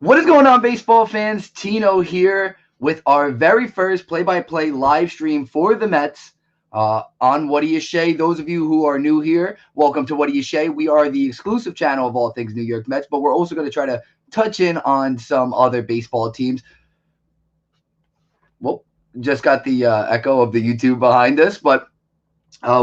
What is going on, baseball fans? Tino here with our very first play-by-play live stream for the Mets on WHADDYA SHEA. Those of you who are new here, welcome to WHADDYA SHEA. We are the exclusive channel of all things New York Mets, but we're also going to try to touch in on some other baseball teams. Well, just got the echo of the YouTube behind us, but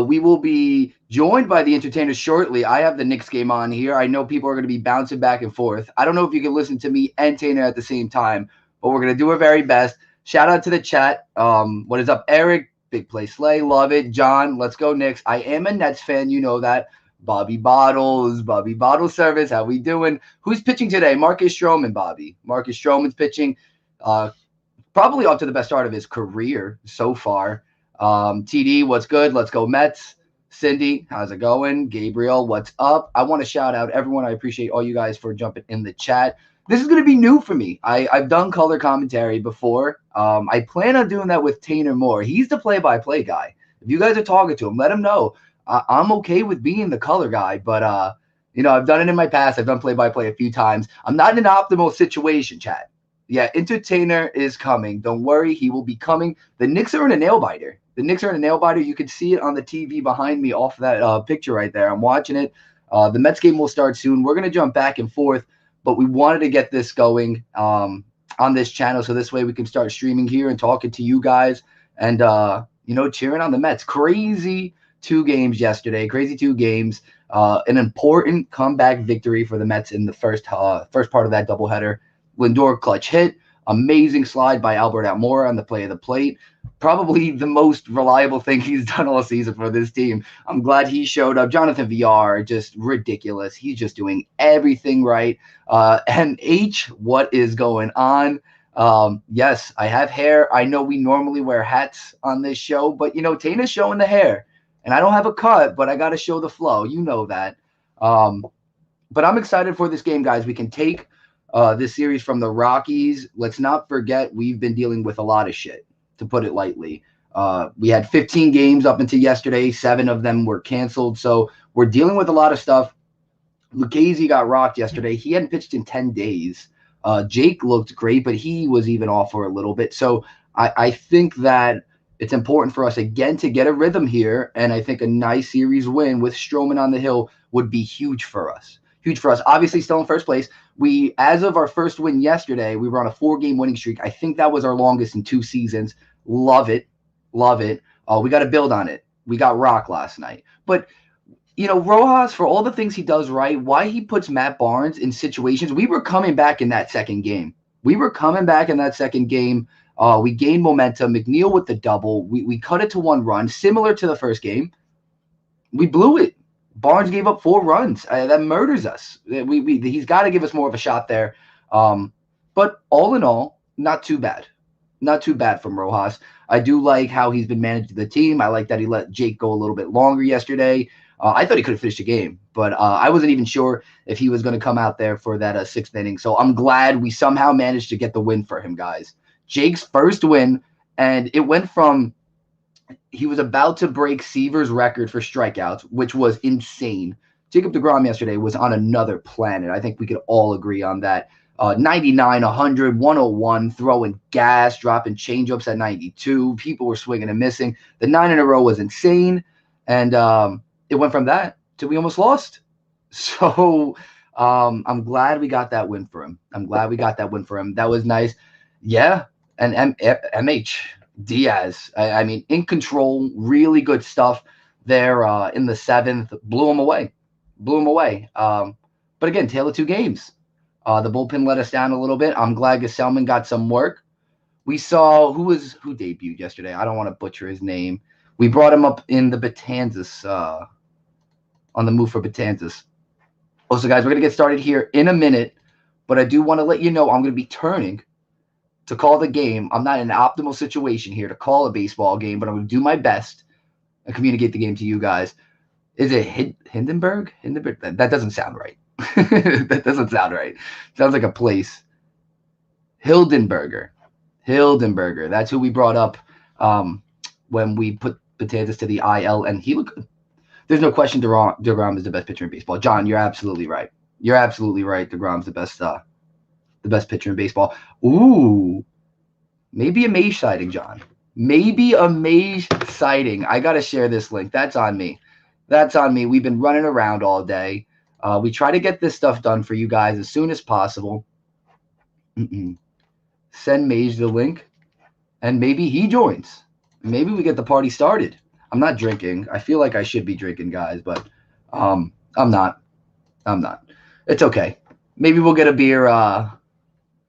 we will be joined by the Entertainah shortly. I have the Knicks game on here. I know people are going to be bouncing back and forth. I don't know if you can listen to me and Tainer at the same time, but we're going to do our very best. Shout out to the chat. What is up, Eric? Big play Slay. Love it. John, let's go Knicks. I am a Nets fan. You know that. Bobby Bottles Service. How we doing? Who's pitching today? Marcus Stroman, Bobby. Marcus Stroman's pitching. Probably off to the best start of his career so far. TD, what's good? Let's go Mets. Cindy, how's it going? Gabriel, what's up? I want to shout out everyone. I appreciate all you guys for jumping in the chat. This is going to be new for me. I've done color commentary before. I plan on doing that with Tainer more. He's the play-by-play guy. If you guys are talking to him, let him know. I'm okay with being the color guy, but I've done it in my past. I've done play-by-play a few times. I'm not in an optimal situation, chat. Yeah, Entertainah is coming. Don't worry, he will be coming. The Knicks are in a nail biter. You can see it on the TV behind me off that picture right there. I'm watching it. The Mets game will start soon. We're going to jump back and forth, but we wanted to get this going on this channel so this way we can start streaming here and talking to you guys and, cheering on the Mets. Crazy 2 games yesterday. An important comeback victory for the Mets in the first part of that doubleheader. Lindor clutch hit, amazing slide by Albert Almora on the play of the plate. Probably the most reliable thing he's done all season for this team. I'm glad he showed up. Jonathan VR, just ridiculous. He's just doing everything right. MH, what is going on? Yes, I have hair. I know we normally wear hats on this show, but, Taina's showing the hair. And I don't have a cut, but I got to show the flow. You know that. But I'm excited for this game, guys. We can take this series from the Rockies. Let's not forget we've been dealing with a lot of shit, to put it lightly. We had 15 games up until yesterday. 7 of them were canceled. So we're dealing with a lot of stuff. Lucchesi got rocked yesterday. He hadn't pitched in 10 days. Jake looked great, but he was even off for a little bit. So I think that it's important for us, again, to get a rhythm here. And I think a nice series win with Stroman on the hill would be huge for us. Obviously, still in first place. As of our first win yesterday, we were on a 4-game winning streak. I think that was our longest in 2 seasons. Love it. We got to build on it. We got rocked last night. But, Rojas, for all the things he does right, why he puts Matt Barnes in situations, we were coming back in that second game. We gained momentum. McNeil with the double. We cut it to 1 run, similar to the first game. We blew it. Barnes gave up 4 runs. That murders us. He's got to give us more of a shot there. But all in all, not too bad. Not too bad from Rojas. I do like how he's been managing the team. I like that he let Jake go a little bit longer yesterday. I thought he could have finished the game, but I wasn't even sure if he was going to come out there for that 6th inning. So I'm glad we somehow managed to get the win for him, guys. Jake's first win, and it went from he was about to break Seaver's record for strikeouts, which was insane. Jacob deGrom yesterday was on another planet. I think we could all agree on that. 99, 100, 101, throwing gas, dropping changeups at 92. People were swinging and missing. The 9 in a row was insane. And it went from that to we almost lost. So I'm glad we got that win for him. That was nice. Yeah. And MH. Diaz, I mean, in control, really good stuff there in the 7th. Blew him away. But again, tale of 2 games. The bullpen let us down a little bit. I'm glad Gesellman got some work. We saw who debuted yesterday. I don't want to butcher his name. We brought him up in the Betanzas, on the move for Betanzas. Also, guys, we're going to get started here in a minute, but I do want to let you know I'm going to be turning to call the game. I'm not in an optimal situation here to call a baseball game, but I'm going to do my best and communicate the game to you guys. Is it Hindenburg? That doesn't sound right. That doesn't sound right. Sounds like a place. Hildenberger. That's who we brought up when we put Betanzas to the IL, and he looked good. There's no question deGrom is the best pitcher in baseball. John, you're absolutely right. DeGrom's the the best pitcher in baseball. Ooh, maybe a Mage sighting, John. Maybe a Mage sighting. I got to share this link. That's on me. That's on me. We've been running around all day. We try to get this stuff done for you guys as soon as possible. Send Mage the link, and maybe he joins. Maybe we get the party started. I'm not drinking. I feel like I should be drinking, guys, but I'm not. I'm not. It's okay. Maybe we'll get a beer.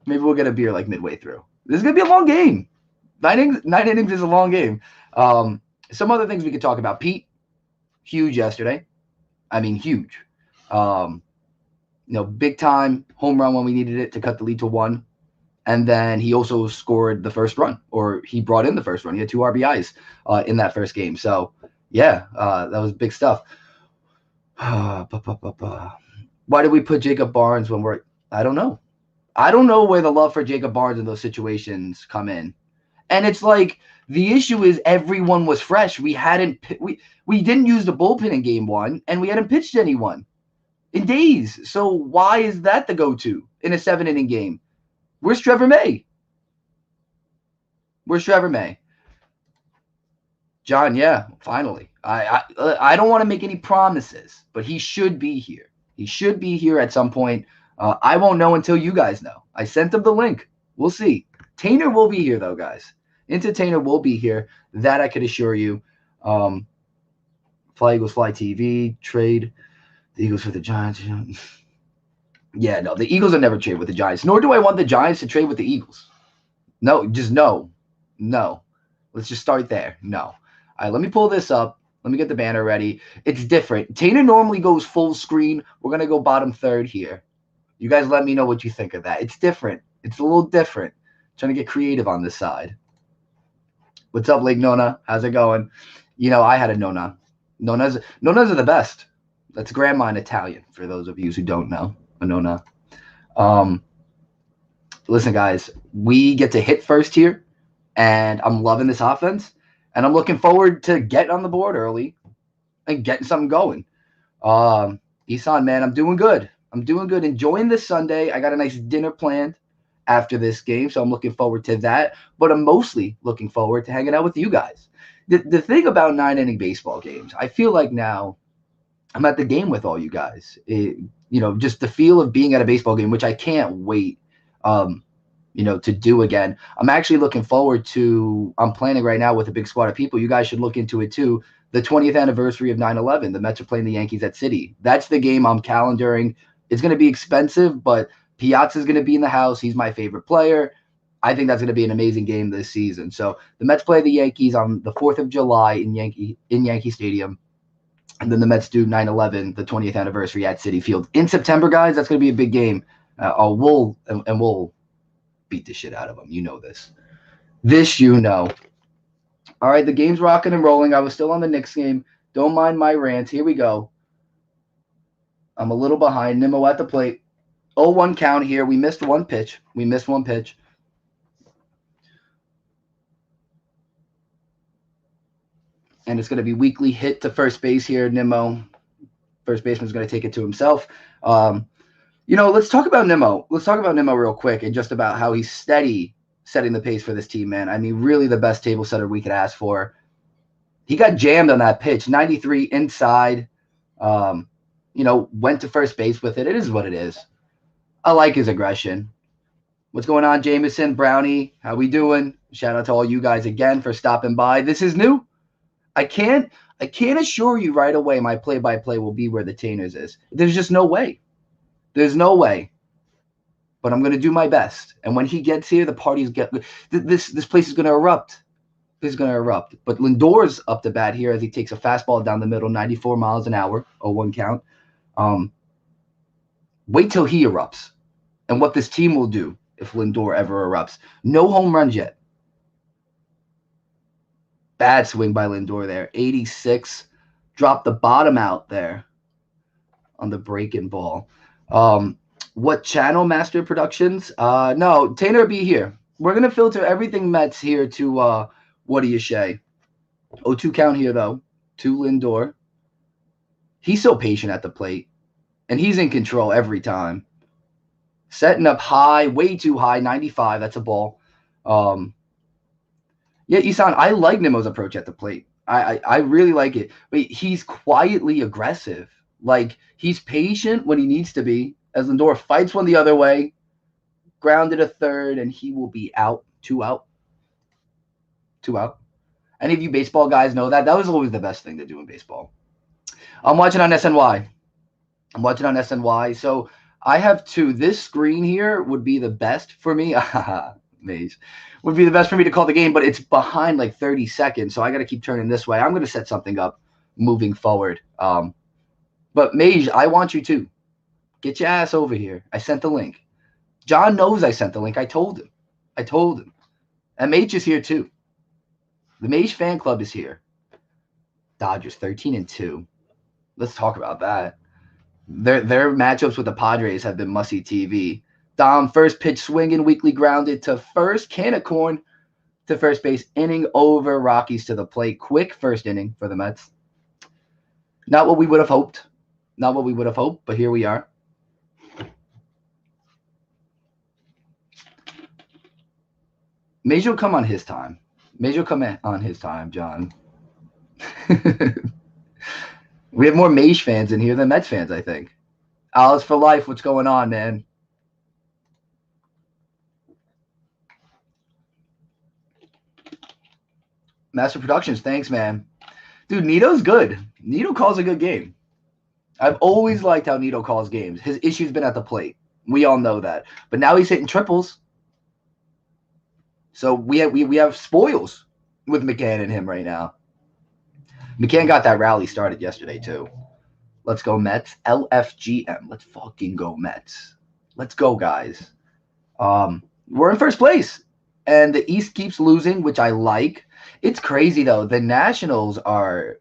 Maybe we'll get a beer like midway through. This is gonna be a long game. 9 innings is a long game. Some other things we could talk about. Pete, huge yesterday. I mean, huge. Big time home run when we needed it to cut the lead to 1. And then he also scored the first run, or he brought in the first run. He had 2 RBIs in that first game. So, yeah, that was big stuff. Why did we put Jacob Barnes when we're – I don't know. I don't know where the love for Jacob Barnes in those situations come in. And it's like the issue is everyone was fresh. We didn't use the bullpen in game 1, and we hadn't pitched anyone in days. So why is that the go-to in a 7-inning game? Where's Trevor May? Where's Trevor May? John, yeah, finally. I don't want to make any promises, but he should be here. He should be here at some point. I won't know until you guys know. I sent him the link. We'll see. Tainer will be here, though, guys. Entertainah will be here. That I could assure you. Fly Eagles Fly TV, trade the Eagles for the Giants. Yeah, no, the Eagles will never trade with the Giants, nor do I want the Giants to trade with the Eagles. No, just no. No. Let's just start there. No. All right, let me pull this up. Let me get the banner ready. It's different. Tainer normally goes full screen. We're going to go bottom third here. You guys let me know what you think of that. It's different. It's a little different. Trying to get creative on this side. What's up, Lake Nona? How's it going? I had a Nona. Nonas are the best. That's grandma in Italian, for those of you who don't know. A Nona. Listen, guys, we get to hit first here, and I'm loving this offense, and I'm looking forward to getting on the board early and getting something going. Isan, man, I'm doing good. I'm doing good. Enjoying this Sunday. I got a nice dinner planned after this game, so I'm looking forward to that. But I'm mostly looking forward to hanging out with you guys. The thing about 9-inning baseball games, I feel like now I'm at the game with all you guys. Just the feel of being at a baseball game, which I can't wait, to do again. I'm actually looking forward to, I'm planning right now with a big squad of people. You guys should look into it too. The 20th anniversary of 9/11. The Mets are playing the Yankees at Citi. That's the game I'm calendaring. It's going to be expensive, but Piazza's going to be in the house. He's my favorite player. I think that's going to be an amazing game this season. So the Mets play the Yankees on the 4th of July in Yankee Stadium. And then the Mets do 9/11, the 20th anniversary at Citi Field. In September, guys, that's going to be a big game. We'll beat the shit out of them. You know this. All right, the game's rocking and rolling. I was still on the Knicks game. Don't mind my rants. Here we go. I'm a little behind. Nimmo at the plate. 0-1 count here. We missed one pitch. And it's going to be weekly hit to first base here, Nimmo. First baseman's going to take it to himself. Let's talk about Nimmo. Let's talk about Nimmo real quick and just about how he's steady setting the pace for this team, man. I mean, really the best table setter we could ask for. He got jammed on that pitch, 93 inside. Went to first base with it. It is what it is. I like his aggression. What's going on, Jameson, Brownie? How we doing? Shout out to all you guys again for stopping by. This is new. I can't assure you right away my play-by-play will be where the Tainers is. There's just no way. There's no way. But I'm going to do my best. And when he gets here, the party's this place is going to erupt. This is going to erupt. But Lindor's up to bat here as he takes a fastball down the middle, 94 miles an hour, 0-1 count. Wait till he erupts and what this team will do if Lindor ever erupts. No home runs yet. Bad swing by Lindor there. 86. Dropped the bottom out there on the breaking ball. What channel, Master Productions? No, Tainer be here. We're going to filter everything Mets here to WHADDYA SHEA. 0-2 count here, though. To Lindor. He's so patient at the plate. And he's in control every time. Setting up high, way too high, 95. That's a ball. Yeah, Isan, I like Nemo's approach at the plate. I really like it. But he's quietly aggressive. Like, he's patient when he needs to be. As Lindor fights one the other way, grounded a third, and he will be out. 2 out. 2 out. Any of you baseball guys know that? That was always the best thing to do in baseball. I'm watching on SNY. So I have 2. This screen here would be the best for me. Mage. Would be the best for me to call the game, but it's behind like 30 seconds, so I got to keep turning this way. I'm going to set something up moving forward. But Mage, I want you to get your ass over here. I sent the link. John knows I sent the link. I told him. And Mage is here too. The Mage fan club is here. Dodgers 13-2. Let's talk about that. Their matchups with the Padres have been must-see TV. Dom, first pitch swinging, weakly grounded to first. Can of corn to first base. Inning over. Rockies to the plate. Quick first inning for the Mets. Not what we would have hoped. But here we are. Mage will come on his time. John. We have more Mage fans in here than Mets fans, I think. Alice for life. What's going on, man? Master Productions, thanks, man. Dude, Nito's good. Nito calls a good game. I've always liked how Nito calls games. His issue's been at the plate. We all know that. But now he's hitting triples. So we have spoils with McCann and him right now. McCann got that rally started yesterday, too. Let's go, Mets. LFGM. Let's fucking go, Mets. Let's go, guys. We're in first place. And the East keeps losing, which I like. It's crazy, though. The Nationals are,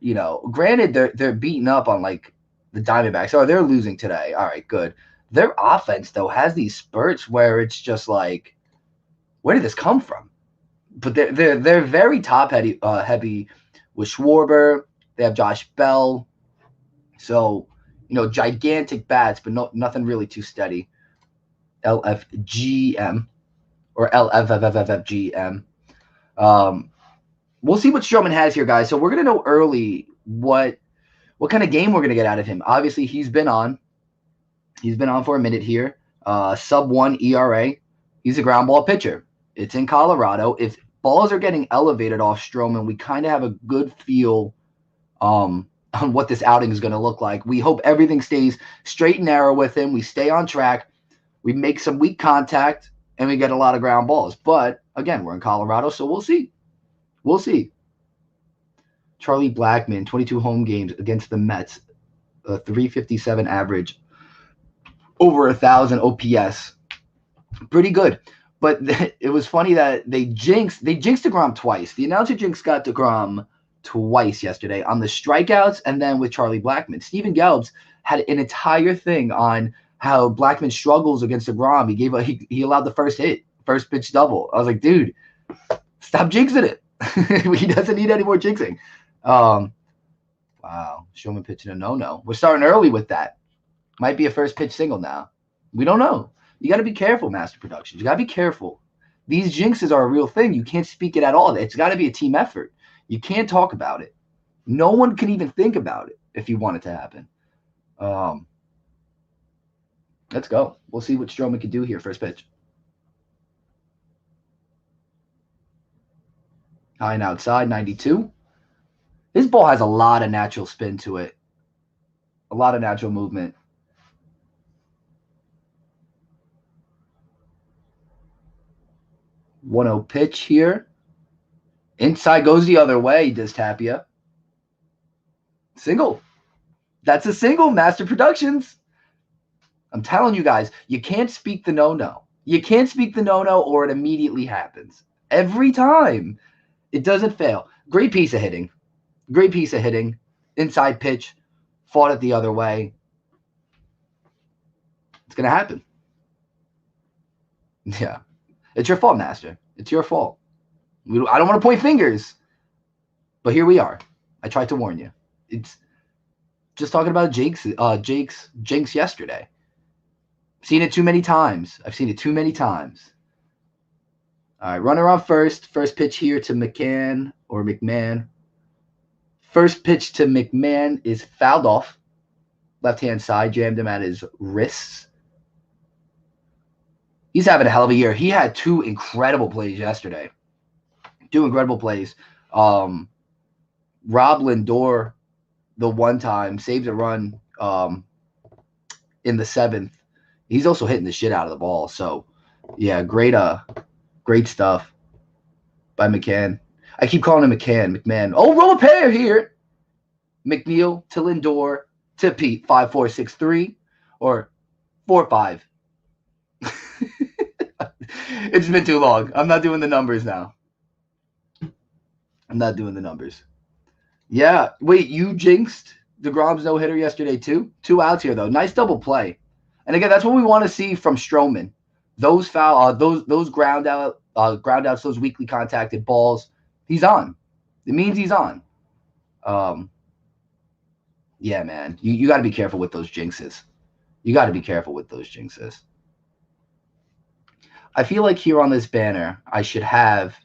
granted, they're beating up on, like, the Diamondbacks. Oh, they're losing today. All right, good. Their offense, though, has these spurts where it's just like, where did this come from? But they're very top heavy with Schwarber. They have Josh Bell. So, gigantic bats, but nothing really too steady. LFGM or LFFFFGM. We'll see what Stroman has here, guys. So we're going to know early what kind of game we're going to get out of him. Obviously, he's been on for a minute here. Sub-1 ERA. He's a ground ball pitcher. It's in Colorado. If balls are getting elevated off Stroman, we kind of have a good feel on what this outing is going to look like. We hope everything stays straight and narrow with him. We stay on track. We make some weak contact, and we get a lot of ground balls. But, again, we're in Colorado, so we'll see. Charlie Blackmon, 22 home games against the Mets, a 357 average, over 1,000 OPS. Pretty good. But it was funny that they jinxed deGrom twice. The announcer got deGrom twice yesterday on the strikeouts and then with Charlie Blackmon. Stephen Gelbs had an entire thing on how Blackmon struggles against deGrom. He allowed the first pitch double. I was like, dude, stop jinxing it. He doesn't need any more jinxing. Wow. Stroman pitching a no-no. We're starting early with that. Might be a first pitch single now. We don't know. You got to be careful, Master Productions. You got to be careful. These jinxes are a real thing. You can't speak it at all. It's got to be a team effort. You can't talk about it. No one can even think about it if you want it to happen. Let's go. We'll see what Stroman can do here. First pitch. High and outside, 92. His ball has a lot of natural spin to it. A lot of natural movement. 1-0 pitch here. Inside goes the other way, does Tapia. Single. That's a single, Master Productions. I'm telling you guys, you can't speak the no-no. You can't speak the no-no or it immediately happens. Every time. It doesn't fail. Great piece of hitting. Inside pitch. Fought it the other way. It's going to happen. Yeah. It's your fault, Master. It's your fault. I don't want to point fingers. But here we are. I tried to warn you. It's just talking about Jake's jinx yesterday. Seen it too many times. I've seen it too many times. All right, runner on first. First pitch here to McCann or McMahon. First pitch to McMahon is fouled off. Left-hand side, jammed him at his wrists. He's having a hell of a year. He had 2 incredible plays yesterday. 2 incredible plays. Rob Lindor, the one time, saves a run in the 7th. He's also hitting the shit out of the ball. So, yeah, great stuff by McCann. I keep calling him McMahon. Oh, roll a pair here. McNeil to Lindor to Pete. 5-4-6-3 or 4-5. It's been too long. I'm not doing the numbers now. I'm not doing the numbers. Yeah. Wait, you jinxed deGrom's no-hitter yesterday too? 2 outs here, though. Nice double play. And again, that's what we want to see from Stroman. Those those ground outs, those weakly contacted balls. He's on. It means he's on. Yeah, man. You got to be careful with those jinxes. You got to be careful with those jinxes. I feel like here on this banner, I should have.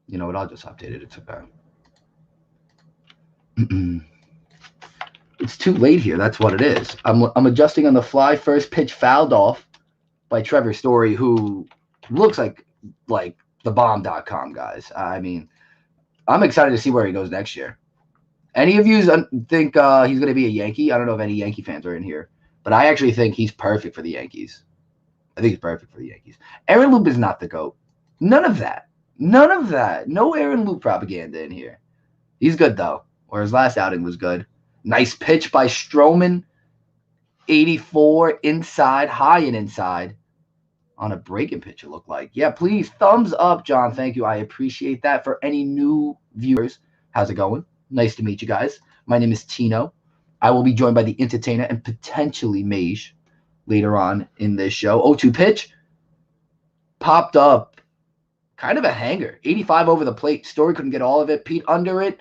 You know what? I'll just update it. It's okay. It's too late here. That's what it is. I'm adjusting on the fly. First pitch fouled off by Trevor Story, who looks like thebomb.com guys. I mean, I'm excited to see where he goes next year. Any of you think he's going to be a Yankee? I don't know if any Yankee fans are in here, but I actually think he's perfect for the Yankees. I think he's perfect for the Yankees. Aaron Loop is not the GOAT. None of that. None of that. No Aaron Loop propaganda in here. He's good, though, or his last outing was good. Nice pitch by Stroman. 84 inside, high and inside on a breaking pitch, it looked like. Yeah, please, thumbs up, John. Thank you. I appreciate that. For any new viewers, how's it going? Nice to meet you guys. My name is Tino. I will be joined by the Entertainah and potentially Mage later on in this show. 0-2 pitch. Popped up. Kind of a hanger. 85 over the plate. Story couldn't get all of it. Pete under it.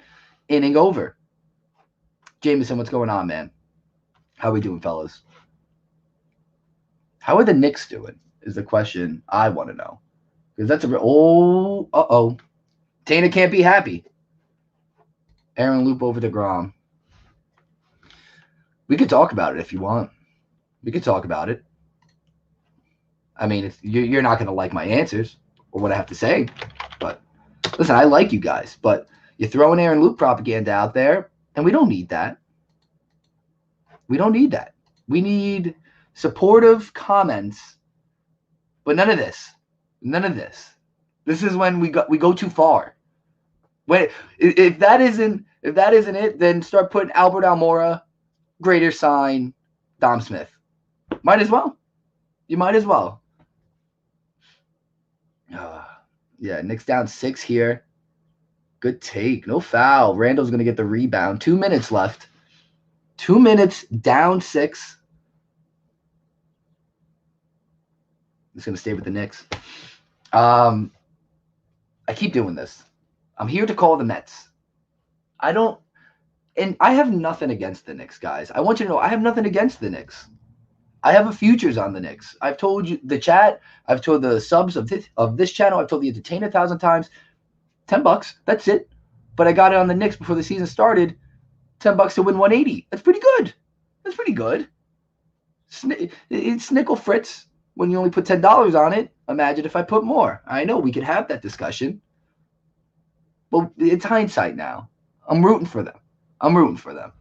Inning over. Jameson, what's going on, man? How are we doing, fellas? How are the Knicks doing is the question I want to know. Because that's uh-oh. Tana can't be happy. Aaron Loop over deGrom. We could talk about it if you want. We could talk about it. I mean, you're not going to like my answers or what I have to say. But listen, I like you guys. But you're throwing Aaron Loop propaganda out there, and we don't need that. We don't need that. We need supportive comments, but none of this. None of this. This is when we go too far. When if that isn't it, then start putting Albert Almora, greater sign, Dom Smith. Might as well. You might as well. Yeah, Knicks down 6 here. Good take. No foul. Randall's going to get the rebound. 2 minutes left. 2 minutes, down 6. He's going to stay with the Knicks. I keep doing this. I'm here to call the Mets. And I have nothing against the Knicks, guys. I want you to know I have nothing against the Knicks. I have a futures on the Knicks. I've told you the chat. I've told the subs of this channel. I've told the Entertainah 1,000 times. $10. That's it. But I got it on the Knicks before the season started. $10 to win 180. That's pretty good. That's pretty good. It's nickel fritz when you only put $10 on it. Imagine if I put more. I know we could have that discussion. But it's hindsight now. I'm rooting for them.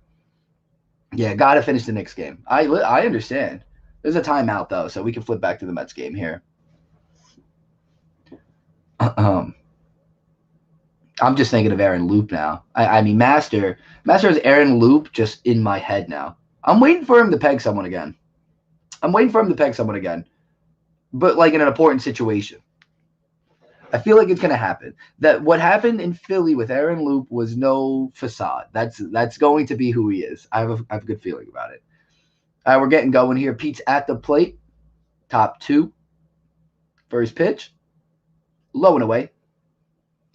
Yeah, got to finish the Knicks game. I understand. There's a timeout, though, so we can flip back to the Mets game here. I'm just thinking of Aaron Loop now. I mean, Master is Aaron Loop just in my head now. I'm waiting for him to peg someone again. But like in an important situation. I feel like it's going to happen. That what happened in Philly with Aaron Loop was no facade. That's going to be who he is. I have a good feeling about it. All right, we're getting going here. Pete's at the plate. Top 2. First pitch. Low and away.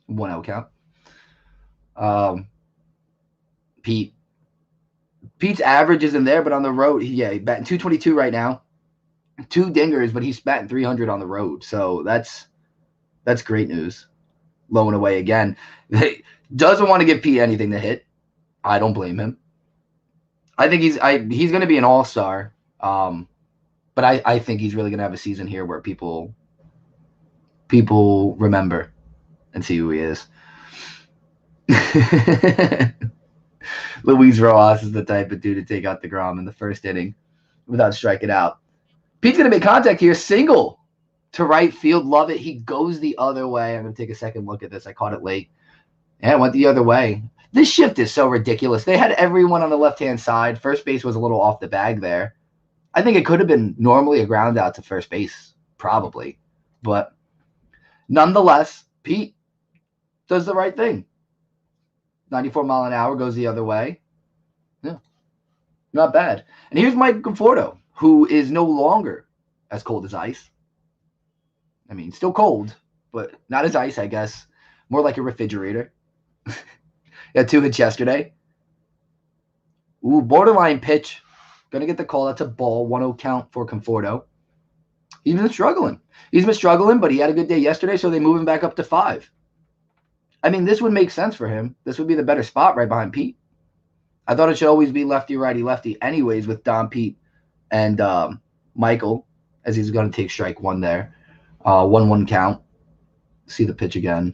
1-0 count. Pete Pete's average isn't there, but on the road, he's batting 222 right now. 2 dingers, but he's batting 300 on the road. So that's great news. Low and away again. Doesn't want to give Pete anything to hit. I don't blame him. I think he's going to be an all-star. But I think he's really going to have a season here where people remember and see who he is. Luis Rojas is the type of dude to take out deGrom in the first inning without striking out. Pete's going to make contact here. Single to right field. Love it. He goes the other way. I'm going to take a second look at this. I caught it late. Yeah, it went the other way. This shift is so ridiculous. They had everyone on the left-hand side. First base was a little off the bag there. I think it could have been normally a ground out to first base, probably. But nonetheless, Pete does the right thing. 94 mile an hour goes the other way. Yeah, not bad. And here's Mike Conforto, who is no longer as cold as ice. I mean, still cold, but not as ice, I guess. More like a refrigerator. Had 2 hits yesterday. Ooh, borderline pitch. Going to get the call. That's a ball. 1-0 count for Conforto. He's been struggling. But he had a good day yesterday, so they move him back up to 5. I mean, this would make sense for him. This would be the better spot right behind Pete. I thought it should always be lefty, righty, lefty anyways with Don, Pete, and Michael, as he's going to take strike 1 there. 1-1 count. See the pitch again.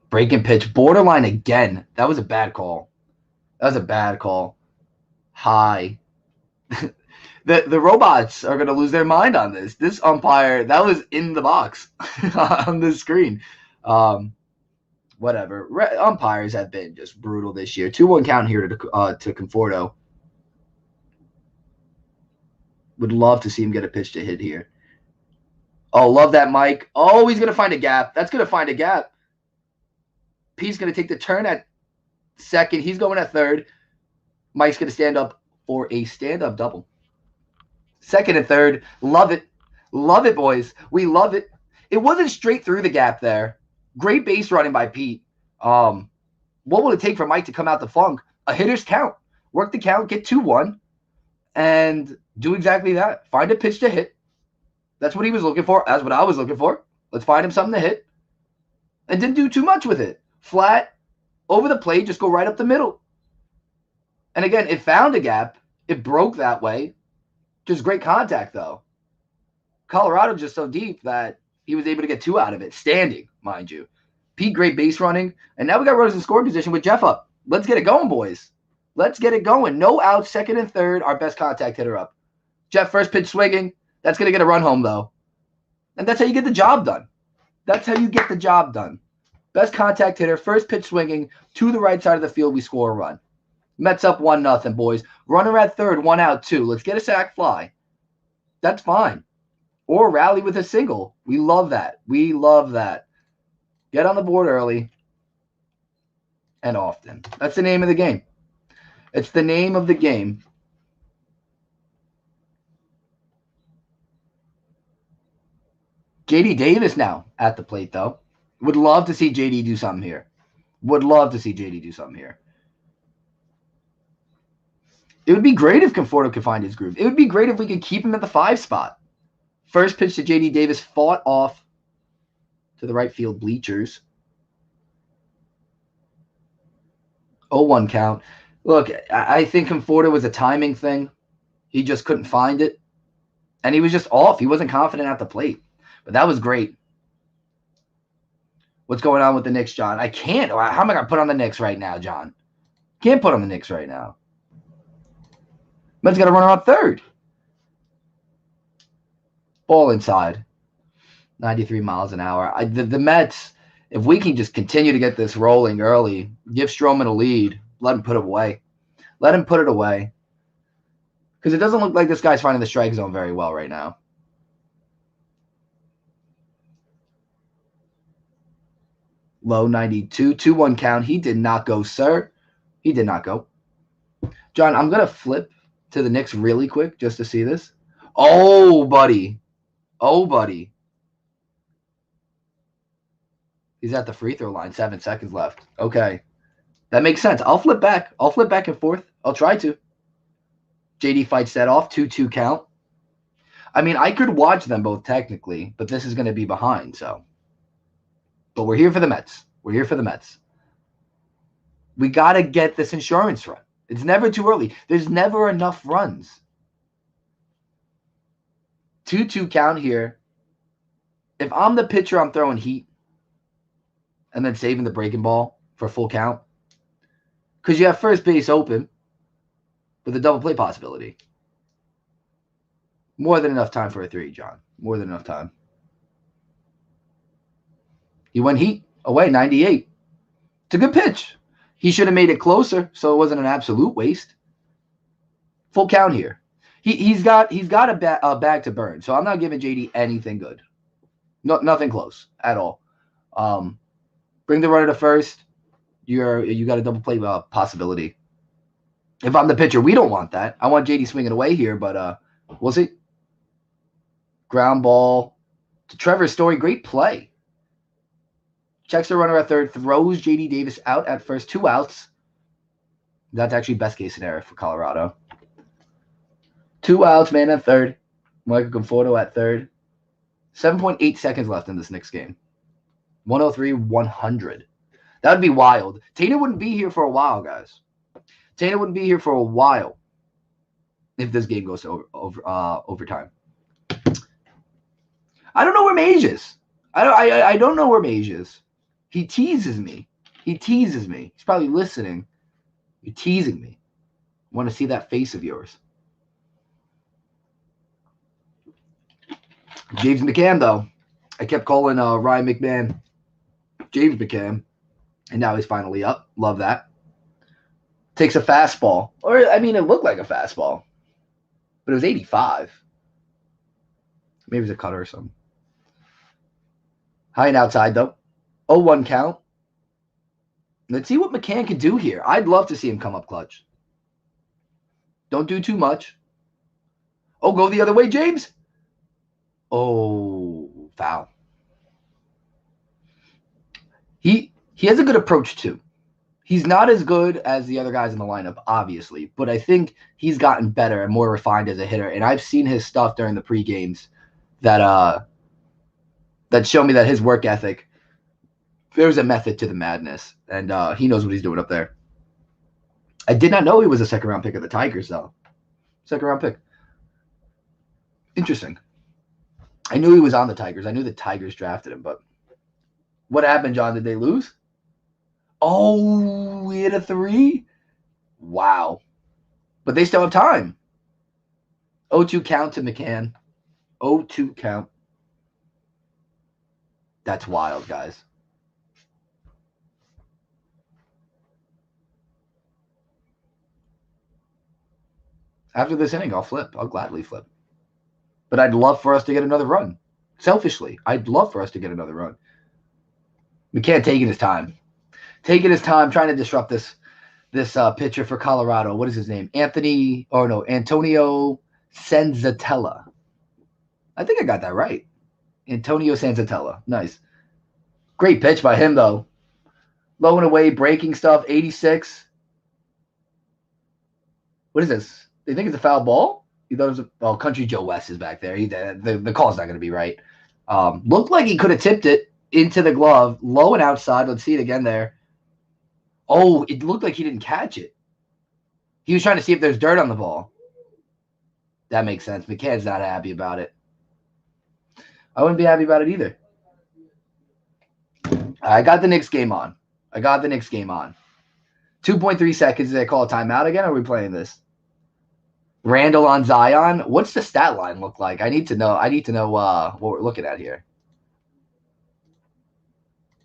Breaking pitch. Borderline again. That was a bad call. High. The robots are going to lose their mind on this. This umpire, that was in the box on the screen. Whatever. Umpires have been just brutal this year. 2-1 count here to Conforto. Would love to see him get a pitch to hit here. Oh, love that, Mike. Oh, he's going to find a gap. That's going to find a gap. Pete's going to take the turn at second. He's going at third. Mike's going to stand up for a stand-up double. Second and third. Love it. Love it, boys. We love it. It wasn't straight through the gap there. Great base running by Pete. What will it take for Mike to come out the funk? A hitter's count. Work the count, get 2-1, and do exactly that. Find a pitch to hit. That's what he was looking for. That's what I was looking for. Let's find him something to hit. And didn't do too much with it. Flat, over the plate, just go right up the middle. And again, it found a gap. It broke that way. Just great contact, though. Colorado just so deep that he was able to get 2 out of it. Standing, mind you. Pete, great base running. And now we got runners in scoring position with Jeff up. Let's get it going, boys. Let's get it going. No outs, second and third. Our best contact hitter up. Jeff, first pitch swinging. That's going to get a run home, though. And that's how you get the job done. That's how you get the job done. Best contact hitter, first pitch swinging to the right side of the field. We score a run. Mets up 1-0, boys. Runner at third, 1 out, 2. Let's get a sac fly. That's fine. Or rally with a single. We love that. We love that. Get on the board early and often. That's the name of the game. It's the name of the game. JD Davis now at the plate, though. Would love to see JD do something here. Would love to see JD do something here. It would be great if Conforto could find his groove. It would be great if we could keep him at the 5 spot. First pitch to JD Davis, fought off to the right field bleachers. 0-1 count. Look, I think Conforto was a timing thing. He just couldn't find it. And he was just off. He wasn't confident at the plate. But that was great. What's going on with the Knicks, John? I can't. How am I going to put on the Knicks right now, John? Can't put on the Knicks right now. Mets got to run around third. Ball inside. 93 miles an hour. The Mets, if we can just continue to get this rolling early, give Stroman a lead, let him put it away. Let him put it away. Because it doesn't look like this guy's finding the strike zone very well right now. Low 92, 2-1 count. He did not go, sir. He did not go. John, I'm going to flip to the Knicks really quick just to see this. Oh, buddy. Oh, buddy. He's at the free throw line. 7 seconds left. Okay. That makes sense. I'll flip back. I'll flip back and forth. I'll try to. JD fights that off. 2-2 count. I mean, I could watch them both technically, but this is going to be behind, so. But we're here for the Mets. We're here for the Mets. We got to get this insurance run. It's never too early. There's never enough runs. 2-2 count here. If I'm the pitcher, I'm throwing heat and then saving the breaking ball for a full count. Because you have first base open with a double play possibility. More than enough time for a 3, John. More than enough time. He went heat away, 98. It's a good pitch. He should have made it closer, so it wasn't an absolute waste. Full count here. He's got a bag to burn, so I'm not giving JD anything good. Nothing close at all. Bring the runner to first. You got a double play possibility. If I'm the pitcher, we don't want that. I want JD swinging away here, but we'll see. Ground ball to Trevor Story. Great play. Checks the runner at third, throws JD Davis out at first. 2 outs. That's actually best case scenario for Colorado. 2 outs, man at third. Michael Conforto at third. 7.8 seconds left in this Knicks game. 103-100. That would be wild. Tino wouldn't be here for a while, guys. Tino wouldn't be here for a while if this game goes to overtime. I don't know where Mage is. I don't know where Mage is. He teases me. He teases me. He's probably listening. You're teasing me. I want to see that face of yours. James McCann, though. I kept calling Ryan McMahon James McCann, and now he's finally up. Love that. Takes a fastball. Or, I mean, it looked like a fastball, but it was 85. Maybe it was a cutter or something. High and outside, though. 0-1 count. Let's see what McCann can do here. I'd love to see him come up clutch. Don't do too much. Oh, go the other way, James. Oh, foul. He has a good approach, too. He's not as good as the other guys in the lineup, obviously, but I think he's gotten better and more refined as a hitter. And I've seen his stuff during the pre-games that show me that his work ethic, there's a method to the madness, and he knows what he's doing up there. I did not know he was a second-round pick of the Tigers, though. Second-round pick. Interesting. I knew he was on the Tigers. I knew the Tigers drafted him, but what happened, John? Did they lose? Oh, we hit a 3? Wow. But they still have time. 0-2 count to McCann. 0-2 count. That's wild, guys. After this inning, I'll flip. I'll gladly flip. But I'd love for us to get another run. Selfishly, I'd love for us to get another run. McCann taking his time. Taking his time, trying to disrupt this pitcher for Colorado. What is his name? Antonio Senzatella. I think I got that right. Antonio Senzatella. Nice. Great pitch by him, though. Low and away, breaking stuff, 86. What is this? They think it's a foul ball? You thought it was Country Joe West is back there. The call's not going to be right. Looked like he could have tipped it into the glove. Low and outside. Let's see it again there. Oh, it looked like he didn't catch it. He was trying to see if there's dirt on the ball. That makes sense. McCann's not happy about it. I wouldn't be happy about it either. I got the Knicks game on. 2.3 seconds. Did they call a timeout again? Or are we playing this? Randall on Zion. What's the stat line look like? I need to know. What we're looking at here.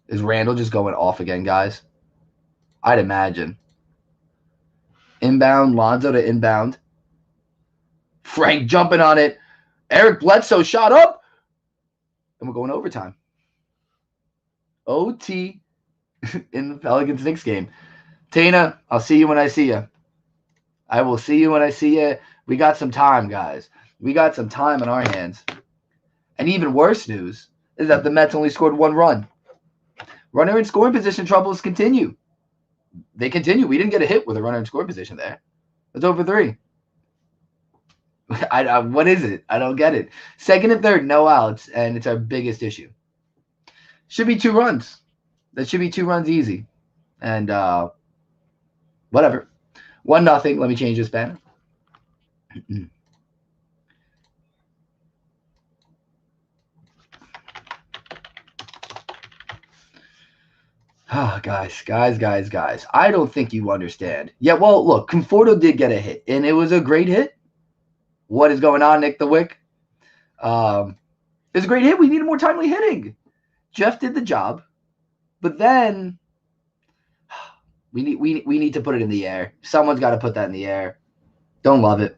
Is Randall just going off again, guys? I'd imagine. Inbound. Lonzo to inbound. Frank jumping on it. Eric Bledsoe shot up. And we're going overtime. OT in the Pelicans Knicks game. Tina, I'll see you when I see you. I will see you when I see you. We got some time, guys. We got some time in our hands. And even worse news is that the Mets only scored 1 run. Runner in scoring position troubles continue. They continue. We didn't get a hit with a runner in score position there. It's over 3. What is it? I don't get it. Second and third, no outs, and it's our biggest issue. Should be 2 runs. That should be 2 runs easy. And whatever. 1-0. Let me change this banner. Oh, guys. I don't think you understand. Yeah, well, look, Conforto did get a hit, and it was a great hit. What is going on, Nick the Wick? It's a great hit. We needed more timely hitting. Jeff did the job, but then we need to put it in the air. Someone's got to put that in the air. Don't love it.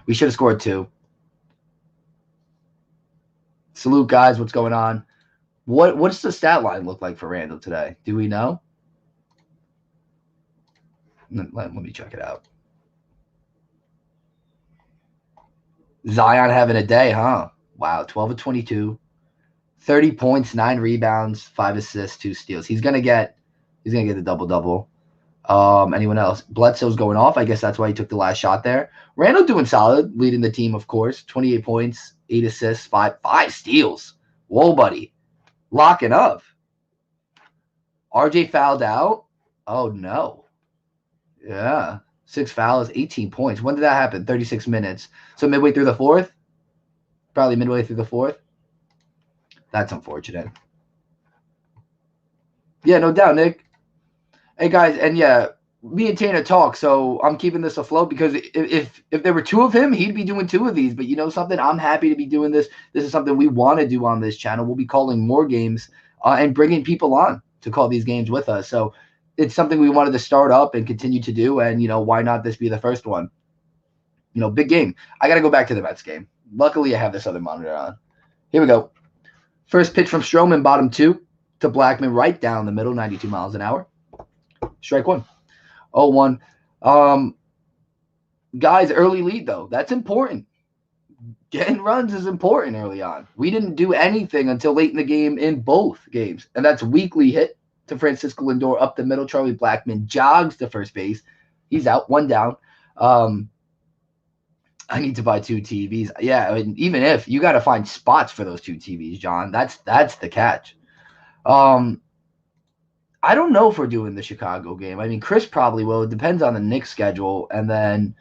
We should have scored 2. Salute, guys. What's going on? What's the stat line look like for Randall today? Do we know? Let me check it out. Zion having a day, huh? Wow, 12 of 22, 30 points, 9 rebounds, 5 assists, 2 steals. He's gonna get the double-double. Anyone else? Bledsoe's going off. I guess that's why he took the last shot there. Randall doing solid, leading the team, of course. 28 points, 8 assists, 5 steals. Whoa, buddy. Locking up. RJ fouled out. Oh, no. Yeah. 6 fouls, 18 points. When did that happen? 36 minutes. So midway through the 4th? Probably midway through the 4th. That's unfortunate. Yeah, no doubt, Nick. Hey, guys, and yeah, me and Tana talk, so I'm keeping this afloat because if there were 2 of him, he'd be doing 2 of these. But you know something? I'm happy to be doing this. This is something we want to do on this channel. We'll be calling more games and bringing people on to call these games with us. So it's something we wanted to start up and continue to do. And, you know, why not this be the first one? You know, big game. I got to go back to the Mets game. Luckily, I have this other monitor on. Here we go. First pitch from Stroman, bottom 2 to Blackman, right down the middle, 92 miles an hour. Strike 1. 0-1. Guys, early lead, though. That's important. Getting runs is important early on. We didn't do anything until late in the game in both games. And that's weekly hit to Francisco Lindor up the middle. Charlie Blackman jogs to first base. He's out, 1 down. I need to buy 2 TVs. Yeah, I mean, even if you got to find spots for those 2 TVs, John. That's the catch. I don't know if we're doing the Chicago game. I mean, Chris probably will. It depends on the Knicks schedule. And then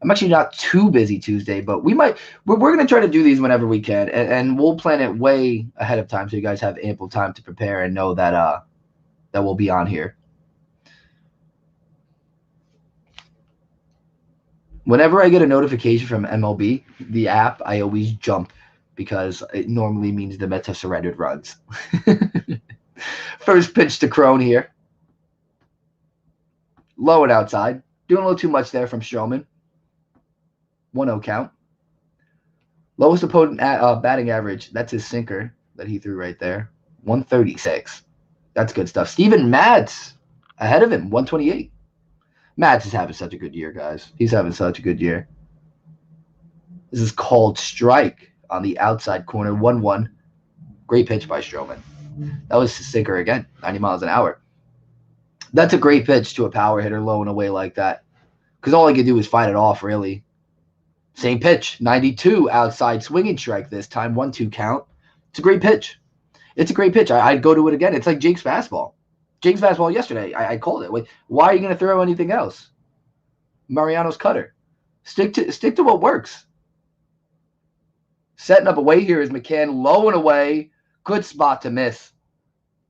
I'm actually not too busy Tuesday, but we might. We're going to try to do these whenever we can, and we'll plan it way ahead of time so you guys have ample time to prepare and know that that we'll be on here. Whenever I get a notification from MLB, the app, I always jump because it normally means the Mets have surrendered runs. First pitch to Crone here. Low and outside. Doing a little too much there from Stroman. 1-0 count. Lowest opponent batting average. That's his sinker that he threw right there. 136. That's good stuff. Steven Matz ahead of him. 128. Matz is having such a good year, guys. He's having such a good year. This is called strike on the outside corner. 1-1. Great pitch by Stroman. That was his sinker again. 90 miles an hour. That's a great pitch to a power hitter low and away like that. Because all he could do is fight it off, really. Same pitch. 92 outside swinging strike this time. 1-2 count. It's a great pitch. It's a great pitch. I'd go to it again. It's like Jake's fastball. Jake's fastball yesterday. I called it. Why are you going to throw anything else? Mariano's cutter. Stick to what works. Setting up away here is McCann. Low and away. Good spot to miss.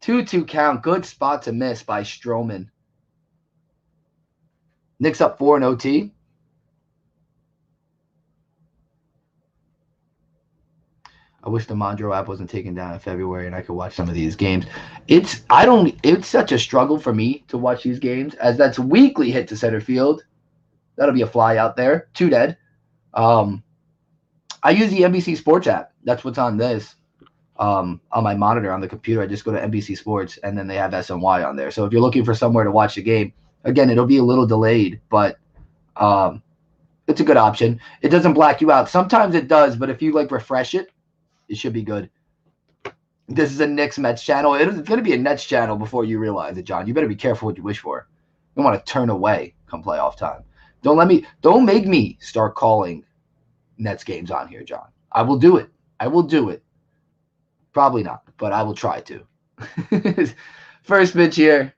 2-2 count. Good spot to miss by Stroman. Knicks up 4 in OT. I wish the Mondro app wasn't taken down in February and I could watch some of these games. It's such a struggle for me to watch these games as that's weekly hit to center field. That'll be a fly out there. 2 dead. I use the NBC Sports app. That's what's on this. On my monitor on the computer, I just go to NBC Sports and then they have SNY on there. So if you're looking for somewhere to watch the game, again, it'll be a little delayed, but it's a good option. It doesn't black you out. Sometimes it does, but if you refresh it, it should be good. This is a Knicks Mets channel. It's going to be a Nets channel before you realize it, John. You better be careful what you wish for. You don't want to turn away come playoff time. Don't make me start calling Nets games on here, John. I will do it. I will do it. Probably not, but I will try to. First pitch here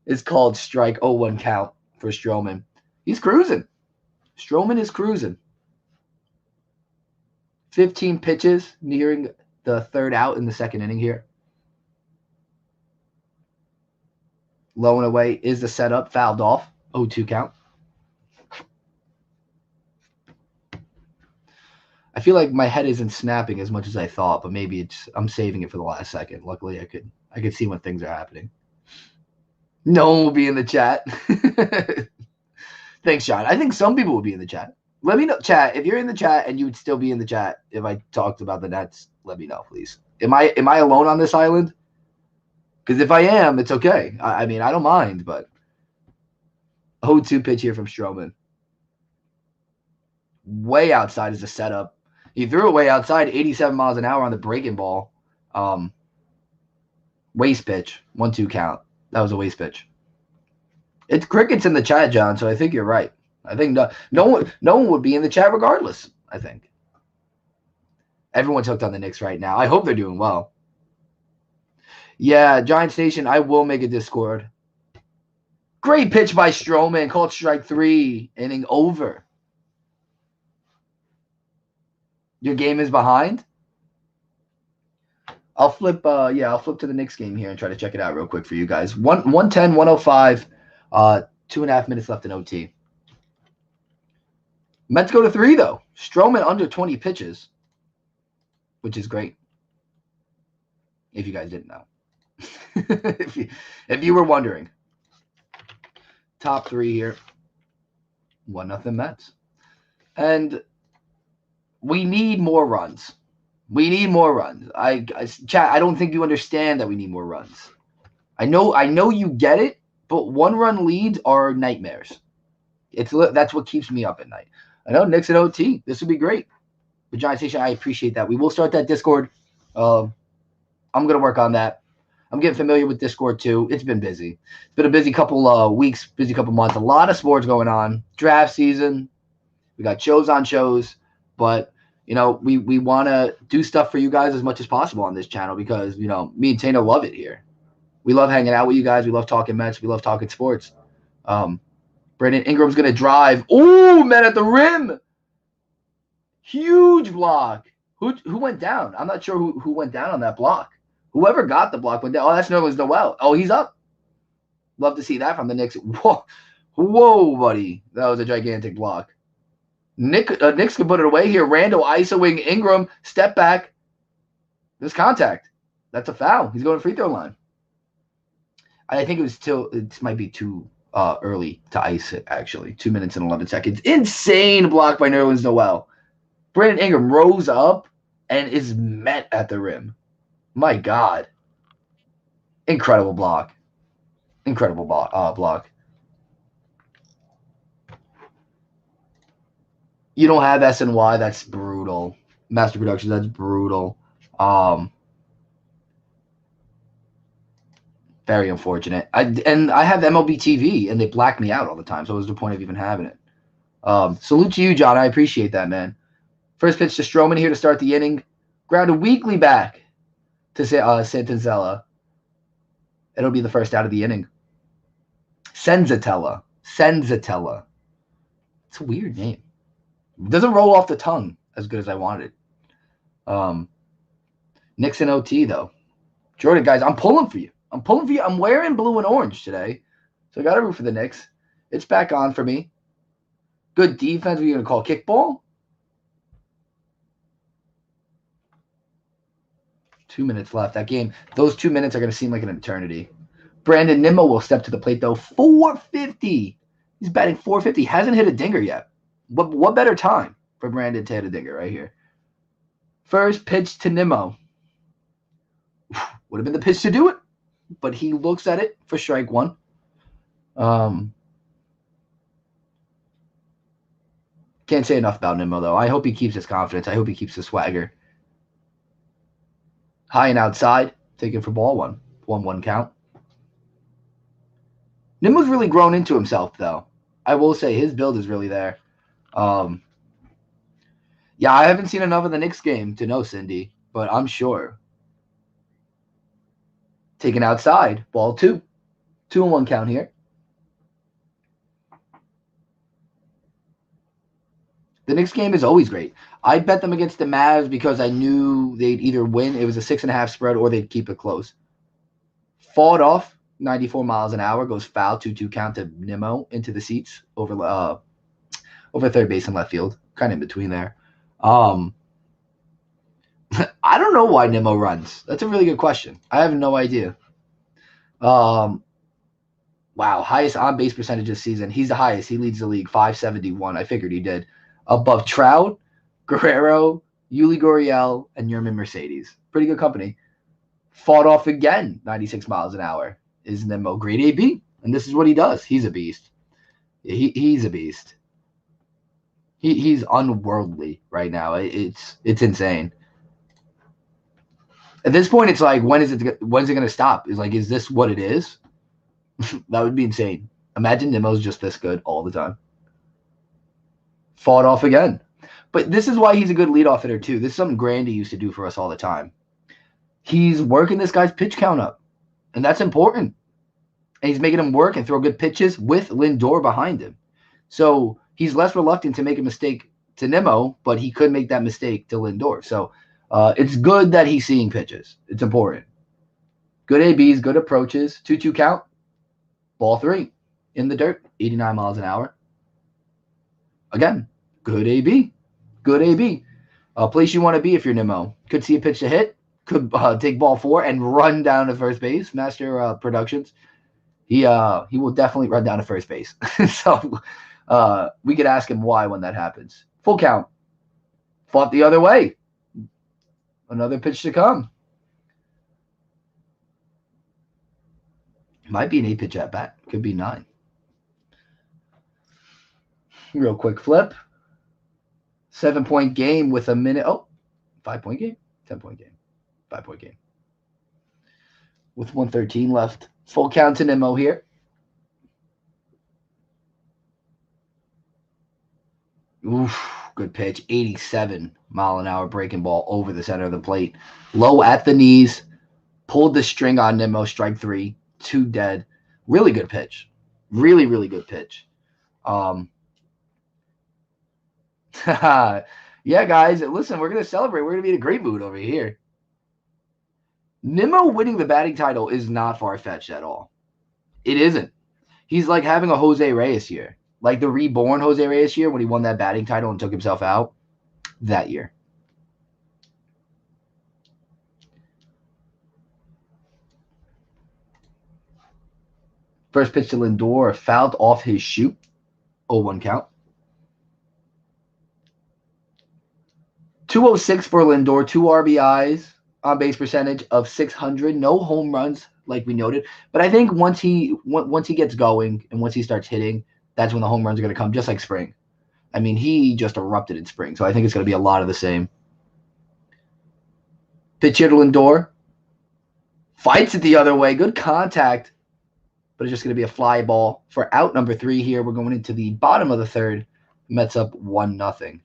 is called strike. 0-1 count for Stroman. He's cruising. Stroman is cruising. 15 pitches, nearing the third out in the second inning here. Low and away is the setup. Fouled off. 0-2 count. I feel like my head isn't snapping as much as I thought, but maybe I'm saving it for the last second. Luckily, I could see when things are happening. No one will be in the chat. Thanks, John. I think some people will be in the chat. Let me know, chat. If you're in the chat and you would still be in the chat if I talked about the Nets, let me know, please. Am I alone on this island? Because if I am, it's okay. I mean, I don't mind, but 0-2 pitch here from Stroman. Way outside is the setup. He threw it way outside, 87 miles an hour on the breaking ball. Waste pitch, 1-2 count. That was a waste pitch. It's crickets in the chat, John, so I think you're right. I think no one would be in the chat regardless, I think. Everyone's hooked on the Knicks right now. I hope they're doing well. Yeah, Giants Nation, I will make a Discord. Great pitch by Stroman, called strike 3, inning over. Your game is behind? I'll flip to the Knicks game here and try to check it out real quick for you guys. 110, 105, 2.5 minutes left in OT. Mets go to 3, though. Stroman under 20 pitches, which is great. If you guys didn't know. if you were wondering. Top 3 here. 1-0 Mets. And we need more runs. We need more runs. Chat, I don't think you understand that we need more runs. I know you get it, but 1-run leads are nightmares. That's what keeps me up at night. I know Knicks and OT. This would be great. But Giants Nation, I appreciate that. We will start that Discord. I'm going to work on that. I'm getting familiar with Discord too. It's been busy. It's been a busy couple weeks, busy couple months. A lot of sports going on. Draft season. We got shows on shows. But, we want to do stuff for you guys as much as possible on this channel because, me and Tino love it here. We love hanging out with you guys. We love talking Mets. We love talking sports. Brandon Ingram's going to drive. Ooh, man, at the rim. Huge block. Who went down? I'm not sure who went down on that block. Whoever got the block went down. Oh, that's Noel. Oh, he's up. Love to see that from the Knicks. Whoa, buddy. That was a gigantic block. Knicks can put it away here. Randall isoing Ingram. Step back. There's contact. That's a foul. He's going to free throw line. I think it might be too early to ice it, actually. 2 minutes and 11 seconds. Insane block by Nerlens Noel. Brandon Ingram rose up and is met at the rim. My God. Incredible block. Incredible block. You don't have SNY. That's brutal. Master Productions, that's brutal. Very unfortunate. I have MLB TV, and they black me out all the time, so what was the point of even having it? Salute to you, John. I appreciate that, man. First pitch to Stroman here to start the inning. Grounded weakly back to Santazella. It'll be the first out of the inning. Senzatella. It's a weird name. It doesn't roll off the tongue as good as I wanted it. Knicks and OT, though. Jordan, guys, I'm pulling for you. I'm wearing blue and orange today, so I got to root for the Knicks. It's back on for me. Good defense. What are you going to call kickball? 2 minutes left. That game, those 2 minutes are going to seem like an eternity. Brandon Nimmo will step to the plate, though. 450. He's batting 450. Hasn't hit a dinger yet. What better time for Brandon to hit a dinger right here? First pitch to Nimmo. Would have been the pitch to do it, but he looks at it for strike 1. Can't say enough about Nimmo, though. I hope he keeps his confidence. I hope he keeps his swagger. High and outside. Taken for ball one. 1-1 count. Nimmo's really grown into himself, though. I will say his build is really there. Yeah, I haven't seen enough of the Knicks game to know, Cindy, but I'm sure. Taken outside. Ball 2. 2-1 count here. The Knicks game is always great. I bet them against the Mavs because I knew they'd either win. It was a 6.5 spread or they'd keep it close. Fought off 94 miles an hour. Goes foul 2-2 count to Nimmo into the seats over third base and left field. Kind of in between there. I don't know why Nimmo runs. That's a really good question. I have no idea. Wow, highest on-base percentage this season. He's the highest. He leads the league, 571. I figured he did. Above Trout, Guerrero, Yuli Gurriel, and Yermin Mercedes. Pretty good company. Fought off again, 96 miles an hour. Is Nimmo grade AB? And this is what he does. He's a beast. He's a beast. He's unworldly right now. It's insane. At this point, it's like, when's it going to stop? It's like, is this what it is? That would be insane. Imagine Nimmo's just this good all the time. Fought off again. But this is why he's a good leadoff hitter, too. This is something Grandy used to do for us all the time. He's working this guy's pitch count up, and that's important. And he's making him work and throw good pitches with Lindor behind him. So he's less reluctant to make a mistake to Nimmo, but he could make that mistake to Lindor. So it's good that he's seeing pitches. It's important. Good ABs, good approaches. 2-2 count. Ball 3 in the dirt, 89 miles an hour. Again, good AB. Good AB. Place you want to be if you're Nimmo. Could see a pitch to hit. Could take ball 4 and run down to first base. Master Productions. He will definitely run down to first base. So we could ask him why when that happens. Full count. Fought the other way. Another pitch to come. Might be an 8-pitch at bat. Could be 9. Real quick flip. 7-point game with a minute. Oh, 5-point game. 10-point game. 5-point game. With 1:13 left. Full count to Nimmo here. Oof, good pitch. 87 mile an hour breaking ball over the center of the plate. Low at the knees. Pulled the string on Nimmo. Strike 3. 2 dead. Really good pitch. Really, really good pitch. Yeah, guys, listen, we're going to celebrate. We're going to be in a great mood over here. Nimmo winning the batting title is not far-fetched at all. It isn't. He's like having a Jose Reyes year. Like the reborn Jose Reyes year when he won that batting title and took himself out. That year. First pitch to Lindor, fouled off his shoot. 0-1 count. 206 for Lindor, 2 RBIs, on base percentage of 600, no home runs like we noted. But I think once he gets going and once he starts hitting, that's when the home runs are going to come, just like spring. I mean, he just erupted in spring, so I think it's going to be a lot of the same. Pitch here to Lindor. Fights it the other way. Good contact. But it's just going to be a fly ball for out number 3 here. We're going into the bottom of the third. Mets up 1-0.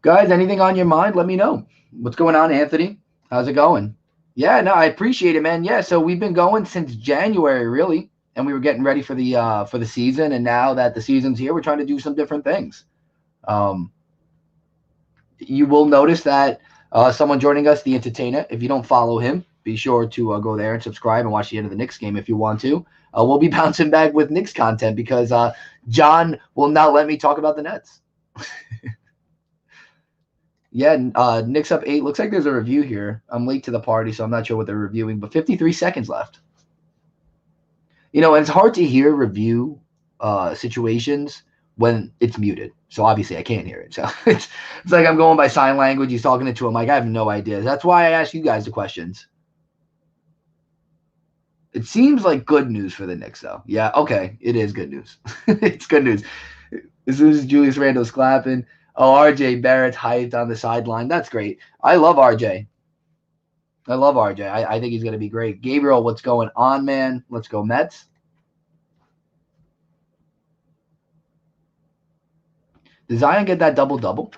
Guys, anything on your mind? Let me know. What's going on, Anthony? How's it going? Yeah, no, I appreciate it, man. Yeah, so we've been going since January, really, and we were getting ready for the season. And now that the season's here, we're trying to do some different things. You will notice that someone joining us, the Entertainah. If you don't follow him, be sure to go there and subscribe and watch the end of the Knicks game if you want to. We'll be bouncing back with Knicks content because John will not let me talk about the Nets. Yeah, Knicks up 8. Looks like there's a review here. I'm late to the party, so I'm not sure what they're reviewing, but 53 seconds left. You know, and it's hard to hear review situations when it's muted. So obviously I can't hear it. So it's like I'm going by sign language. He's talking it to him. Like, I have no idea. That's why I ask you guys the questions. It seems like good news for the Knicks, though. Yeah, okay, it is good news. It's good news. As soon as Julius Randle's clapping, oh, RJ Barrett's hyped on the sideline. That's great. I love RJ. I love RJ. I think he's going to be great. Gabriel, what's going on, man? Let's go Mets. Did Zion get that double-double?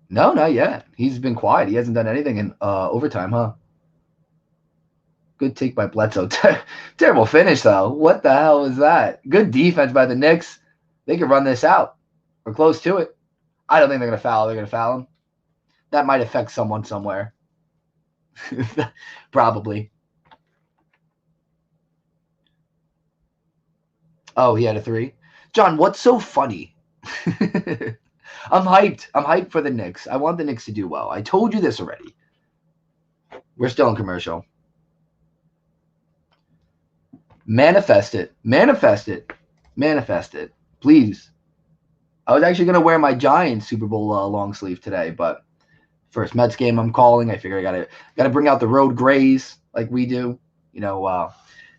No, not yet. He's been quiet. He hasn't done anything in overtime, huh? Good take by Bledsoe. Terrible finish, though. What the hell is that? Good defense by the Knicks. They can run this out. We're close to it. I don't think they're going to foul. They're going to foul him. That might affect someone somewhere. Probably. Oh, he had a 3. John, what's so funny? I'm hyped. I'm hyped for the Knicks. I want the Knicks to do well. I told you this already. We're still in commercial. Manifest it. Manifest it. Manifest it. Please. I was actually going to wear my Giants Super Bowl long sleeve today, but first Mets game I'm calling. I figure I gotta bring out the road grays like we do. You know,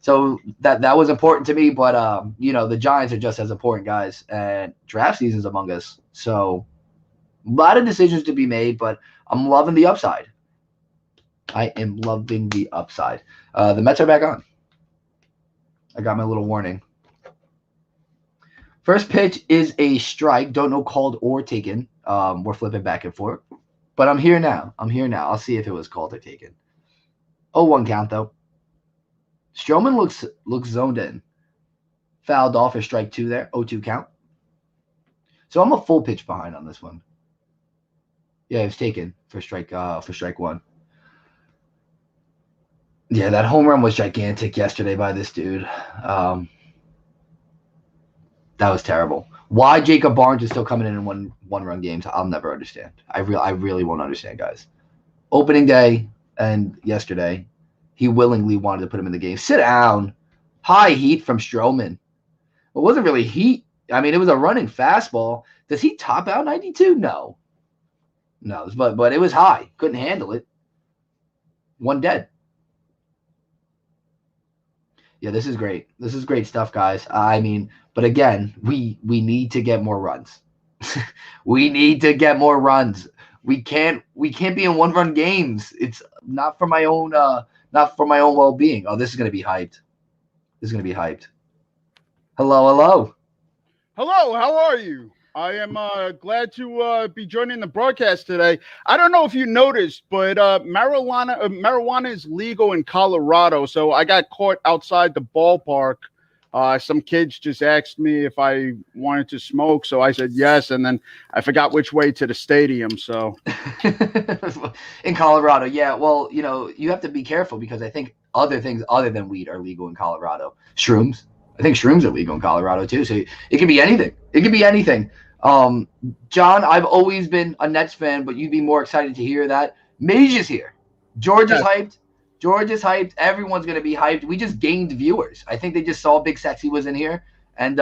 so that was important to me, but you know, the Giants are just as important, guys, and draft season's among us. So a lot of decisions to be made, but I'm loving the upside. I am loving the upside. The Mets are back on. I got my little warning. First pitch is a strike. Don't know called or taken. We're flipping back and forth. But I'm here now. I'm here now. I'll see if it was called or taken. 0-1 count, though. Stroman looks zoned in. Fouled off for strike 2 there. 0-2 count. So I'm a full pitch behind on this one. Yeah, it was taken for strike 1. Yeah, that home run was gigantic yesterday by this dude. That was terrible. Why Jacob Barnes is still coming in one-run games, I'll never understand. I really won't understand, guys. Opening day and yesterday, he willingly wanted to put him in the game. Sit down. High heat from Stroman. It wasn't really heat. I mean, it was a running fastball. Does he top out 92? No. No, but it was high. Couldn't handle it. One dead. Yeah, this is great. This is great stuff, guys. I mean, but again, we need to get more runs. We need to get more runs. We can't be in one-run games. It's not for my own well-being. Oh, this is gonna be hyped. This is gonna be hyped. Hello. Hello, how are you? I am glad to be joining the broadcast today. I don't know if you noticed, but marijuana is legal in Colorado. So I got caught outside the ballpark. Some kids just asked me if I wanted to smoke, so I said yes, and then I forgot which way to the stadium. So in Colorado, yeah. Well, you know, you have to be careful because I think other things other than weed are legal in Colorado. Shrooms. I think shrooms are legal in Colorado too. So it could be anything. It could be anything. John, I've always been a Nets fan, but you'd be more excited to hear that. Mage is here. George is hyped. George is hyped. Everyone's going to be hyped. We just gained viewers. I think they just saw Big Sexy was in here, and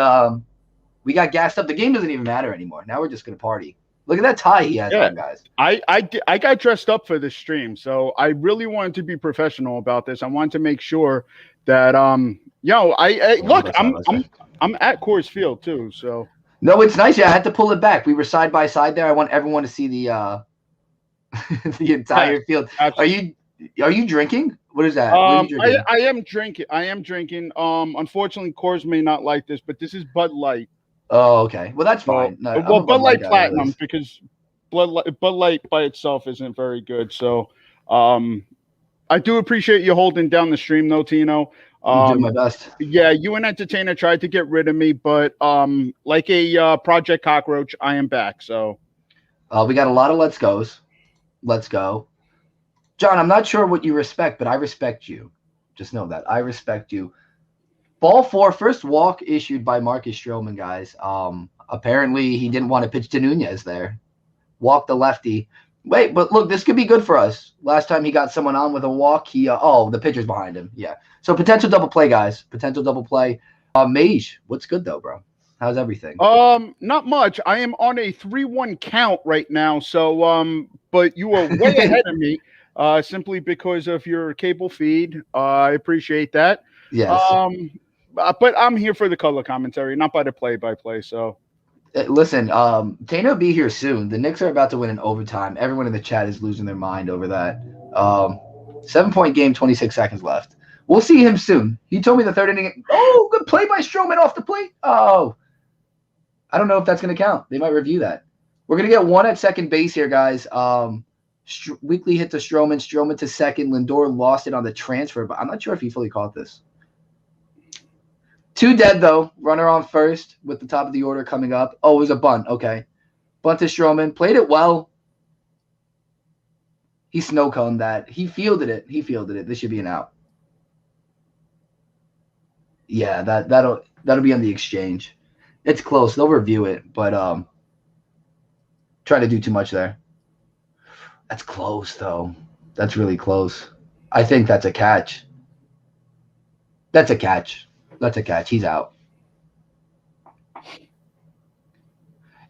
we got gassed up. The game doesn't even matter anymore. Now we're just going to party. Look at that tie he has on, guys. I got dressed up for this stream, so I really wanted to be professional about this. I wanted to make sure that look, I'm at Coors Field too, so. No, it's nice. Yeah, I had to pull it back. We were side by side there. I want everyone to see the the entire field. Absolutely. Are you drinking? What is that? I am drinking. Unfortunately, Coors may not like this, but this is Bud Light. Oh, okay. Well, that's fine. No, well, Bud Light Platinum, because Bud Light by itself isn't very good. So, I do appreciate you holding down the stream, though, Tino. I'm doing my best. Yeah, you and Entertainah tried to get rid of me, but like a Project Cockroach, I am back. So we got a lot of let's goes. Let's go. John, I'm not sure what you respect, but I respect you. Just know that. I respect you. Ball 4, first walk issued by Marcus Stroman, guys. Apparently he didn't want to pitch to Nunez there. Walk the lefty. Wait, but look, this could be good for us. Last time he got someone on with a walk, the pitcher's behind him. Yeah. So potential double play, guys. Potential double play. Mage, what's good though, bro? How's everything? Not much. I am on a 3-1 count right now. So, but you are way ahead of me. simply because of your cable feed. I appreciate that. Yes. But I'm here for the color commentary, not by the play-by-play. So Listen, Tino will be here soon. The Knicks are about to win in overtime. Everyone in the chat is losing their mind over that. 7-point game, 26 seconds left. We'll see him soon. He told me the third inning. Oh, good play by Stroman off the plate. Oh, I don't know if that's going to count. They might review that. We're going to get one at second base here, guys. Weekly hit to Stroman. Stroman to second. Lindor lost it on the transfer, but I'm not sure if he fully caught this. 2 dead, though. Runner on first with the top of the order coming up. Oh, it was a bunt. Okay. Bunt to Stroman. Played it well. He snow-coned that. He fielded it. This should be an out. Yeah, that'll be on the exchange. It's close. They'll review it, but trying to do too much there. That's close, though. That's really close. I think that's a catch. That's a catch. He's out.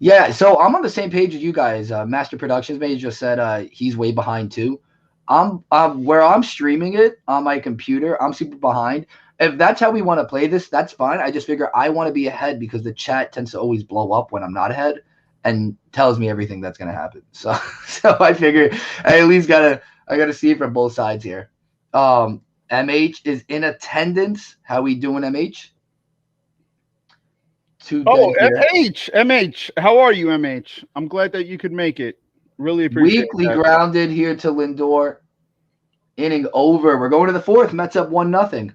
Yeah, so I'm on the same page as you guys. Master Productions Mage just said he's way behind too. Where I'm streaming it on my computer, I'm super behind. If that's how we want to play this, that's fine. I just figure I want to be ahead because the chat tends to always blow up when I'm not ahead and tells me everything that's gonna happen. So I figure I at least gotta see it from both sides here. MH is in attendance. How we doing, MH? MH. How are you, MH? I'm glad that you could make it. Really appreciate Weekly that. Grounded here to Lindor. Inning over. We're going to the fourth. Mets up 1-0.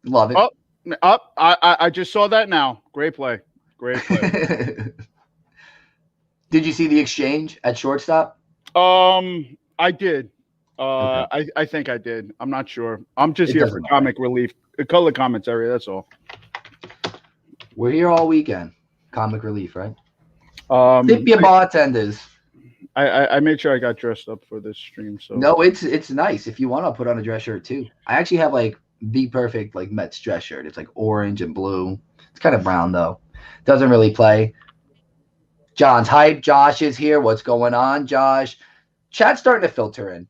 Love it. I just saw that now. Great play. Did you see the exchange at shortstop? I did. Okay. I think I did. I'm not sure. I'm just here for comic relief, color commentary. That's all. We're here all weekend. Comic relief, right? Tip your bartenders. I made sure I got dressed up for this stream. So no, it's nice. If you want, I'll put on a dress shirt too. I actually have like the perfect like Mets dress shirt. It's like orange and blue. It's kind of brown though. Doesn't really play. John's hype. Josh is here. What's going on, Josh? Chat's starting to filter in.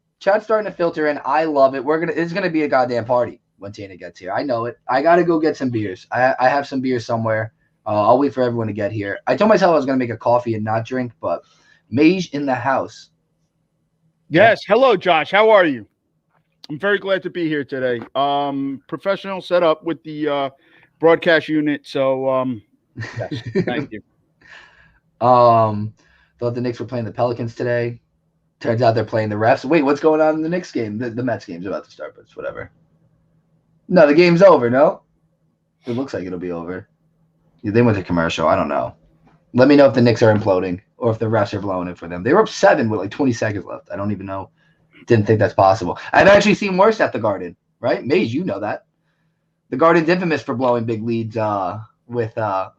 I love it. It's gonna be a goddamn party when Tina gets here. I know it. I gotta go get some beers. I have some beers somewhere. I'll wait for everyone to get here. I told myself I was gonna make a coffee and not drink, but Mage in the house. Yes. Hello, Josh. How are you? I'm very glad to be here today. Professional setup with the broadcast unit. So yes, thank you. Thought the Knicks were playing the Pelicans today. Turns out they're playing the refs. Wait, what's going on in the Knicks game? The Mets game's about to start, but it's whatever. No, the game's over, no? It looks like it'll be over. Yeah, they went to commercial. I don't know. Let me know if the Knicks are imploding or if the refs are blowing it for them. They were up 7 with like 20 seconds left. I don't even know. Didn't think that's possible. I've actually seen worse at the Garden, right? Mage, you know that. The Garden's infamous for blowing big leads with a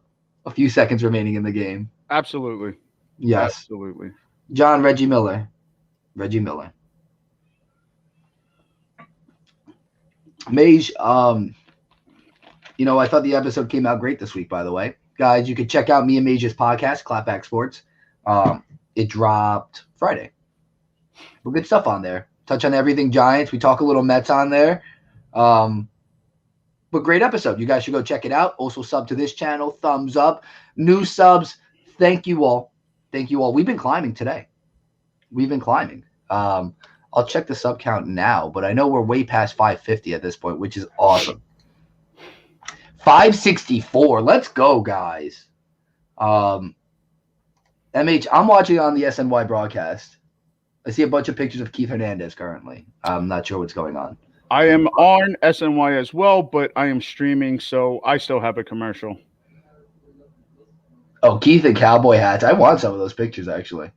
few seconds remaining in the game. Absolutely. Yes. Absolutely. John, Reggie Miller. Mage, I thought the episode came out great this week, by the way. Guys, you could check out me and Mage's podcast, Clapback Sports. It dropped Friday. Well, good stuff on there. Touch on everything Giants. We talk a little Mets on there. But great episode. You guys should go check it out. Also sub to this channel. Thumbs up. New subs. Thank you all. We've been climbing today. I'll check the sub count now, but I know we're way past 550 at this point, which is awesome. 564. Let's go, guys. MH, I'm watching on the SNY broadcast. I see a bunch of pictures of Keith Hernandez currently. I'm not sure what's going on. I am on SNY as well, but I am streaming, so I still have a commercial. Oh, Keith and cowboy hats. I want some of those pictures, actually.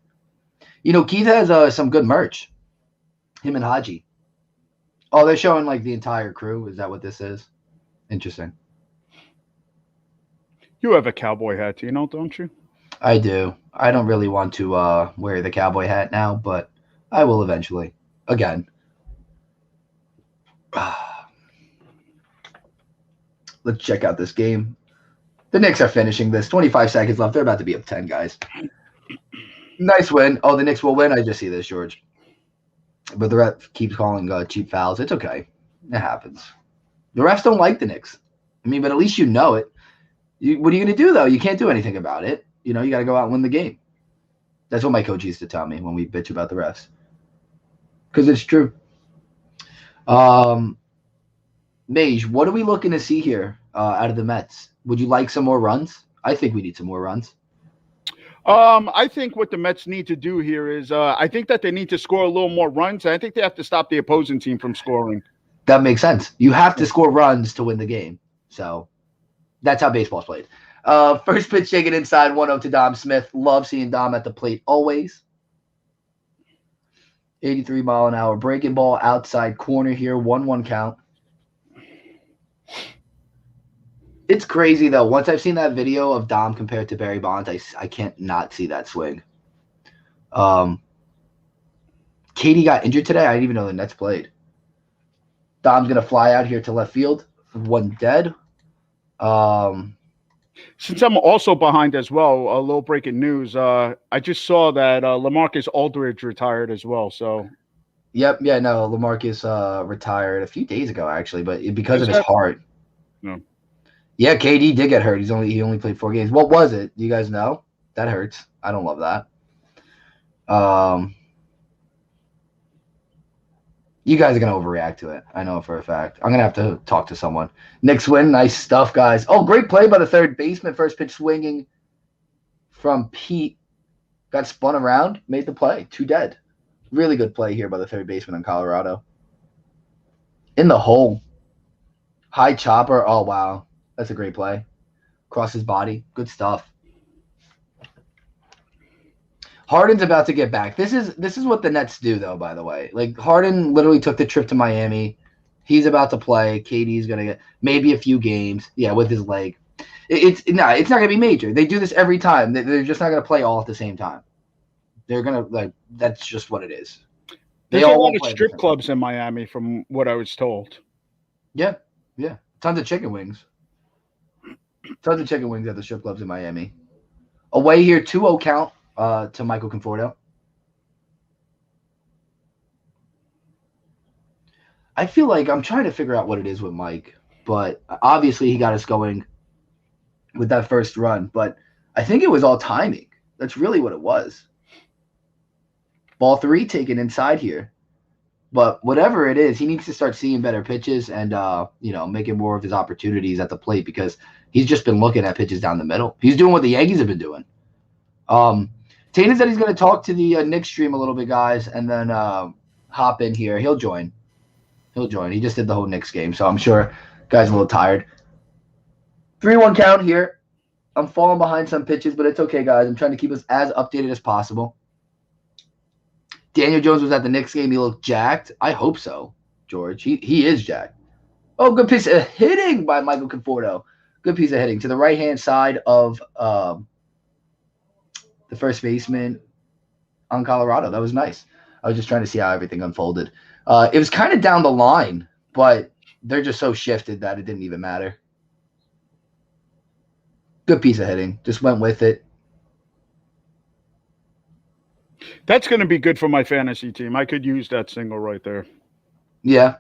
Keith has some good merch. Him and Haji. Oh, they're showing like the entire crew. Is that what this is? Interesting. You have a cowboy hat, Tino, don't you? I do. I don't really want to wear the cowboy hat now, but I will eventually. Again. Let's check out this game. The Knicks are finishing this. 25 seconds left. They're about to be up 10, guys. Nice win. Oh, the Knicks will win. I just see this, George. But the ref keeps calling cheap fouls. It's okay. It happens. The refs don't like the Knicks. I mean, but at least you know it. What are you going to do, though? You can't do anything about it. You got to go out and win the game. That's what my coach used to tell me when we bitch about the refs. Because it's true. Mage, what are we looking to see here out of the Mets? Would you like some more runs? I think we need some more runs. I think what the Mets need to do here is I think that they need to score a little more runs. I think they have to stop the opposing team from scoring. That makes sense. You have to score runs to win the game. So that's how baseball's played. First pitch taken inside, 1-0 to Dom Smith. Love seeing Dom at the plate always. 83-mile-an-hour breaking ball outside corner here, 1-1 count. It's crazy, though. Once I've seen that video of Dom compared to Barry Bonds, I can't not see that swing. Katie got injured today. I didn't even know the Nets played. Dom's going to fly out here to left field. One dead. Since I'm also behind as well, a little breaking news. I just saw that LaMarcus Aldridge retired as well. So, yep, yeah, no, LaMarcus retired a few days ago actually, but because of his heart. No. Yeah, KD did get hurt. He only played 4 games. What was it? Do you guys know? That hurts. I don't love that. You guys are going to overreact to it. I know it for a fact. I'm going to have to talk to someone. Knicks win. Nice stuff, guys. Oh, great play by the third baseman. First pitch swinging from Pete. Got spun around. Made the play. 2 dead. Really good play here by the third baseman in Colorado. In the hole. High chopper. Oh, wow. That's a great play. Across his body. Good stuff. Harden's about to get back. This is what the Nets do, though, by the way. Like, Harden literally took the trip to Miami. He's about to play. KD's going to get maybe a few games. Yeah, with his leg. It's not going to be major. They do this every time. They're just not going to play all at the same time. They're going to, that's just what it is. There's a lot of strip clubs in Miami, from what I was told. Yeah. Tons of chicken wings. Tons of chicken wings at the strip clubs in Miami. Away here, 2-0 count to Michael Conforto. I feel like I'm trying to figure out what it is with Mike, but obviously he got us going with that first run, but I think it was all timing. That's really what it was. Ball 3 taken inside here. But whatever it is, he needs to start seeing better pitches and, making more of his opportunities at the plate because he's just been looking at pitches down the middle. He's doing what the Yankees have been doing. Tino said he's going to talk to the Knicks stream a little bit, guys, and then hop in here. He'll join. He just did the whole Knicks game, so I'm sure guy's a little tired. 3-1 count here. I'm falling behind some pitches, but it's okay, guys. I'm trying to keep us as updated as possible. Daniel Jones was at the Knicks game. He looked jacked. I hope so, George. He is jacked. Oh, good piece of hitting by Michael Conforto. Good piece of hitting to the right-hand side of the first baseman on Colorado. That was nice. I was just trying to see how everything unfolded. It was kind of down the line, but they're just so shifted that it didn't even matter. Good piece of hitting. Just went with it. That's going to be good for my fantasy team. I could use that single right there. Yeah.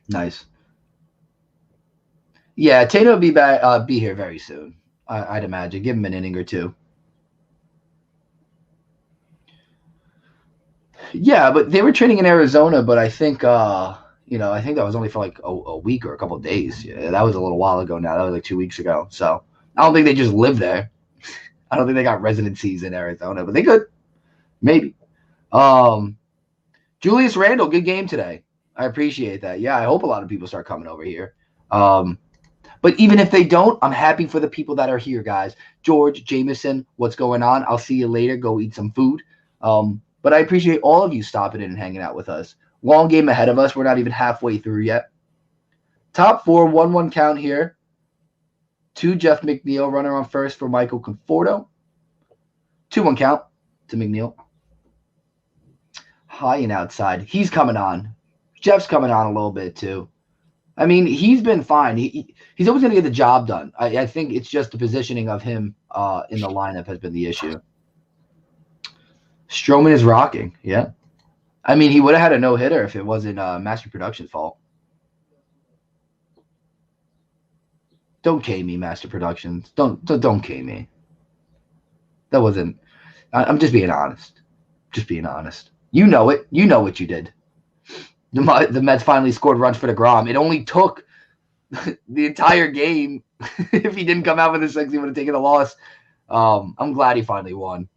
Nice. Yeah, Tino will be back, be here very soon. I'd imagine. Give him an inning or two. Yeah, but they were training in Arizona, but I think I think that was only for like a week or a couple of days. Yeah, that was a little while ago now. That was like 2 weeks ago. So I don't think they just live there. I don't think they got residencies in Arizona, but they could. Maybe. Julius Randle, good game today. I appreciate that. Yeah, I hope a lot of people start coming over here. But even if they don't, I'm happy for the people that are here, guys. George, Jameson, what's going on? I'll see you later. Go eat some food. But I appreciate all of you stopping in and hanging out with us. Long game ahead of us. We're not even halfway through yet. Top 4, 1-1 count here. 2 Jeff McNeil, runner on first for Michael Conforto. 2-1 count to McNeil. High and outside. He's coming on. Jeff's coming on a little bit too. I mean, he's been fine. He's always going to get the job done. I think it's just the positioning of him in the lineup has been the issue. Stroman is rocking. Yeah. I mean, he would have had a no-hitter if it wasn't Master Production's fault. Don't K me, Master Productions. Don't K me. That wasn't. I'm just being honest. Just being honest. You know it. You know what you did. The Mets finally scored runs for deGrom. It only took the entire game. If he didn't come out with a six, he would have taken a loss. I'm glad he finally won.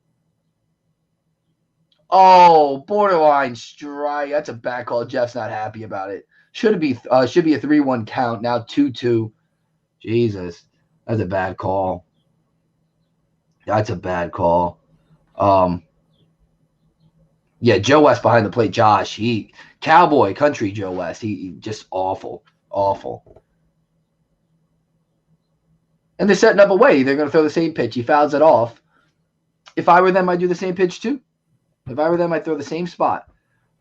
Oh, borderline strike. That's a bad call. Jeff's not happy about it. Should be a 3-1 count. Now 2-2. Jesus, that's a bad call. That's a bad call. Yeah, Joe West behind the plate. Josh, he cowboy country Joe West. He just awful. And they're setting up a way. They're going to throw the same pitch. He fouls it off. If I were them, I'd do the same pitch too. If I were them, I'd throw the same spot.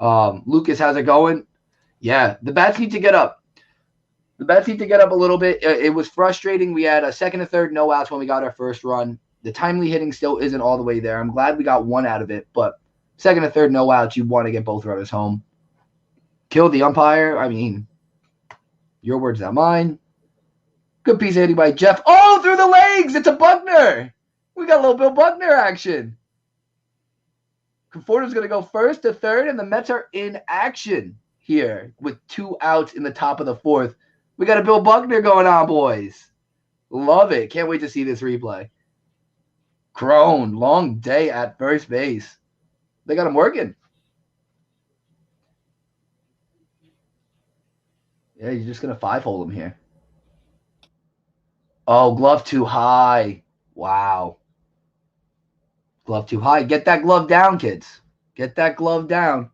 Lucas, how's it going? Yeah, the bats need to get up. The bats need to get up a little bit. It was frustrating. We had a second and third no outs when we got our first run. The timely hitting still isn't all the way there. I'm glad we got one out of it, but second and third no outs, you want to get both runners home. Kill the umpire. I mean, your words, not mine. Good piece of hitting by Jeff. Oh, through the legs. It's a Buckner. We got a little Bill Buckner action. Conforto's going to go first to third, and the Mets are in action here with 2 outs in the top of the fourth. We got a Bill Buckner going on, boys. Love it. Can't wait to see this replay. Crone, long day at first base. They got him working. Yeah, you're just going to 5-hole him here. Oh, glove too high. Wow. Glove too high. Get that glove down, kids. Get that glove down.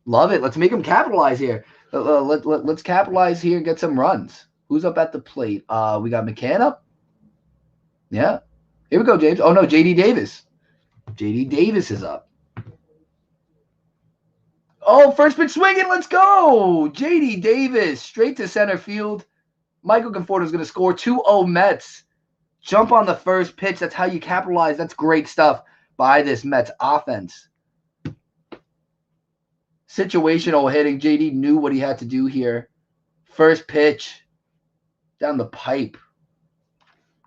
Love it. Let's make them capitalize here. Let's capitalize here and get some runs. Who's up at the plate? We got McCann up. Yeah. Here we go, James. Oh, no, J.D. Davis. J.D. Davis is up. Oh, first pitch swinging. Let's go. J.D. Davis straight to center field. Michael Conforto is going to score. 2-0 Mets. Jump on the first pitch. That's how you capitalize. That's great stuff by this Mets offense. Situational hitting. JD knew what he had to do here. First pitch. Down the pipe.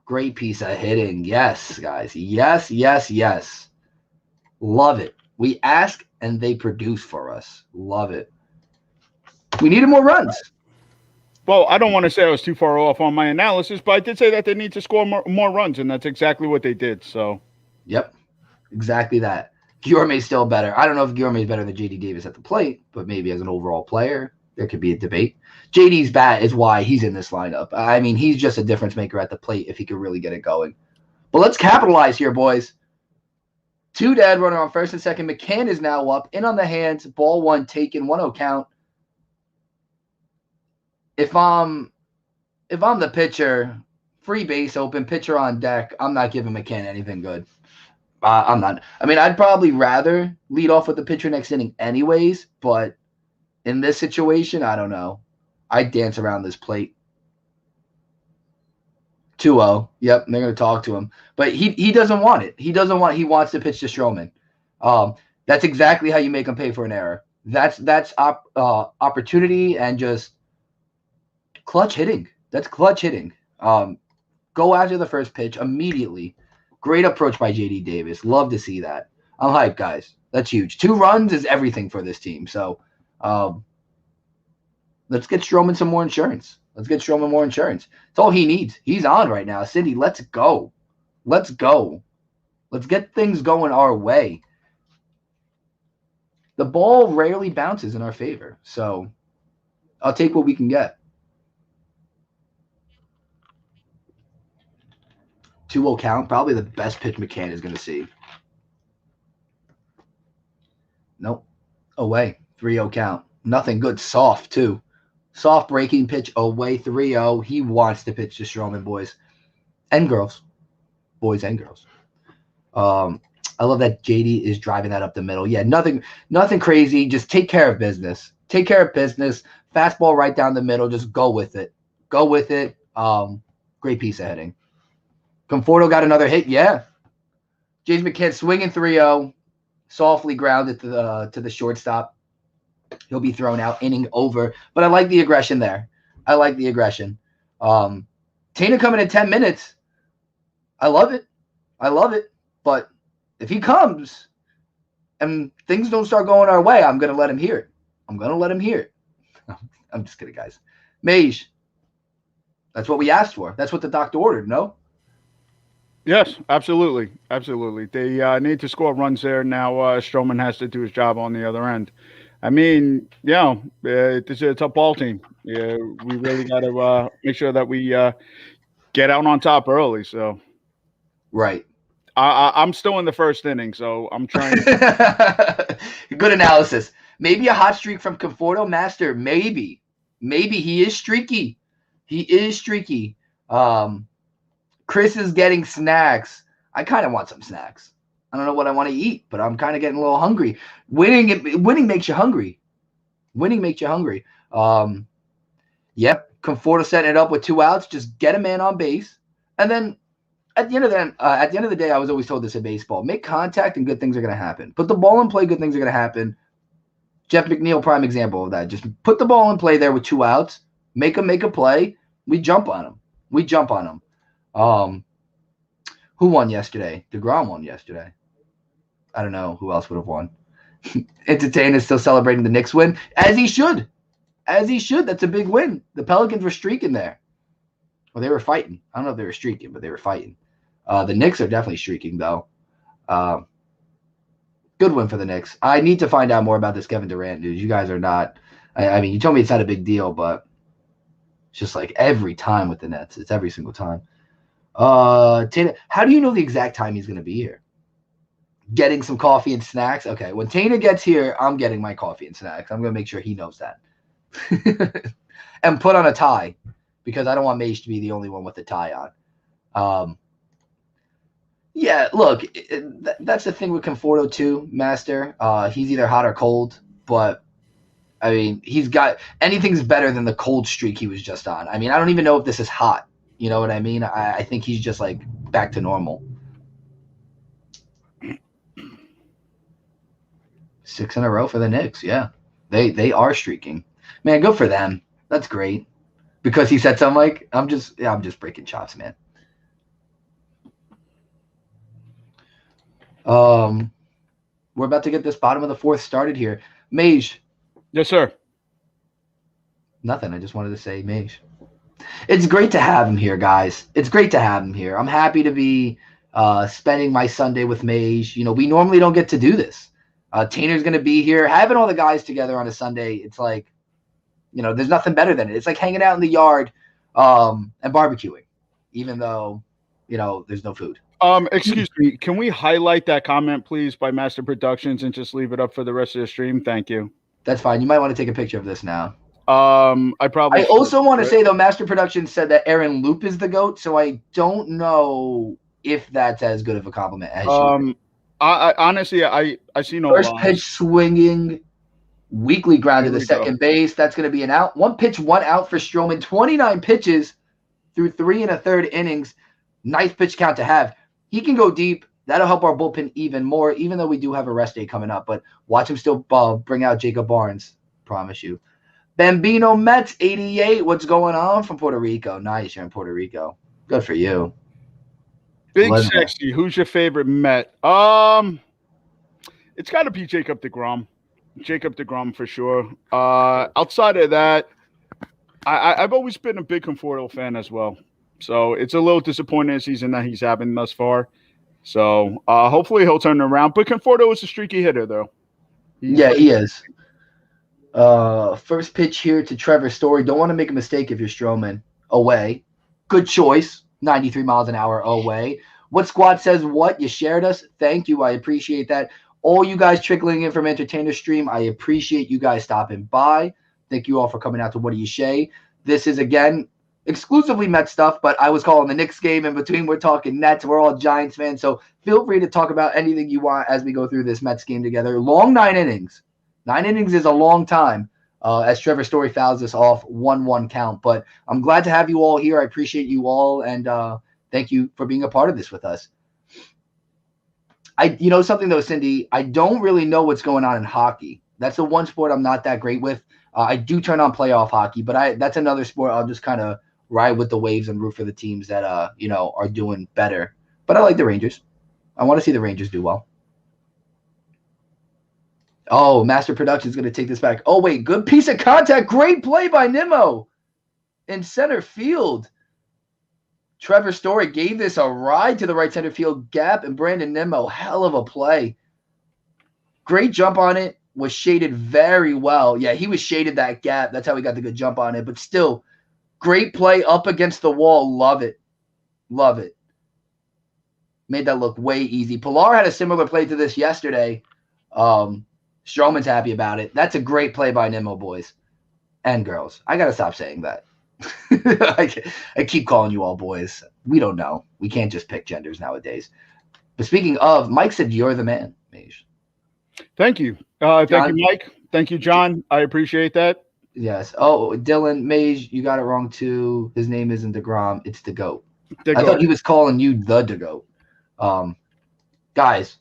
Great piece of hitting. Yes, guys. Yes, yes, yes. Love it. We ask and they produce for us. Love it. We needed more runs. Well, I don't want to say I was too far off on my analysis, but I did say that they need to score more runs, and that's exactly what they did. So, yep, exactly that. Guillorme's still better. I don't know if Guillorme's better than J.D. Davis at the plate, but maybe as an overall player, there could be a debate. J.D.'s bat is why he's in this lineup. I mean, he's just a difference maker at the plate if he could really get it going. But let's capitalize here, boys. 2 dead, runner on first and second. McCann is now up, in on the hands, ball 1 taken, 1-0 count. If I'm the pitcher, free base open, pitcher on deck, I'm not giving McCann anything good. I'm not. I mean, I'd probably rather lead off with the pitcher next inning anyways, but in this situation, I don't know. I'd dance around this plate. 2-0. Yep, they're going to talk to him. But he doesn't want it. He wants to pitch to Stroman. That's exactly how you make him pay for an error. That's opportunity and just clutch hitting. That's clutch hitting. Go after the first pitch immediately. Great approach by J.D. Davis. Love to see that. I'm hyped, guys. That's huge. 2 runs is everything for this team. So let's get Stroman some more insurance. It's all he needs. He's on right now. Cindy, let's go. Let's get things going our way. The ball rarely bounces in our favor. So I'll take what we can get. 2-0 count, probably the best pitch McCann is going to see. Nope. Away. 3-0 count. Nothing good. Soft, too. Soft breaking pitch away. 3-0. He wants to pitch to Stroman, boys and girls. Boys and girls. I love that JD is driving that up the middle. Yeah, nothing crazy. Just take care of business. Fastball right down the middle. Just go with it. Great piece of hitting. Conforto got another hit. Yeah. James McCann swinging 3-0. softly grounded to the shortstop. He'll be thrown out, inning over. But I like the aggression there. I like the aggression. Tino coming in 10 minutes. I love it. I love it. But if he comes and things don't start going our way, I'm going to let him hear it. I'm going to let him hear it. I'm just kidding, guys. Mage, that's what we asked for. That's what the doctor ordered, no? Yes, absolutely. Absolutely. They need to score runs there. Now Stroman has to do his job on the other end. I mean, this is a tough ball team. Yeah, we really got to make sure that we get out on top early. So, right. I'm still in the first inning, so I'm trying. Good analysis. Maybe a hot streak from Conforto Master. Maybe he is streaky. He is streaky. Chris is getting snacks. I kind of want some snacks. I don't know what I want to eat, but I'm kind of getting a little hungry. Winning makes you hungry. Winning makes you hungry. Yep. Conforto setting it up with 2 outs. Just get a man on base, and then at the end of the day, I was always told this in baseball: make contact, and good things are going to happen. Put the ball in play, good things are going to happen. Jeff McNeil, prime example of that. Just put the ball in play there with 2 outs. Make him make a play. We jump on him. Who won yesterday? deGrom won yesterday. I don't know who else would have won. Entertainah is still celebrating the Knicks win, as he should. That's a big win. The Pelicans were streaking there. Well, they were fighting. I don't know if they were streaking, but they were fighting. The Knicks are definitely streaking, though. Good win for the Knicks. I need to find out more about this Kevin Durant news. You guys are not. I mean, you told me it's not a big deal, but it's just like every time with the Nets. It's every single time. Tino, how do you know the exact time he's going to be here? Getting some coffee and snacks? Okay, when Tino gets here, I'm getting my coffee and snacks. I'm going to make sure he knows that. And put on a tie, because I don't want Mage to be the only one with a tie on. Yeah, look, that's the thing with Conforto too, Master. He's either hot or cold, but I mean, he's got anything's better than the cold streak he was just on. I mean, I don't even know if this is hot. You know what I mean? I think he's just like back to normal. 6 in a row for the Knicks. Yeah, they are streaking. Man, good for them. That's great. Because he said something like, I'm just breaking chops, man. We're about to get this bottom of the 4th started here. Mage. Yes, sir. Nothing. I just wanted to say Mage. It's great to have him here, guys. It's great to have him here. I'm happy to be spending my Sunday with Mage. You know, we normally don't get to do this. Tainer's going to be here. Having all the guys together on a Sunday, it's like, you know, there's nothing better than it. It's like hanging out in the yard and barbecuing, even though, you know, there's no food. Excuse me. Can we highlight that comment, please, by Master Productions and just leave it up for the rest of the stream? Thank you. That's fine. You might want to take a picture of this now. I also want to say, though, Master Productions said that Aaron Loop is the GOAT, so I don't know if that's as good of a compliment as you. I honestly, I see no first pitch swinging, weakly grounded to second base. That's going to be an out. 1 pitch, 1 out for Stroman. 29 pitches through 3 1/3 innings. Nice pitch count to have. He can go deep. That'll help our bullpen even more, even though we do have a rest day coming up. But watch him still bring out Jacob Barnes. Promise you. Bambino Mets 88. What's going on from Puerto Rico? Nice, you're in Puerto Rico. Good for you. Big Sexy. Who's your favorite Met? It's got to be Jacob deGrom. Jacob deGrom for sure. Outside of that, I've always been a big Conforto fan as well. So it's a little disappointing season that he's having thus far. So hopefully he'll turn it around. But Conforto is a streaky hitter, though. He is. First pitch here to Trevor Story. Don't want to make a mistake if you're Stroman. Away. Good choice. 93 miles an hour away. What squad says what? You shared us. Thank you. I appreciate that. All you guys trickling in from Entertainah stream, I appreciate you guys stopping by. Thank you all for coming out to WHADDYA SHEA. This is, again, exclusively Mets stuff, but I was calling the Knicks game in between. We're talking Nets. We're all Giants fans, so feel free to talk about anything you want as we go through this Mets game together. Long 9 innings. 9 innings is a long time as Trevor Story fouls us off 1-1 count. But I'm glad to have you all here. I appreciate you all, and thank you for being a part of this with us. You know something though, Cindy, I don't really know what's going on in hockey. That's the one sport I'm not that great with. I do turn on playoff hockey, but that's another sport I'll just kind of ride with the waves and root for the teams that are doing better. But I like the Rangers. I want to see the Rangers do well. Oh, Master Production is going to take this back. Oh, wait, good piece of contact. Great play by Nimmo in center field. Trevor Story gave this a ride to the right center field gap, and Brandon Nimmo, hell of a play. Great jump on it. Was shaded very well. Yeah, he was shaded that gap. That's how he got the good jump on it. But still, great play up against the wall. Love it. Love it. Made that look way easy. Pilar had a similar play to this yesterday. Stroman's happy about it. That's a great play by Nimmo, boys and girls. I got to stop saying that. I keep calling you all boys. We don't know. We can't just pick genders nowadays. But speaking of, Mike said you're the man, Mage. Thank you. Thank you, Mike. Thank you, John. I appreciate that. Yes. Oh, Dylan, Mage, you got it wrong too. His name isn't deGrom. It's deGoat. I thought he was calling you the deGoat. Guys,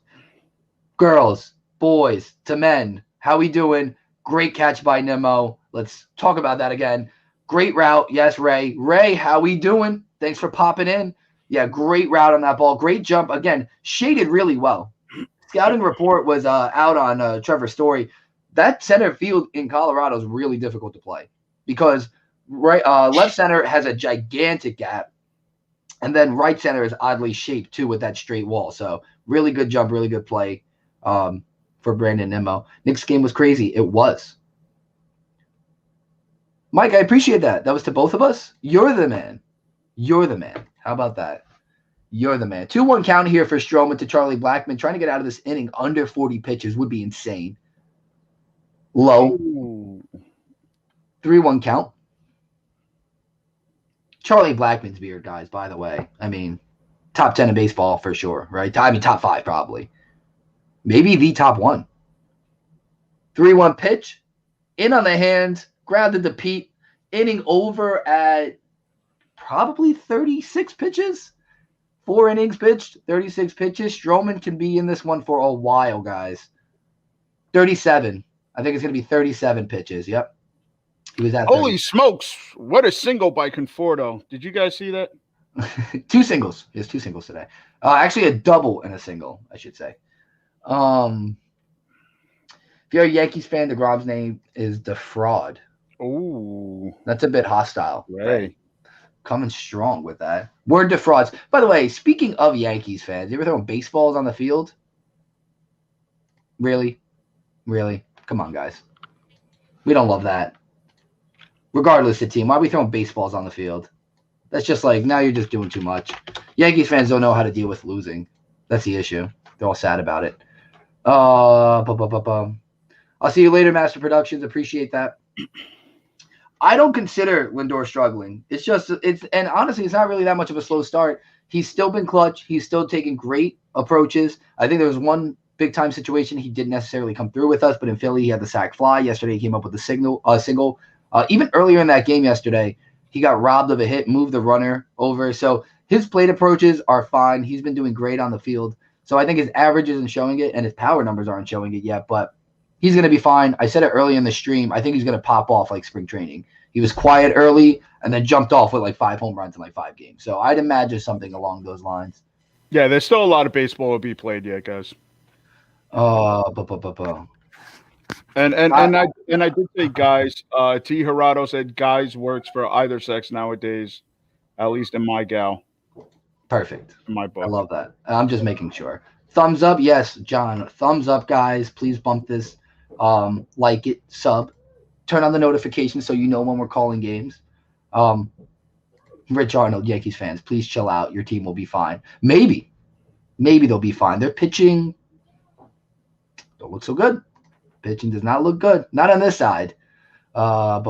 girls, boys, to men, how we doing? Great catch by Nimmo. Let's talk about that again. Great route. Yes, Ray. Ray, how we doing? Thanks for popping in. Yeah, great route on that ball. Great jump. Again, shaded really well. Scouting report was out on Trevor Story. That center field in Colorado is really difficult to play because left center has a gigantic gap, and then right center is oddly shaped too with that straight wall. So really good jump, really good play for Brandon Nimmo. Knicks game was crazy. It was. Mike, I appreciate that. That was to both of us. You're the man. You're the man. How about that? You're the man. 2-1 count here for Stroman to Charlie Blackmon. Trying to get out of this inning under 40 pitches would be insane. Low. 3-1 count. Charlie Blackmon's beard, guys, by the way. I mean, top 10 in baseball for sure, right? I mean, top 5 probably. Maybe the top 1. 3-1 pitch. In on the hands. Grounded to Pete. Inning over at probably 36 pitches. 4 innings pitched, 36 pitches. Stroman can be in this one for a while, guys. 37. I think it's going to be 37 pitches. Yep. He was at Holy smokes. What a single by Conforto. Did you guys see that? 2 singles. He has 2 singles today. Actually, a double and a single, I should say. If you're a Yankees fan, deGrom's name is Defraud. Oh. That's a bit hostile. Right. Coming strong with that. Word to frauds. By the way, speaking of Yankees fans, you ever throwing baseballs on the field? Really? Really? Come on, guys. We don't love that. Regardless of team, why are we throwing baseballs on the field? That's just like, now you're just doing too much. Yankees fans don't know how to deal with losing. That's the issue. They're all sad about it. I'll see you later, Master Productions. Appreciate that. I don't consider Lindor struggling. And honestly, it's not really that much of a slow start. He's still been clutch. He's still taking great approaches. I think there was one big time situation he didn't necessarily come through with us, but in Philly, he had the sac fly. Yesterday, he came up with a single. Even earlier in that game yesterday, he got robbed of a hit, moved the runner over. So his plate approaches are fine. He's been doing great on the field. So I think his average isn't showing it, and his power numbers aren't showing it yet, but he's going to be fine. I said it early in the stream. I think he's going to pop off like spring training. He was quiet early and then jumped off with like 5 home runs in like 5 games. So I'd imagine something along those lines. Yeah, there's still a lot of baseball to be played yet, guys. And I did say guys. T. Gerardo said guys works for either sex nowadays, at least in my gal. Perfect. In my book. I love that. I'm just making sure. Thumbs up, yes, John. Thumbs up, guys. Please bump this. Like it, sub. Turn on the notifications so you know when we're calling games. Rich Arnold, Yankees fans, please chill out. Your team will be fine. Maybe they'll be fine. Their pitching don't look so good. Pitching does not look good. Not on this side. So,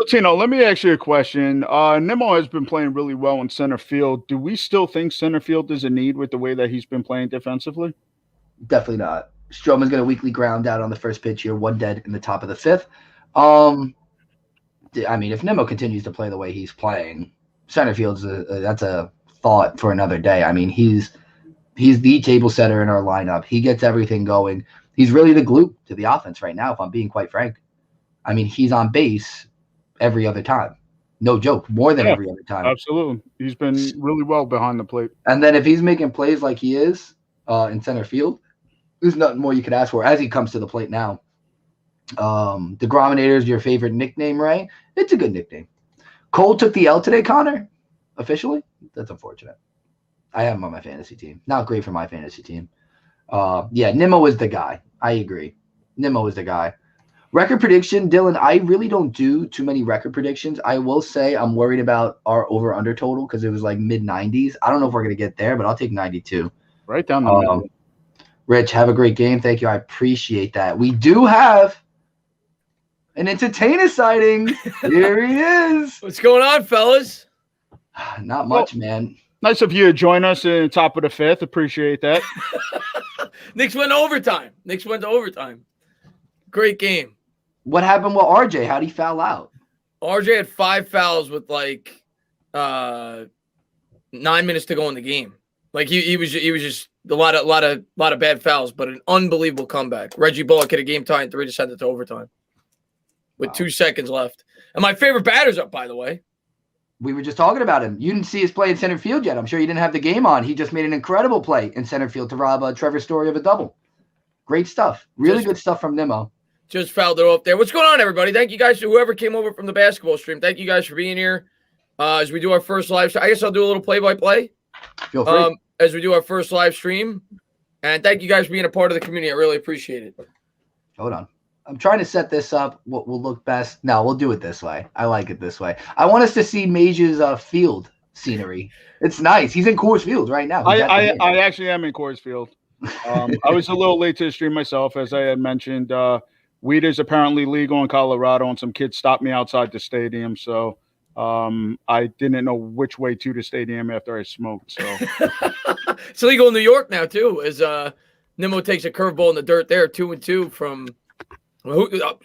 Tino, let me ask you a question. Nimmo has been playing really well in center field. Do we still think center field is a need with the way that he's been playing defensively? Definitely not. Stroman's going to weakly ground out on the first pitch here. 1 dead in the top of the 5th. I mean, if Nimmo continues to play the way he's playing, center field's that's a thought for another day. I mean, he's He's the table setter in our lineup. He gets everything going. He's really the glue to the offense right now, if I'm being quite frank. I mean, he's on base every other time. No joke, more than every other time. Absolutely. He's been really well behind the plate. And then if he's making plays like he is in center field, there's nothing more you could ask for as he comes to the plate now. deGrominator is your favorite nickname, right? It's a good nickname. Cole took the L today, Connor, officially. That's unfortunate. I have him on my fantasy team. Not great for my fantasy team. Yeah, Nimmo is the guy. I agree. Nimmo is the guy. Record prediction, Dylan, I really don't do too many record predictions. I will say I'm worried about our over-under total because it was like mid-90s. I don't know if we're going to get there, but I'll take 92. Right down the middle. Rich, have a great game. Thank you. I appreciate that. We do have an Entertainah sighting. Here he is. What's going on, fellas? Not much, man. Nice of you to join us in the top of the fifth. Appreciate that. Knicks went to overtime. Great game. What happened with RJ? How'd he foul out? RJ had 5 fouls with like 9 minutes to go in the game. Like he was just a lot of bad fouls, but an unbelievable comeback. Reggie Bullock hit a game tie in 3 to send it to overtime with 2 seconds left. And my favorite batter's up, by the way. We were just talking about him. You didn't see his play in center field yet. I'm sure you didn't have the game on. He just made an incredible play in center field to rob Trevor Story of a double. Great stuff. Really good stuff from Nimmo. Just fouled it off there. What's going on, everybody? Thank you guys to whoever came over from the basketball stream. Thank you guys for being here. As we do our first live stream. I guess I'll do a little play-by-play. Feel free. As we do our first live stream. And thank you guys for being a part of the community. I really appreciate it. Hold on. I'm trying to set this up. What will look best? No, we'll do it this way. I like it this way. I want us to see Mage's field scenery. It's nice. He's in Coors Field right now. I actually am in Coors Field. I was a little late to the stream myself, as I had mentioned. Weed is apparently legal in Colorado, and some kids stopped me outside the stadium. So I didn't know which way to the stadium after I smoked. So it's illegal in New York now too. As Nimmo takes a curveball in the dirt there, 2-2 from.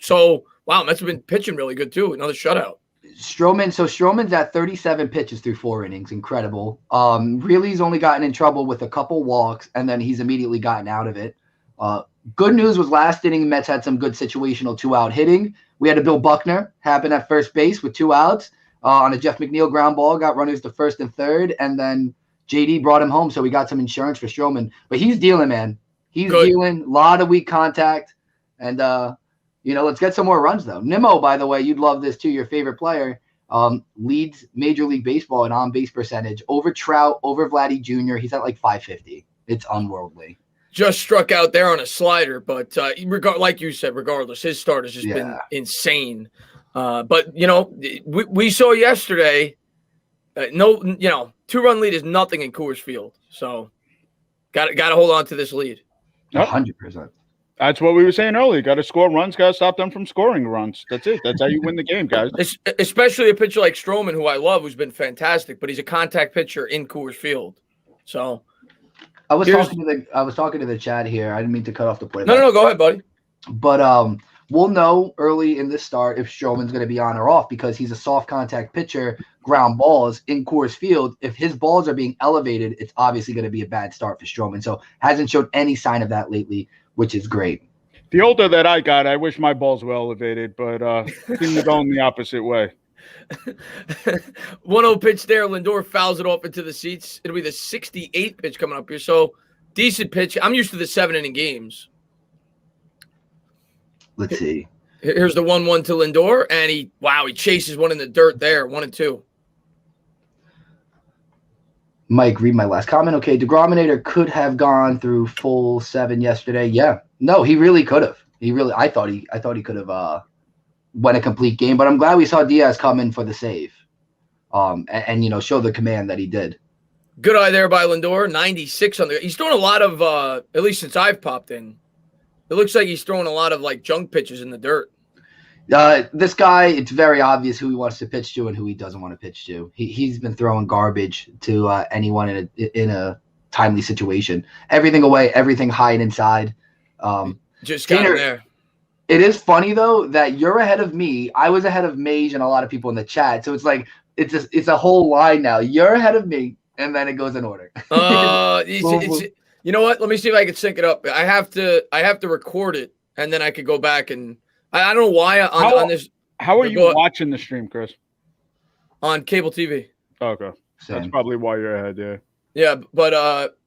So wow, Mets have been pitching really good too. Another shutout. Stroman's at 37 pitches through 4 innings. Incredible. Really, he's only gotten in trouble with a couple walks, and then he's immediately gotten out of it. Good news was last inning, Mets had some good situational 2-out hitting. We had a Bill Buckner happen at first base with 2 outs on a Jeff McNeil ground ball, got runners to first and third, and then JD brought him home, so we got some insurance for Stroman. But he's dealing, man. He's dealing. A lot of weak contact, and let's get some more runs though. Nimmo, by the way, you'd love this too. Your favorite player leads Major League Baseball in on-base percentage over Trout, over Vladdy Jr. He's at like 550. It's unworldly. Just struck out there on a slider, but like you said, regardless, his start has just been insane. But we saw yesterday, 2-run lead is nothing in Coors Field, so got to hold on to this lead. 100%. That's what we were saying earlier. Got to score runs. Got to stop them from scoring runs. That's it. That's how you win the game, guys. Especially a pitcher like Stroman, who I love, who's been fantastic, but he's a contact pitcher in Coors Field. So. I was talking to the chat here. I didn't mean to cut off the play. No, go ahead, buddy. But we'll know early in the start if Stroman's going to be on or off because he's a soft contact pitcher, ground balls in Coors Field. If his balls are being elevated, it's obviously going to be a bad start for Stroman. So hasn't showed any sign of that lately, which is great. The older that I got, I wish my balls were elevated, but seem to go in the opposite way. 1-0 pitch there. Lindor fouls it off into the seats. It'll be the 68th pitch coming up here. So decent pitch. I'm used to the 7-inning games. Let's see. Here's the 1-1 to Lindor, and he chases one in the dirt there. 1-2. Mike, read my last comment. Okay, deGrominator could have gone through full 7 yesterday. Yeah, no, he really could have. I thought he could have went a complete game, but I'm glad we saw Diaz come in for the save, and show the command that he did. Good eye there by Lindor. 96 on the. He's throwing a lot of, at least since I've popped in. It looks like he's throwing a lot of like junk pitches in the dirt. This guy, it's very obvious who he wants to pitch to and who he doesn't want to pitch to. He's been throwing garbage to anyone in a timely situation. Everything away, everything high and inside. Just got in there. It is funny though that you're ahead of me. I was ahead of Mage and a lot of people in the chat. So it's like it's a whole line now. You're ahead of me, and then it goes in order. You know what? Let me see if I can sync it up. I have to record it, and then I could go back and I don't know why on this. How are you watching the stream, Chris? On cable TV. Okay, Same. that's probably why you're ahead. Yeah. Yeah, but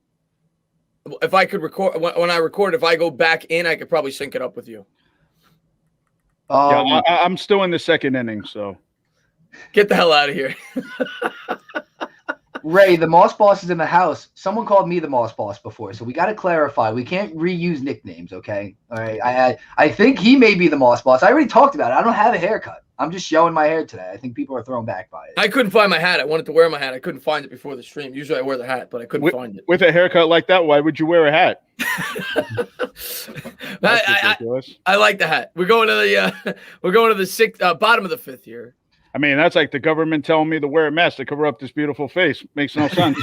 if I could record when I record, if I go back in, I could probably sync it up with you. Yeah, I'm still in the second inning, so get the hell out of here. Ray, the Moss Boss is in the house. Someone called me the Moss Boss before, so we got to clarify. We can't reuse nicknames, okay? All right. I think he may be the Moss Boss. I already talked about it. I don't have a haircut. I'm just showing my hair today. I think people are thrown back by it. I couldn't find my hat. I wanted to wear my hat. I couldn't find it before the stream. Usually I wear the hat, but I couldn't find it. With a haircut like that, why would you wear a hat? I like the hat. We're going to the sixth, bottom of the fifth here. I mean, that's like the government telling me to wear a mask to cover up this beautiful face. Makes no sense.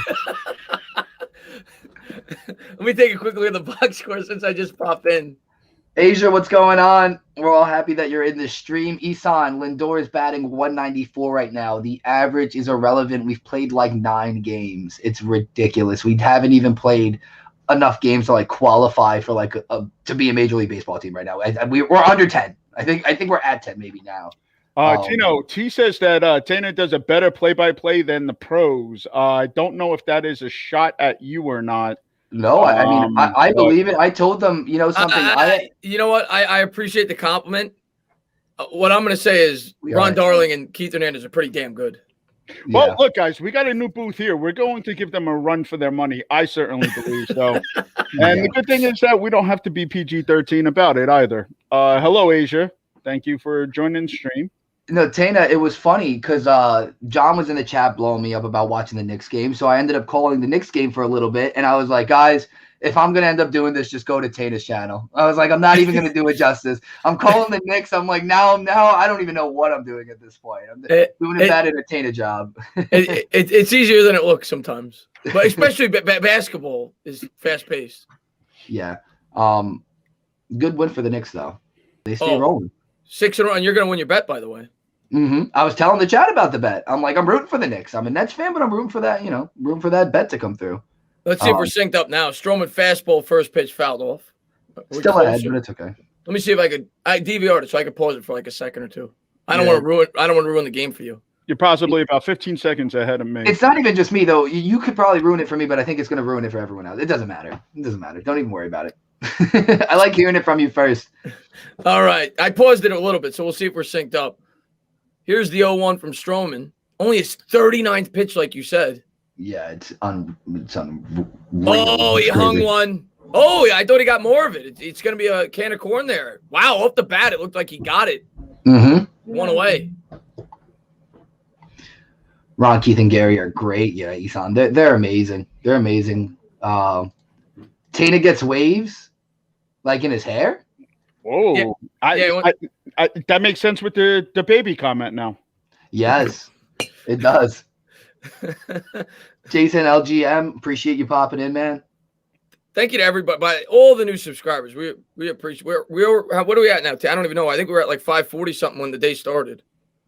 Let me take a quick look at the box score since I just popped in. Asia, what's going on? We're all happy that you're in the stream. Isan, Lindor is batting 194 right now. The average is irrelevant. We've played like 9 games. It's ridiculous. We haven't even played enough games to like qualify for like to be a Major League Baseball team right now. We're under 10. I think we're at 10 maybe now. Tino, T says that Entertainah does a better play-by-play than the pros. I don't know if that is a shot at you or not. No, I mean, I believe it. I told them, you know, something. You know what? I appreciate the compliment. What I'm going to say is Ron Darling and Keith Hernandez are pretty damn good. Well, look, guys, we got a new booth here. We're going to give them a run for their money. I certainly believe so. And the good thing is that we don't have to be PG-13 about it either. Hello, Asia. Thank you for joining the stream. No, Tana, it was funny because John was in the chat blowing me up about watching the Knicks game. So I ended up calling the Knicks game for a little bit. And I was like, guys, if I'm going to end up doing this, just go to Tana's channel. I was like, I'm not even going to do it justice. I'm calling the Knicks. I'm like, now I don't even know what I'm doing at this point. I'm doing a bad entertainer job. It's easier than it looks sometimes. But especially basketball is fast-paced. Yeah. Good win for the Knicks, though. They stay rolling. 6 in a row, and you're going to win your bet, by the way. I was telling the chat about the bet. I'm like, I'm rooting for the Knicks. I'm a Nets fan, but I'm rooting for that, rooting for that bet to come through. Let's see if we're synced up now. Stroman fastball, first pitch fouled off. Still ahead, but it's okay. Let me see if I DVR'd it so I could pause it for like a second or two. I don't want to ruin the game for you. You're possibly about 15 seconds ahead of me. It's not even just me though. You could probably ruin it for me, but I think it's going to ruin it for everyone else. It doesn't matter. Don't even worry about it. I like hearing it from you first. All right. I paused it a little bit, so we'll see if we're synced up. Here's the 0-1 from Stroman. Only his 39th pitch, like you said. Yeah, it's he hung one. Oh, yeah, I thought he got more of it. It's going to be a can of corn there. Wow, off the bat, it looked like he got it. One away. Ron, Keith, and Gary are great. Yeah, Isan. They're amazing. They're amazing. Tana gets waves, like in his hair. Whoa! Yeah. That makes sense with the baby comment now. Yes, it does. Jason LGM, appreciate you popping in, man. Thank you to everybody, by all the new subscribers. We appreciate. What are we at now? I don't even know. I think we were at like 540 something when the day started.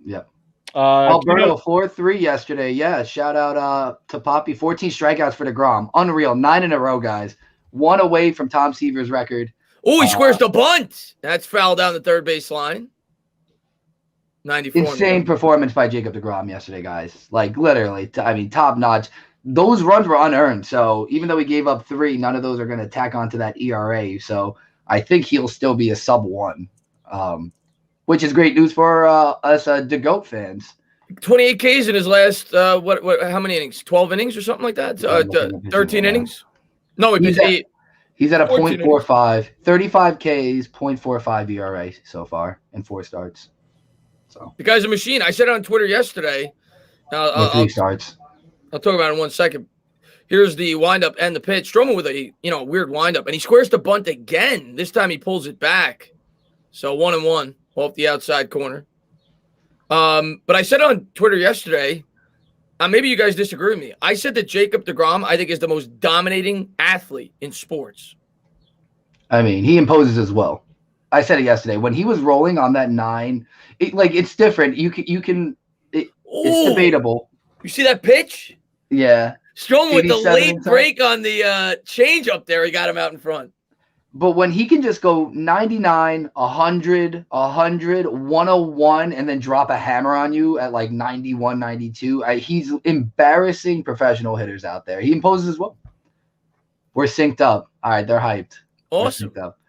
Yep. Alberto 4-3 yesterday. Yeah, shout out to Poppy. 14 strikeouts for deGrom. Unreal. 9 in a row, guys. 1 away from Tom Seaver's record. Oh, he squares the bunt. That's foul down the third base line. 94. Insane performance by Jacob deGrom yesterday, guys. Like, literally, top notch. Those runs were unearned. So even though he gave up 3, none of those are going to tack onto that ERA. So I think he'll still be a sub-1, which is great news for us DeGoat fans. 28 Ks in his last, how many innings? 12 innings or something like that? 13 innings? No, he's at a .45, 35 Ks, .45 ERA so far in 4 starts. So the guy's a machine. I said it on Twitter yesterday. 3 starts. I'll talk about it in 1 second. Here's the windup and the pitch. Stroman with a weird windup, and he squares the bunt again. This time he pulls it back. So 1-1 off the outside corner. But I said on Twitter yesterday, maybe you guys disagree with me. I said that Jacob deGrom, I think, is the most dominating athlete in sports. I mean, he imposes as well. I said it yesterday. When he was rolling on that 9, it's different. It's debatable. You see that pitch? Yeah. Strowman with the 87 late inside. break on the change up there. He got him out in front. But when he can just go 99, 100, 100, 101, and then drop a hammer on you at like 91, 92, he's embarrassing professional hitters out there. He imposes as well. We're synced up. All right, they're hyped. Awesome. Synced up.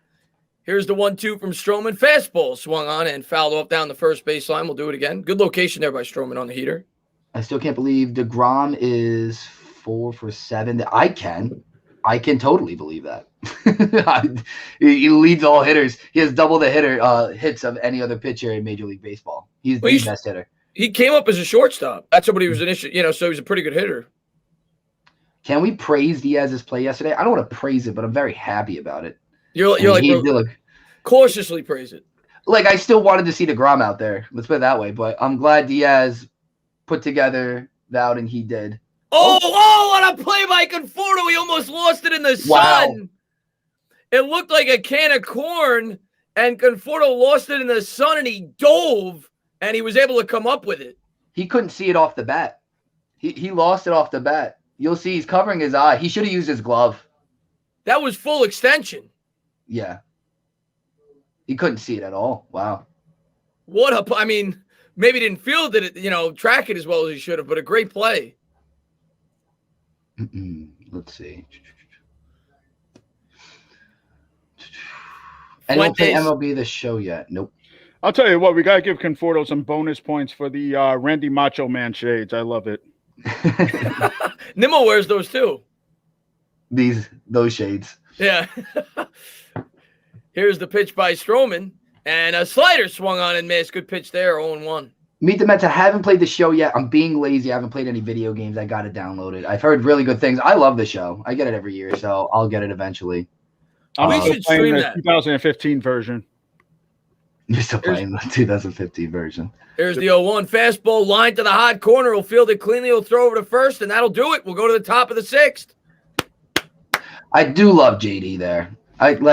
Here's the 1-2 from Strowman. Fastball swung on and fouled off down the first baseline. We'll do it again. Good location there by Strowman on the heater. I still can't believe deGrom is 4 for 7. I can totally believe that. He leads all hitters. He has double the hits of any other pitcher in Major League Baseball. He's the best hitter. He came up as a shortstop. That's what he was initially, so he was a pretty good hitter. Can we praise Diaz's play yesterday? I don't want to praise it, but I'm very happy about it. You're like, cautiously praise it. Like, I still wanted to see deGrom out there. Let's put it that way. But I'm glad Diaz put together the outing he did. Oh, on a play by Conforto. He almost lost it in the sun. It looked like a can of corn, and Conforto lost it in the sun, and he dove, and he was able to come up with it. He couldn't see it off the bat. He lost it off the bat. You'll see he's covering his eye. He should have used his glove. That was full extension. Yeah. He couldn't see it at all. Wow. Maybe didn't field it, track it as well as he should have, but a great play. Let's see. I don't play MLB The Show yet. Nope. I'll tell you what, we got to give Conforto some bonus points for the Randy Macho Man shades. I love it. Nimmo wears those too. Those shades. Yeah. Here's the pitch by Strowman, and a slider swung on and missed. Good pitch there, 0-1. Meet the Mets. I haven't played the show yet. I'm being lazy. I haven't played any video games. I got to download it. I've heard really good things. I love the show. I get it every year, so I'll get it eventually. We should stream that. 2015 version. You're still playing the 2015 version. There's the 0-1 fastball line to the hot corner. He'll field it cleanly. He'll throw over to first, and that'll do it. We'll go to the top of the 6th. I do love JD there.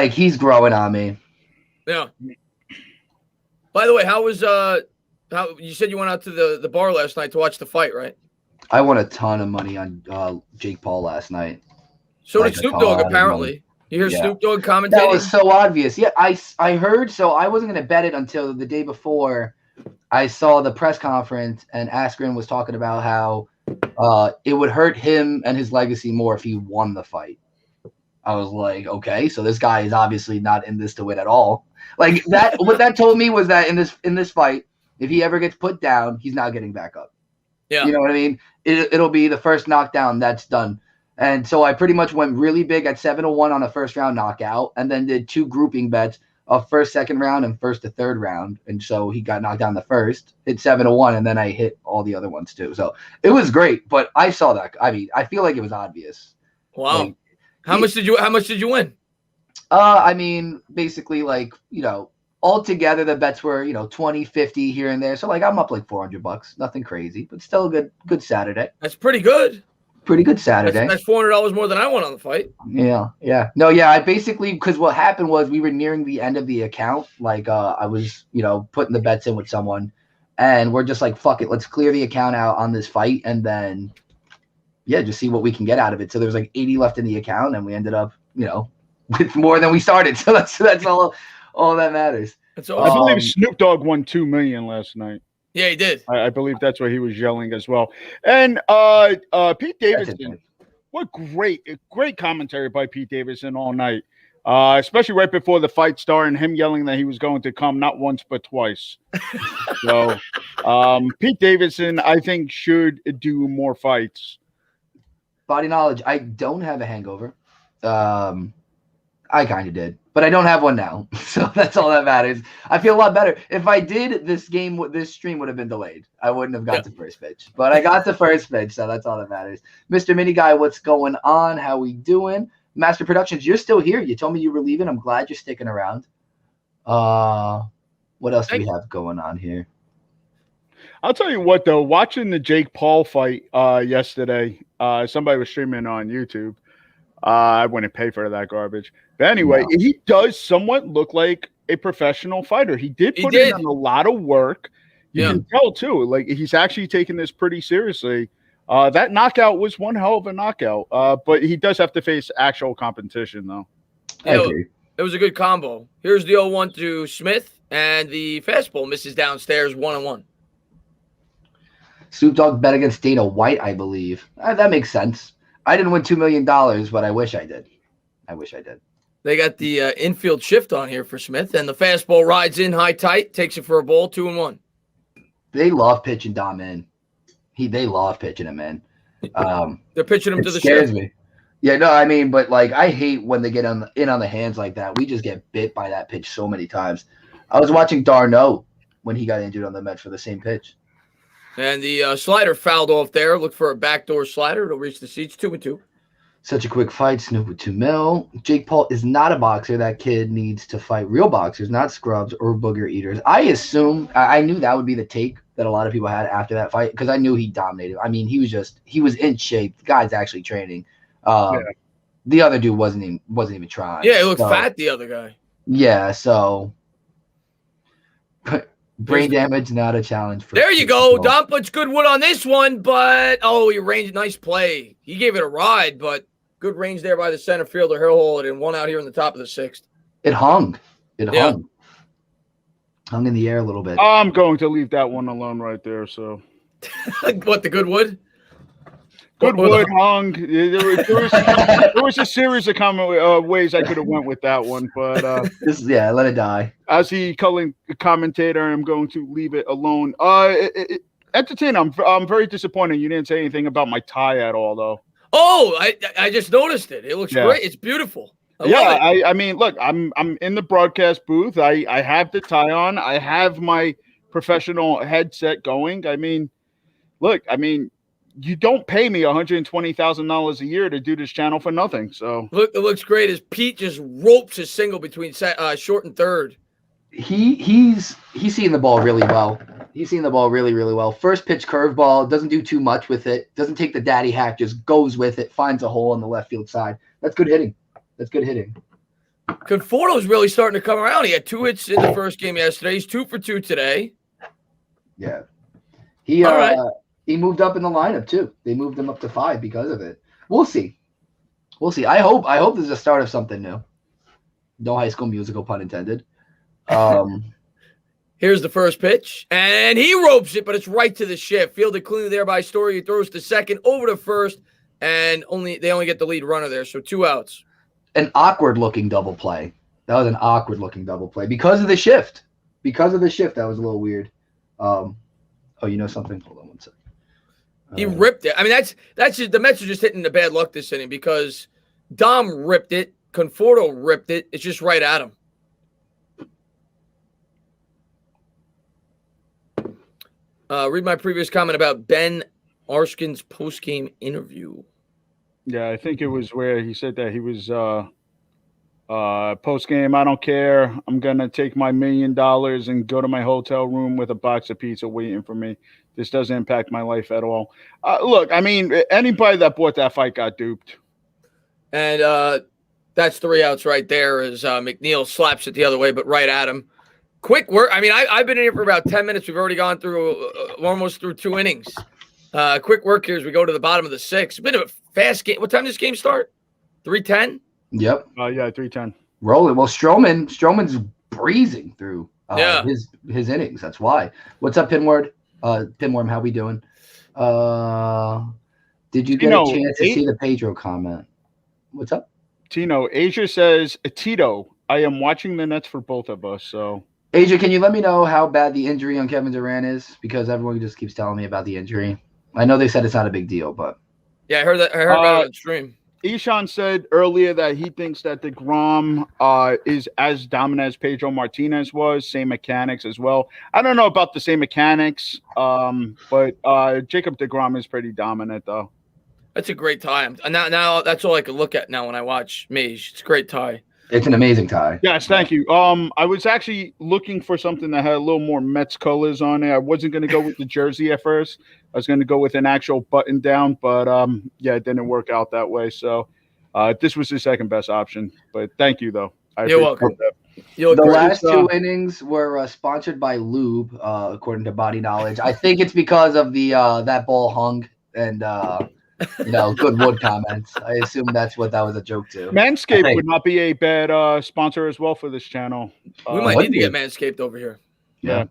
He's growing on me. Yeah. By the way, how you said you went out to the bar last night to watch the fight, right? I won a ton of money on Jake Paul last night. So did Snoop Dogg, apparently. You hear Snoop Dogg commentating? That was so obvious. Yeah, I heard. So I wasn't going to bet it until the day before I saw the press conference, and Askren was talking about how it would hurt him and his legacy more if he won the fight. I was like, okay, so this guy is obviously not in this to win at all. Like that, what that told me was that in this fight, if he ever gets put down, he's not getting back up. Yeah, you know what I mean. It'll be the first knockdown. That's done. And so I pretty much went really big at 7-1 on a first round knockout, and then did 2 grouping bets of first, second round, and first to third round. And so he got knocked down the first, hit 7-1, and then I hit all the other ones too. So it was great. But I saw that. I mean, I feel like it was obvious. Wow. Like, how much did you win? I mean, basically, all together the bets were, 20, 50 here and there. So I'm up like $400, nothing crazy, but still a good Saturday. That's pretty good. Pretty good Saturday. That's $400 more than I won on the fight. Yeah. No, yeah. I basically, because what happened was we were nearing the end of the account. I was, putting the bets in with someone, and we're just like, fuck it, let's clear the account out on this fight, and then, just see what we can get out of it. So there was 80 left in the account, and we ended up, with more than we started. So that's all that matters. That's awesome. I believe Snoop Dogg won $2 million last night. Yeah, he did. I believe that's what he was yelling as well. And Pete Davidson, what great commentary by Pete Davidson all night, especially right before the fight started, and him yelling that he was going to come not once but twice. So Pete Davidson, I think, should do more fights. Body knowledge. I don't have a hangover. I kind of did, but I don't have one now. So that's all that matters. I feel a lot better. If I did, this stream would have been delayed. I wouldn't have got the first pitch, but I got the first pitch. So that's all that matters. Mr. Mini Guy, what's going on? How we doing? Master Productions, you're still here. You told me you were leaving. I'm glad you're sticking around. What else do we have going on here? I'll tell you what, though, watching the Jake Paul fight yesterday, somebody was streaming on YouTube. I wouldn't pay for that garbage. But anyway, he does somewhat look like a professional fighter. He did put in a lot of work. You can tell, too. He's actually taking this pretty seriously. That knockout was one hell of a knockout. But he does have to face actual competition, though. I agree. It was a good combo. Here's the 0-1 to Smith, and the fastball misses downstairs 1-1. Snoop Dogg bet against Dana White, I believe. That makes sense. I didn't win $2 million, but I wish I did. They got the infield shift on here for Smith, and the fastball rides in high tight, takes it for a ball, 2-1. They love pitching Dom in. They love pitching him in. They're pitching him to the scares shift. me. Yeah, no, I mean, but like I hate when they get in on the hands like that. We just get bit by that pitch so many times. I was watching Darno when he got injured on the Mets for the same pitch. And the slider fouled off there. Look for a backdoor slider. It'll reach the seats, 2-2. Such a quick fight. Snoop with $2 million. Jake Paul is not a boxer. That kid needs to fight real boxers, not scrubs or booger eaters. I assume I knew that would be the take that a lot of people had after that fight because I knew he dominated. I mean, he was in shape. The guy's actually training. The other dude wasn't even trying. Yeah, he looked fat, the other guy. Yeah, so brain damage, not a challenge. There you go. Dom puts good wood on this one, but he ranged. Nice play. He gave it a ride, but good range there by the center fielder. He'll hold it, and one out here in the top of the sixth. It hung. Hung in the air a little bit. I'm going to leave that one alone right there. So, what, the good wood? Goodwood hung. There was a series of ways I could have went with that one, but let it die. As the commentator, I'm going to leave it alone. Entertainah, I'm very disappointed you didn't say anything about my tie at all, though. Oh, I just noticed it. It looks great. It's beautiful. I mean, look, I'm in the broadcast booth. I have the tie on. I have my professional headset going. I mean, look, you don't pay me $120,000 a year to do this channel for nothing. So look, it looks great as Pete just ropes his single between short and third. He's seeing the ball really well. He's seeing the ball really, really well. First pitch curveball, doesn't do too much with it. Doesn't take the daddy hack, just goes with it, finds a hole on the left field side. That's good hitting. Conforto's really starting to come around. He had 2 hits in the first game yesterday. He's 2 for 2 today. Yeah. He moved up in the lineup too. They moved him up to 5 because of it. We'll see. I hope this is a start of something new. No High School Musical, pun intended. Here's the first pitch, and he ropes it, but it's right to the shift. Fielded cleanly there by Story. He throws to second, over to first, and they only get the lead runner there, so 2 outs. An awkward-looking double play. That was an awkward-looking double play because of the shift. That was a little weird. You know something? Hold on one second. He ripped it. I mean, that's just the Mets are just hitting the bad luck this inning because Dom ripped it, Conforto ripped it. It's just right at him. Read my previous comment about Ben Arskin's post-game interview. Yeah, I think it was where he said that he was post-game. I don't care. I'm gonna take my $1 million and go to my hotel room with a box of pizza waiting for me. This doesn't impact my life at all. Look, I mean, anybody that bought that fight got duped. And that's 3 outs right there as McNeil slaps it the other way, but right at him. Quick work. I mean, I've been in here for about 10 minutes. We've already gone through almost through 2 innings. Quick work here as we go to the bottom of the 6th. A bit of a fast game. What time does this game start? 3:10? Yep. Yeah, 3:10. Rolling. Well, Stroman's breezing through his innings. That's why. What's up, Pinward? Pinworm, how we doing? Did you get a chance to see the Pedro comment? What's up? Tino, Asia says, Tito, I am watching the Nets for both of us. So, Asia, can you let me know how bad the injury on Kevin Durant is? Because everyone just keeps telling me about the injury. I know they said it's not a big deal, but yeah, I heard that. I heard about it on stream. Ishan said earlier that he thinks that deGrom is as dominant as Pedro Martinez was. Same mechanics as well. I don't know about the same mechanics, but Jacob deGrom is pretty dominant, though. That's a great tie. Now that's all I can look at now when I watch Mage. It's a great tie. It's an amazing tie. Yes, thank you. I was actually looking for something that had a little more Mets colors on it. I wasn't going to go with the jersey at first. I was going to go with an actual button down, but it didn't work out that way. So this was the second best option. But thank you, though. You're welcome. The last 2 innings were sponsored by Lube, according to Body Knowledge. I think it's because of the that ball hung and good wood comments. I assume that's what that was a joke to. Manscaped would not be a bad sponsor as well for this channel. We might need to get Manscaped over here. Yeah.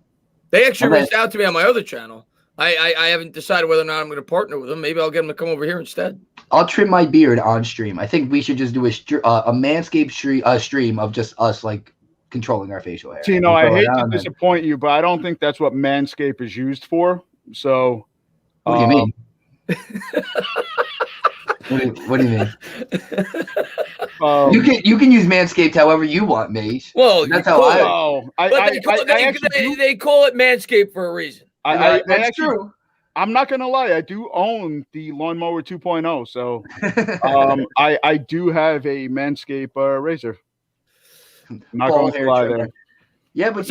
They actually reached out to me on my other channel. I haven't decided whether or not I'm going to partner with them. Maybe I'll get them to come over here instead. I'll trim my beard on stream. I think we should just do a Manscaped stream of just us like controlling our facial hair. Tino, I hate to disappoint you, but I don't think that's what Manscaped is used for. So, what do you mean? What do you mean? You can use Manscaped however you want, Mage. Well, that's how they call it Manscaped for a reason. That's true. I'm not gonna lie, I do own the Lawnmower 2.0, so I do have a Manscaped razor. Not going to lie there. Yeah, but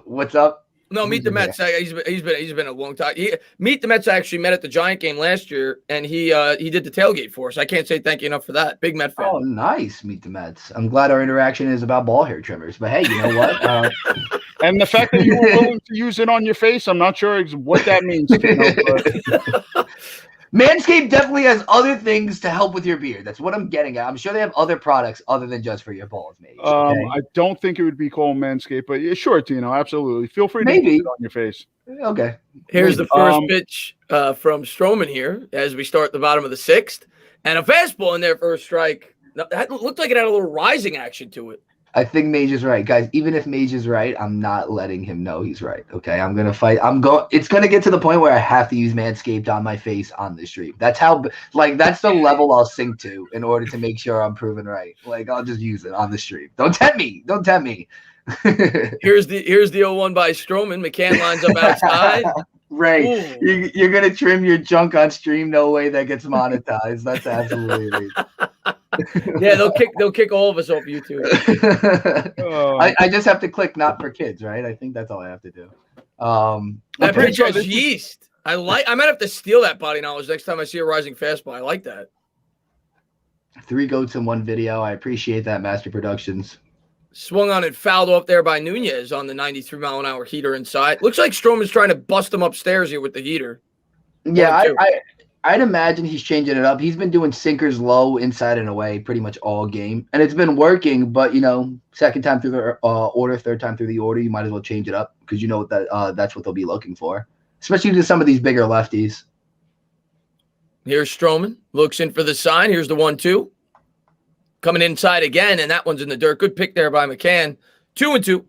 what's up? No, Meet the Mets. He's been a long time. Meet the Mets actually met at the Giant game last year, and he did the tailgate for us. I can't say thank you enough for that. Big Met fan. Oh, nice, Meet the Mets. I'm glad our interaction is about ball hair trimmers. But hey, you know what? And the fact that you were willing to use it on your face, I'm not sure what that means. Manscaped definitely has other things to help with your beard. That's what I'm getting at. I'm sure they have other products other than just for your balls, Mage. Okay? I don't think it would be called Manscaped, but yeah, sure, Tino, absolutely. Feel free to use it on your face. Okay. Here's the first pitch from Stroman here as we start the bottom of the 6th. And a fastball in there for a strike. That looked like it had a little rising action to it. I think Mage is right, guys. Even if Mage is right, I'm not letting him know he's right. Okay, I'm gonna fight. It's gonna get to the point where I have to use Manscaped on my face on the stream. That's how, that's the level I'll sink to in order to make sure I'm proven right. Like, I'll just use it on the stream. Don't tempt me. Don't tempt me. Here's the 0-1 by Stroman. McCann lines up outside. Right. You're gonna trim your junk on stream. No way that gets monetized. That's absolutely amazing. Yeah, they'll kick all of us off YouTube. I just have to click not for kids, right? I think that's all I have to do. That pitch has yeast. I might have to steal that body knowledge next time I see a rising fastball. I like that. 3 goats in 1 video. I appreciate that, Master Productions. Swung on and fouled off there by Nunez on the 93-mile-an-hour heater inside. Looks like Stroman's trying to bust him upstairs here with the heater. Yeah, I'd imagine he's changing it up. He's been doing sinkers low, inside and away pretty much all game. And it's been working, but, second time through the order, third time through the order, you might as well change it up because you know that's what they'll be looking for, especially to some of these bigger lefties. Here's Stroman. Looks in for the sign. Here's the 1-2. Coming inside again, and that one's in the dirt. Good pick there by McCann. 2-2.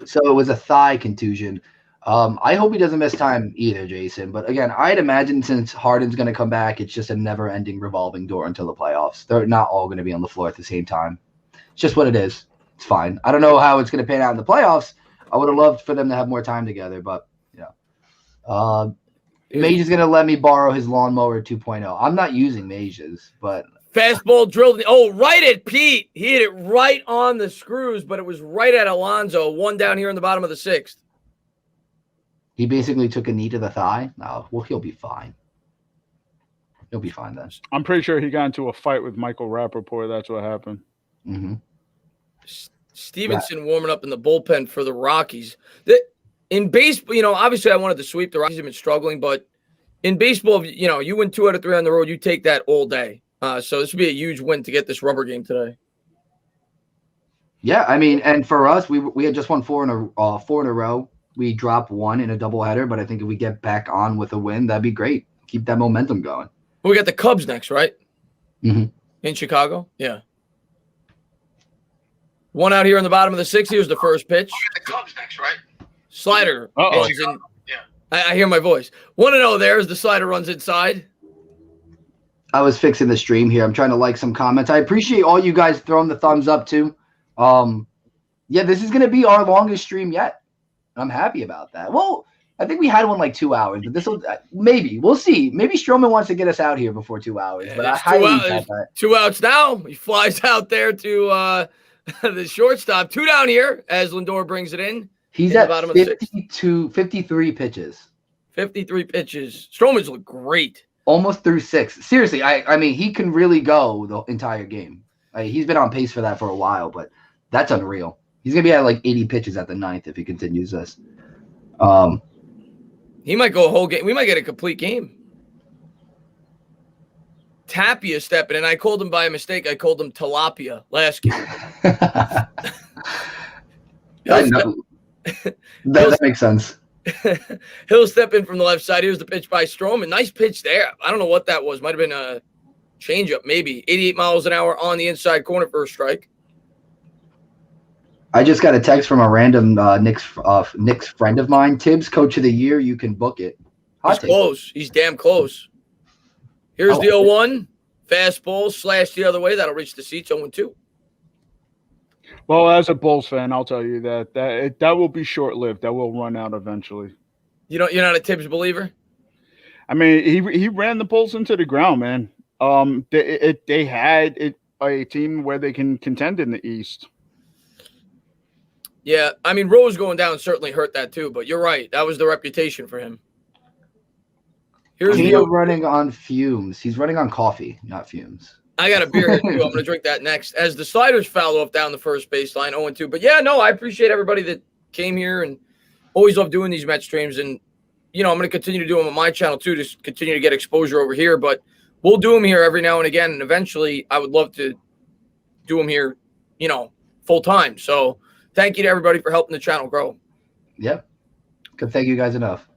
So it was a thigh contusion. I hope he doesn't miss time either, Jason. But again, I'd imagine since Harden's going to come back, it's just a never-ending revolving door until the playoffs. They're not all going to be on the floor at the same time. It's just what it is. It's fine. I don't know how it's going to pan out in the playoffs. I would have loved for them to have more time together, but Mage is going to let me borrow his Lawnmower 2.0. I'm not using Mage's, but fastball drilled. Oh, right at Pete. He hit it right on the screws, but it was right at Alonso. 1 down here in the bottom of the 6th. He basically took a knee to the thigh. No, well, he'll be fine. He'll be fine then. I'm pretty sure he got into a fight with Michael Rappaport. That's what happened. Mm-hmm. Stevenson warming up in the bullpen for the Rockies. In baseball, obviously I wanted to sweep. The Rockies have been struggling, but in baseball, you win 2 out of 3 on the road, you take that all day. So this would be a huge win to get this rubber game today. Yeah, I mean, and for us, we had just won 4 in a row. We dropped 1 in a doubleheader, but I think if we get back on with a win, that'd be great. Keep that momentum going. Well, we got the Cubs next, right? Mm-hmm. In Chicago? Yeah. 1 out here in the bottom of the 6th. Here's the first pitch. We got the Cubs next, right? Slider. Runs in. Yeah. I hear my voice. 1-0 there as the slider runs inside. I was fixing the stream here. I'm trying to like some comments. I appreciate all you guys throwing the thumbs up too. Yeah, this is going to be our longest stream yet. I'm happy about that. Well, I think we had one like 2 hours, but this will maybe we'll see. Maybe Stroman wants to get us out here before 2 hours, but I highly doubt that. 2 outs now. He flies out there to the shortstop. 2 down here as Lindor brings it in. He's at 53 pitches. 53 pitches. Stroman's look great. Almost through 6. Seriously, I mean, he can really go the entire game. He's been on pace for that for a while, but that's unreal. He's going to be at like 80 pitches at the 9th if he continues this. He might go a whole game. We might get a complete game. Tapia stepping in. I called him by a mistake. I called him Tilapia last game. That makes sense. He'll step in from the left side. Here's the pitch by Stroman. Nice pitch there. I don't know what that was. Might have been a changeup, maybe. 88 miles an hour on the inside corner for a strike. I just got a text from a random Knicks friend of mine. Tibbs, coach of the year. You can book it. He's close. He's damn close. Here's the 0-1. Fastball slash the other way. That'll reach the seats. 0-2. Well, as a Bulls fan, I'll tell you that will be short-lived. That will run out eventually. You're not a Tibbs believer? I mean, he ran the Bulls into the ground, man. They had a team where they can contend in the East. Yeah, I mean, Rose going down certainly hurt that too, but you're right. That was the reputation for him. Here's Tino running on fumes. He's running on coffee, not fumes. I got a beer here too. I'm going to drink that next. As the sliders foul off down the first baseline, 0-2. But yeah, no, I appreciate everybody that came here and always love doing these Mets streams. And, I'm going to continue to do them on my channel too, to continue to get exposure over here. But we'll do them here every now and again. And eventually I would love to do them here, full time. So thank you to everybody for helping the channel grow. Yep. Could thank you guys enough.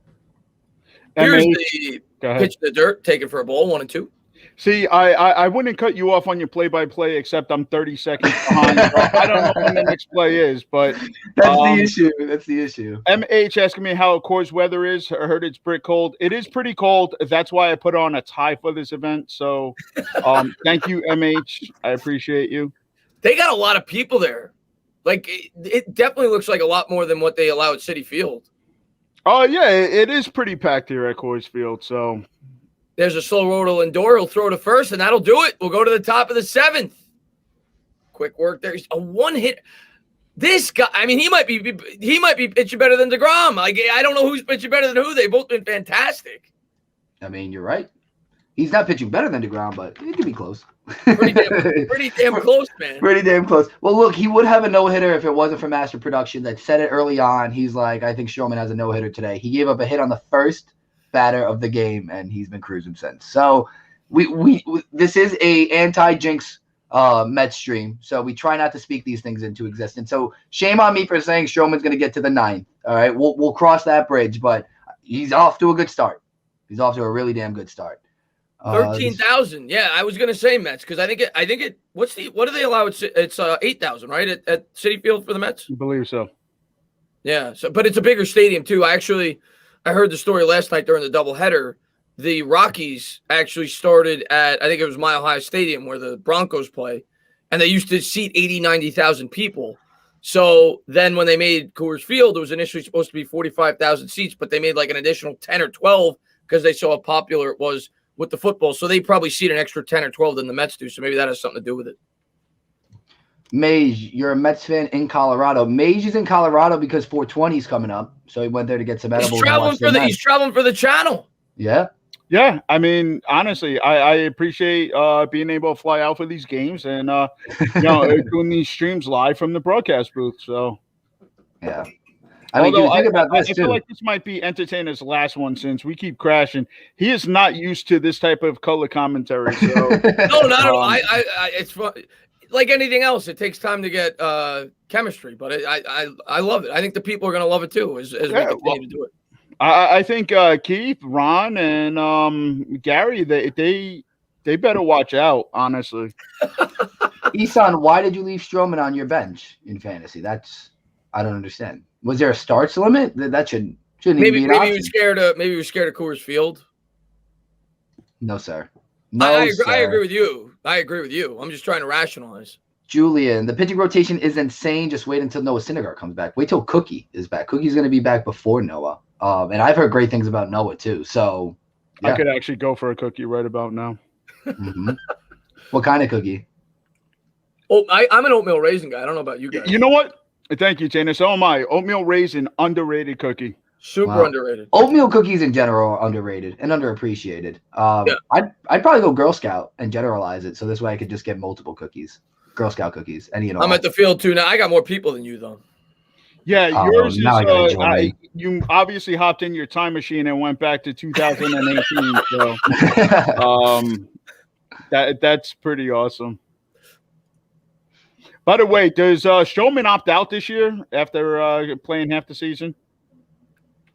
Here's the pitch in the dirt, taken for a ball, 1-2. See, I wouldn't cut you off on your play-by-play, except I'm 30 seconds behind. I don't know when the next play is, but that's the issue. That's the issue. MH asking me how Coors weather is. I heard it's pretty cold. It is pretty cold. That's why I put on a tie for this event. So, thank you, MH. I appreciate you. They got a lot of people there. Like it definitely looks like a lot more than what they allow at Citi Field. Oh yeah, it is pretty packed here at Coors Field. So. There's a slow roll to Lindor. He'll throw to first, and that'll do it. We'll go to the top of the 7th. Quick work there. A one hit. This guy, I mean, he might be pitching better than deGrom. Like, I don't know who's pitching better than who. They've both been fantastic. I mean, you're right. He's not pitching better than deGrom, but it could be close. Pretty damn close, man. Pretty damn close. Well, look, he would have a no-hitter if it wasn't for Master Production that said it early on. He's like, I think Stroman has a no-hitter today. He gave up a hit on the first batter of the game, and he's been cruising since. So we this is a anti-jinx Mets stream, so we try not to speak these things into existence. So shame on me for saying Stroman's going to get to the 9th. All right, we'll cross that bridge, but he's off to a good start. He's off to a really damn good start. 13,000. Yeah, I was going to say Mets because I think it. What do they allow? It's 8,000, right, at Citi Field for the Mets. I believe so. Yeah. So, but it's a bigger stadium too. I heard the story last night during the doubleheader. The Rockies actually started at, I think it was Mile High Stadium where the Broncos play, and they used to seat 80, 90,000 people. So then when they made Coors Field, it was initially supposed to be 45,000 seats, but they made like an additional 10 or 12 because they saw how popular it was with the football. So they probably seat an extra 10 or 12 than the Mets do. So maybe that has something to do with it. Mage, you're a Mets fan in Colorado. Mage is in Colorado because 420 is coming up, so he went there to get some edibles. He's traveling for the channel. Yeah. Yeah, I mean, honestly, I appreciate being able to fly out for these games and doing these streams live from the broadcast booth. So, yeah. I mean, think about this I feel like this might be Entertainah's last one since we keep crashing. He is not used to this type of color commentary. So no, not at all. It's fun. Like anything else, it takes time to get chemistry, but I love it. I think the people are going to love it too as we continue to do it. I think Keith, Ron, and Gary, they better watch out, honestly. Isan, why did you leave Stroman on your bench in fantasy? I don't understand. Was there a starts limit? That shouldn't maybe be an option. He was scared of Coors Field. No, sir. No, I agree with you. I'm just trying to rationalize. Julian, the pitching rotation is insane. Just wait until Noah Syndergaard comes back. Wait till Cookie is back. Cookie's going to be back before Noah. And I've heard great things about Noah too. So yeah. I could actually go for a cookie right about now. Mm-hmm. What kind of cookie? Oh, I'm an oatmeal raisin guy. I don't know about you guys. You know what? Thank you, Tino. So am I. Oatmeal raisin, underrated cookie. Super underrated. Oatmeal cookies in general are underrated and underappreciated. I'd probably go Girl Scout and generalize it, so this way I could just get multiple cookies. Girl Scout cookies. I'm at the field too now. I got more people than you though. Yeah, yours now I gotta is join. you obviously hopped in your time machine and went back to 2018. So that's pretty awesome. By the way, does Strowman opt out this year after playing half the season?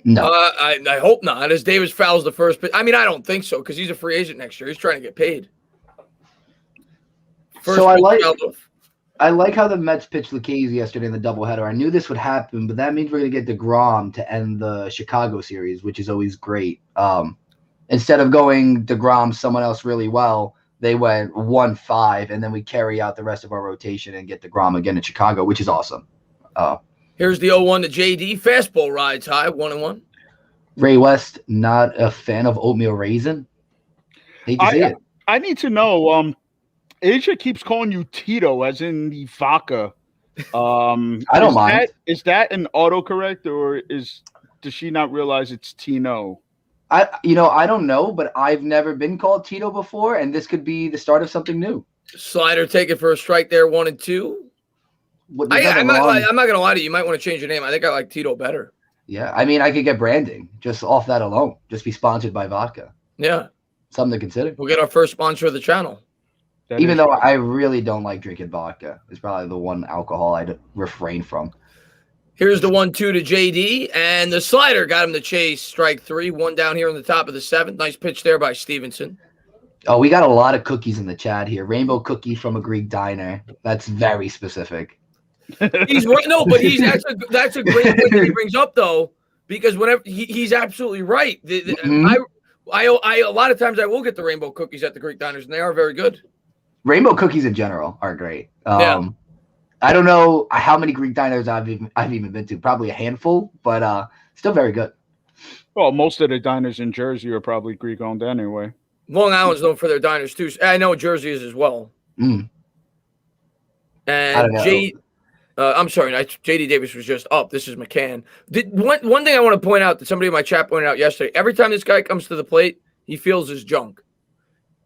No. I hope not. As Davis fouls the first pitch. I mean, I don't think so because he's a free agent next year. He's trying to get paid. First So I pitch like how the Mets pitched Lucchese yesterday in the doubleheader. I knew this would happen, but that means we're gonna get deGrom to end the Chicago series, which is always great. Instead of going deGrom someone else really well, they went 1-5, and then we carry out the rest of our rotation and get deGrom again in Chicago, which is awesome. Here's the 0-1 to JD. Fastball rides high, 1-1. Ray West, not a fan of oatmeal raisin. Hate to see it. I need to know. Asia keeps calling you Tito, as in the vodka. I don't mind. Is that an autocorrect, or does she not realize it's Tino? I don't know, but I've never been called Tito before, and this could be the start of something new. Slider taken for a strike there, 1-2. I'm not gonna lie to you. You might want to change your name. I think I like Tito better. Yeah, I mean, I could get branding just off that alone. Just be sponsored by vodka. Yeah, something to consider. We'll get our first sponsor of the channel. Even though I really don't like drinking vodka, it's probably the one alcohol I'd refrain from. Here's the 1-2 to JD, and the slider got him to chase. Strike 3, 1 down here in the top of the 7th. Nice pitch there by Stevenson. Oh, we got a lot of cookies in the chat here. Rainbow cookie from a Greek diner. That's very specific. He's right. No, but that's a great point that he brings up though, because whenever he's absolutely right. I a lot of times I will get the rainbow cookies at the Greek diners, and they are very good. Rainbow cookies in general are great. Yeah. I don't know how many Greek diners I've even been to. Probably a handful, but still very good. Well, most of the diners in Jersey are probably Greek owned anyway. Long Island's known for their diners too. I know Jersey is as well. Mm. And I'm sorry, JD Davis was just up. This is McCann. One thing I want to point out that somebody in my chat pointed out yesterday. Every time this guy comes to the plate, he feels his junk.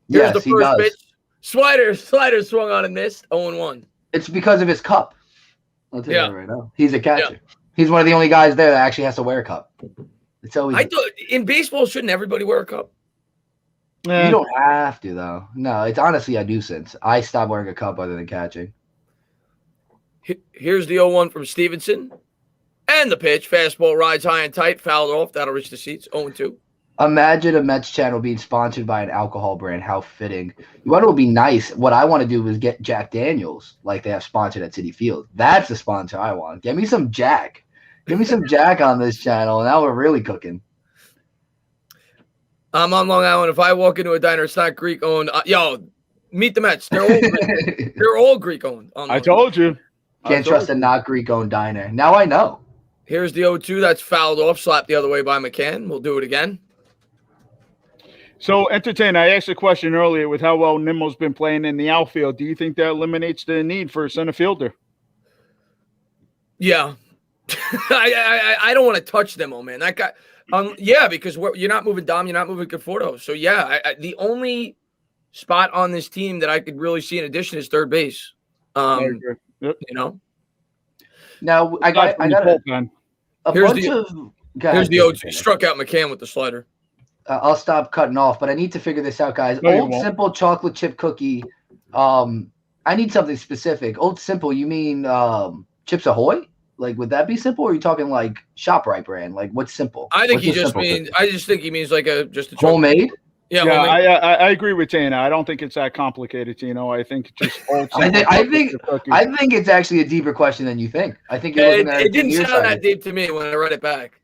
Here's the first pitch. Slider swung on and missed. 0-1. It's because of his cup. I'll tell you that right now. He's a catcher. Yeah. He's one of the only guys there that actually has to wear a cup. It's always in baseball, shouldn't everybody wear a cup? You don't have to, though. No, it's honestly a nuisance. I stopped wearing a cup other than catching. Here's the 0-1 from Stevenson. And the pitch. Fastball rides high and tight. Fouled off. That'll reach the seats. 0-2. Imagine a Mets channel being sponsored by an alcohol brand. How fitting. You want it to be nice. What I want to do is get Jack Daniels like they have sponsored at Citi Field. That's the sponsor I want. Get me some Jack. Give me some Jack on this channel. Now we're really cooking. I'm on Long Island. If I walk into a diner, it's not Greek owned. Meet the Mets. They're all Greek owned. I told you. Can't trust a not Greek owned diner. Now I know. Here's the 0-2. That's fouled off. Slapped the other way by McCann. We'll do it again. So, Entertainah, I asked a question earlier with how well Nimmo's been playing in the outfield. Do you think that eliminates the need for a center fielder? Yeah. I don't want to touch Nimmo, man. That guy, yeah, because you're not moving Dom, you're not moving Conforto. So, yeah, the only spot on this team that I could really see in addition is third base. Yep. You know? Now, I got here's the 0-2. Struck out McCann with the slider. I'll stop cutting off, but I need to figure this out, guys. Old Simple chocolate chip cookie. I need something specific. Old Simple, you mean Chips Ahoy? Like, would that be simple? Or are you talking like ShopRite brand? Like, what's simple? I think he just means. I just think he means like just a homemade. Yeah, I agree with Tana. I don't think it's that complicated, Tino. I think just old. I think it's actually a deeper question than you think. I think it didn't sound that deep to me when I read it back.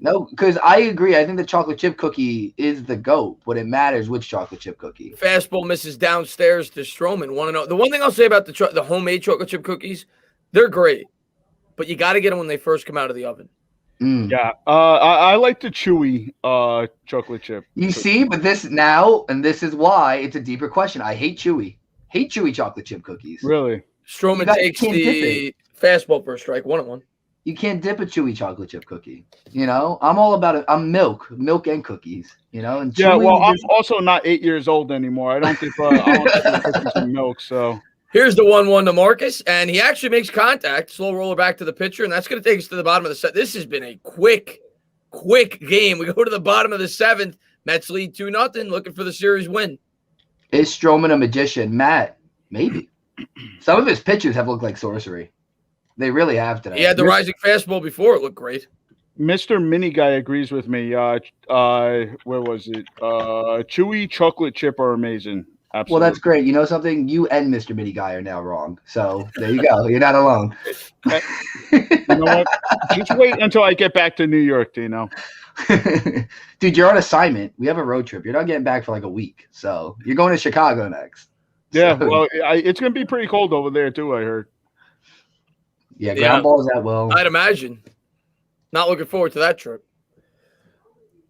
No, because I agree. I think the chocolate chip cookie is the GOAT, but it matters which chocolate chip cookie. Fastball misses downstairs to Stroman. 1-0. The one thing I'll say about the homemade chocolate chip cookies, they're great, but you got to get them when they first come out of the oven. Yeah, I like the chewy chocolate chip. You see, but this is why it's a deeper question. I hate chewy chocolate chip cookies. Really? Stroman takes the fastball for a strike. 1-1. You can't dip a chewy chocolate chip cookie. You know, I'm all about it. I'm milk and cookies. You know, and I'm also not 8 years old anymore. I don't think cookies and milk. So Here's the 1-1 to Marcus, and he actually makes contact. Slow roller back to the pitcher, and that's going to take us to the bottom of the set. This has been a quick game. We go to the bottom of the 7th. Mets lead 2-0, looking for the series win. Is Stroman a magician? Matt, maybe. Some of his pitches have looked like sorcery. They really have today. He had the rising fastball before. It looked great. Mr. Mini Guy agrees with me. Where was it? Chewy chocolate chip are amazing. Absolutely. Well, that's great. You know something? You and Mr. Mini Guy are now wrong. So there you go. You're not alone. You know what? Just wait until I get back to New York, Tino. Dude, you're on assignment. We have a road trip. You're not getting back for like a week. So you're going to Chicago next. Yeah, So, well, it's going to be pretty cold over there, too, I heard. Yeah, ground balls at will. I'd imagine. Not looking forward to that trip.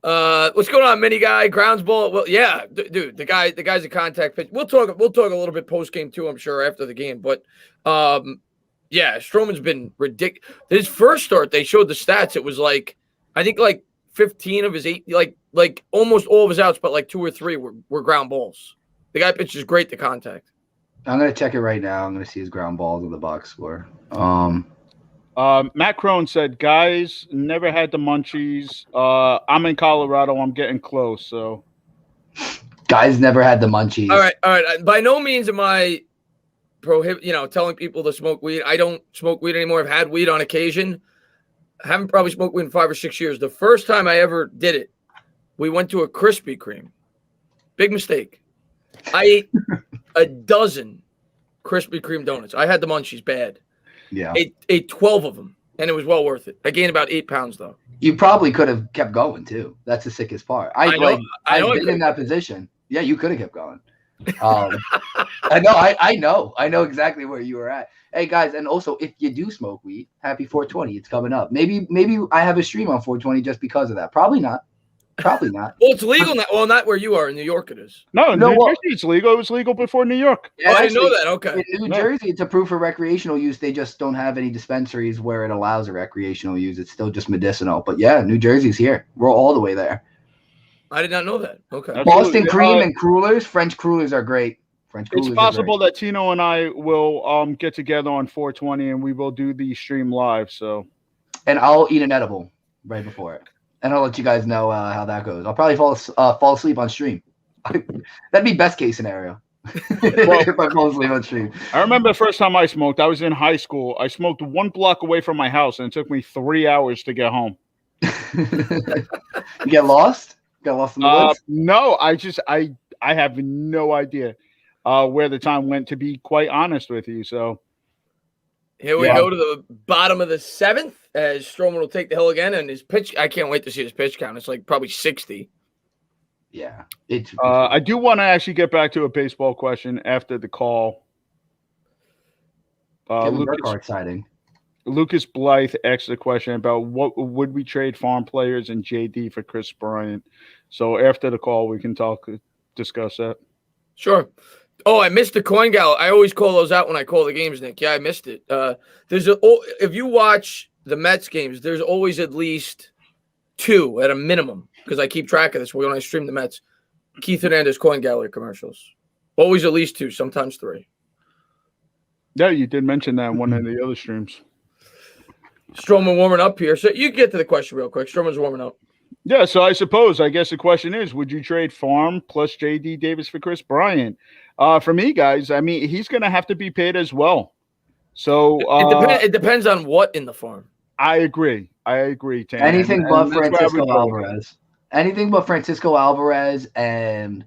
What's going on, Mini Guy? Grounds ball. Well, yeah, dude, the guy's a contact pitch. We'll talk a little bit post game too, I'm sure, after the game. But yeah, Stroman's been ridiculous. His first start, they showed the stats. It was like, I think like 15 of his 8, like almost all of his outs, but like 2 or 3 were ground balls. The guy pitches great to contact. I'm gonna check it right now. I'm gonna see his ground balls on the box score. Matt Crone said, guys, never had the munchies. I'm in Colorado. I'm getting close. So, guys never had the munchies. All right. By no means am I telling people to smoke weed. I don't smoke weed anymore. I've had weed on occasion. I haven't probably smoked weed in 5 or 6 years. The first time I ever did it, we went to a Krispy Kreme. Big mistake. I ate a dozen Krispy Kreme donuts. I had the munchies bad. Yeah. Ate 12 of them, and it was well worth it. I gained about 8 pounds, though. You probably could have kept going, too. That's the sickest part. I've been in that position. Yeah, you could have kept going. I know exactly where you were at. Hey, guys, and also, if you do smoke weed, happy 420. It's coming up. Maybe I have a stream on 420 just because of that. Probably not. Probably not. Well, it's legal now. Well, not where you are. In New York, it is. No, New Jersey, it's legal. It was legal before New York. Yeah, I didn't know that. Okay. In New Jersey, it's approved for recreational use. They just don't have any dispensaries where it allows a recreational use. It's still just medicinal. But yeah, New Jersey's here. We're all the way there. I did not know that. Okay. Absolutely. Boston cream and crullers. French crullers are great. It's possible that Tino and I will get together on 420 and we will do the stream live. So, and I'll eat an edible right before it. And I'll let you guys know how that goes. I'll probably fall asleep on stream. That'd be best case scenario. If I fall asleep on stream. I remember the first time I smoked. I was in high school. I smoked 1 block away from my house, and it took me 3 hours to get home. You get lost? Got lost in the woods? No, I have no idea where the time went. To be quite honest with you, so. Here we go to the bottom of the 7th as Stroman will take the hill again. And his pitch, I can't wait to see his pitch count. It's like probably 60. Yeah. I do want to actually get back to a baseball question after the call. Lucas Blythe asked a question about what would we trade farm players and JD for Chris Bryant. So after the call, we can discuss that. Sure. Oh, I missed the coin gal. I always call those out when I call the games, Nick. Yeah, I missed it. If you watch the Mets games, there's always at least 2 at a minimum because I keep track of this when I stream the Mets. Keith Hernandez coin gallery commercials. Always at least 2, sometimes 3. Yeah, you did mention that in one of the other streams. Stroman warming up here. So you get to the question real quick. Stroman's warming up. Yeah, so I guess the question is, would you trade Farm plus J.D. Davis for Chris Bryant? For me, guys, I mean, he's going to have to be paid as well. So it depends on what in the farm. I agree, Tan. Anything but Francisco Alvarez. Anything but Francisco Alvarez and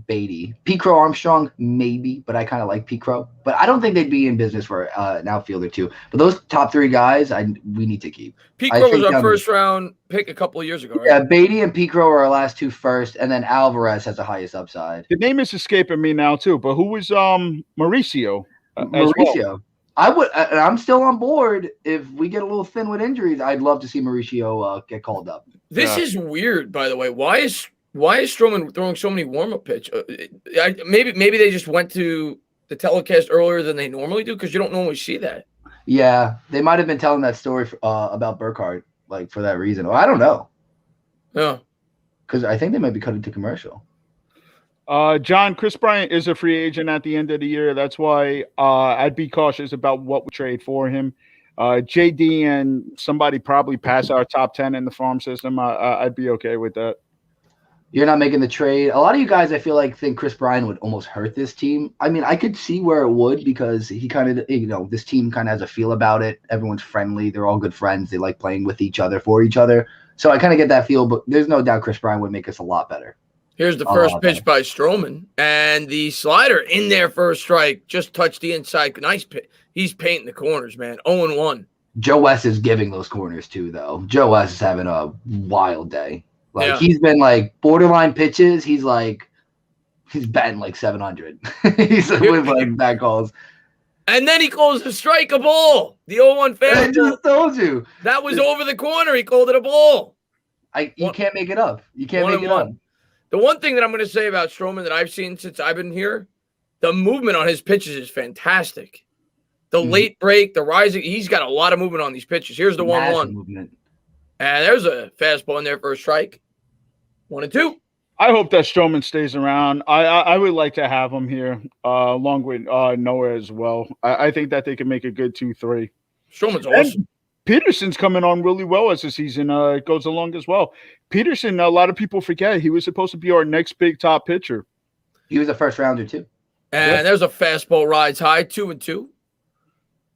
Beatty. Pete Crow Armstrong, maybe, but I kind of like Pete Crow. But I don't think they'd be in business for an outfielder too. But those top 3 guys, we need to keep. Pete Crow was our first round pick a couple of years ago, right? Yeah, Beatty and Pete Crow are our last 2 first, and then Alvarez has the highest upside. The name is escaping me now too. But who was Mauricio? Mauricio. Well? I'm still on board. If we get a little thin with injuries, I'd love to see Mauricio get called up. This is weird, by the way. Why is Stroman throwing so many warm-up pitch? Maybe they just went to the telecast earlier than they normally do because you don't normally see that. Yeah, they might have been telling that story about Burkhardt, like for that reason. Well, I don't know. Yeah, because I think they might be cutting to commercial. John, Chris Bryant is a free agent at the end of the year. That's why I'd be cautious about what we trade for him. JD and somebody probably pass our top 10 in the farm system. I'd be okay with that. You're not making the trade. A lot of you guys, I feel like, think Chris Bryant would almost hurt this team. I mean, I could see where it would because he kind of, this team kind of has a feel about it. Everyone's friendly. They're all good friends. They like playing with each other, for each other. So I kind of get that feel, but there's no doubt Chris Bryant would make us a lot better. Here's the first pitch by Stroman, and the slider in there for a strike. Just touched the inside. Nice pitch. He's painting the corners, man. 0-1. Joe West is giving those corners too, though. Joe West is having a wild day. He's been like borderline pitches. He's batting like 700. He's with like bad calls. And then he calls the strike a ball. The 0-1 fastball. I just told you. That was over the corner. He called it a ball. You can't make it up. You can't make it up. The one thing that I'm going to say about Stroman that I've seen since I've been here, the movement on his pitches is fantastic. The late break, the rising, he's got a lot of movement on these pitches. Here's the 1-1. Movement. And there's a fastball in there for a strike. 1-2. I hope that Stroman stays around. I would like to have him here along with Noah as well. I think that they can make a good 2-3. Stroman's awesome. Peterson's coming on really well as the season goes along as well. Peterson, a lot of people forget, he was supposed to be our next big top pitcher. He was a first rounder too. And there's a fastball rides high, 2-2.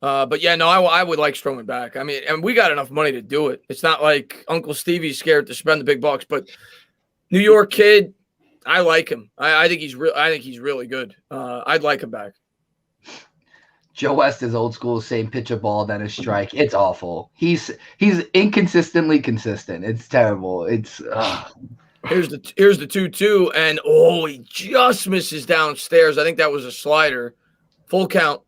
But yeah, no, I would like Stroman back. I mean, and we got enough money to do it. It's not like Uncle Stevie's scared to spend the big bucks, but New York kid, I like him. I think he's really good. I'd like him back. Joe West is old school, same pitch a ball, then a strike. It's awful. He's inconsistently consistent. It's terrible. It's here's the 2-2, and he just misses downstairs. I think that was a slider. Full count.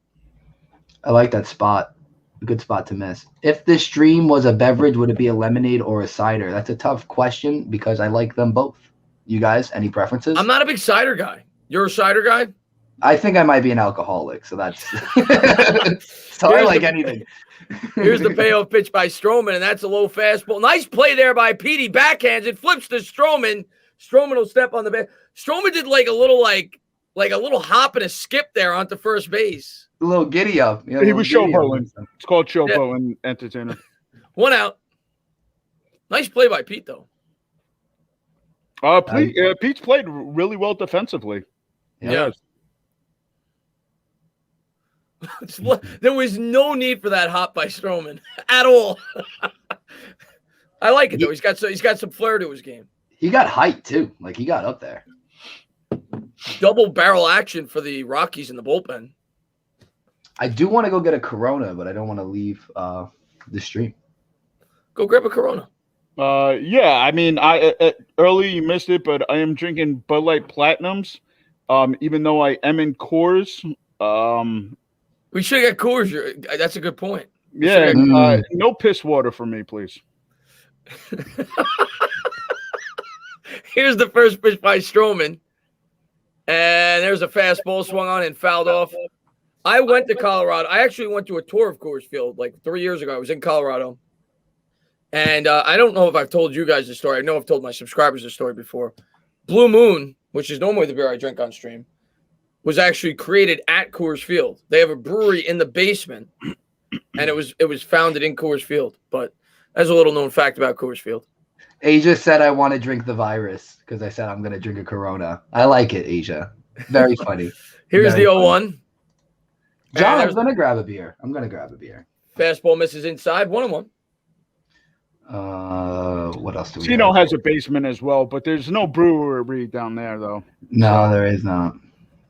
I like that spot. A good spot to miss. If this stream was a beverage, would it be a lemonade or a cider? That's a tough question because I like them both. You guys, any preferences? I'm not a big cider guy. You're a cider guy? I think I might be an alcoholic, so that's so I like anything. Here's the payoff pitch by Stroman, and that's a low fastball. Nice play there by Petey. Backhands it, flips to Stroman. Stroman will step on the base. Stroman did like a little hop and a skip there onto first base. A little giddy up. He was showboating. It's called showboating, Entertainah. 1 out. Nice play by Pete, though. Pete's played really well defensively. Yeah. There was no need for that hop by Stroman at all. I like it though. He's got some flair to his game. He got height too. Like he got up there. Double barrel action for the Rockies in the bullpen. I do want to go get a Corona, but I don't want to leave the stream. Go grab a Corona. Yeah. I mean, early you missed it, but I am drinking Bud Light Platinums. Even though I am in Coors. We should get Coors. That's a good point. Yeah, no piss water for me, please. Here's the first pitch by Stroman. And there's a fastball swung on and fouled off. I went to Colorado. I actually went to a tour of Coors Field like 3 years ago. I was in Colorado. And I don't know if I've told you guys the story. I know I've told my subscribers the story before. Blue Moon, which is normally the beer I drink on stream, was actually created at Coors Field. They have a brewery in the basement, and it was founded in Coors Field. But that's a little known fact about Coors Field. Asia said I want to drink the virus because I said I'm going to drink a Corona. I like it, Asia. Very funny. Here's Very the 0-1. John, I'm going to grab a beer. Fastball misses inside, 1-1. What else do we Tino has a basement as well, but there's no brewery down there, though. No, there is not.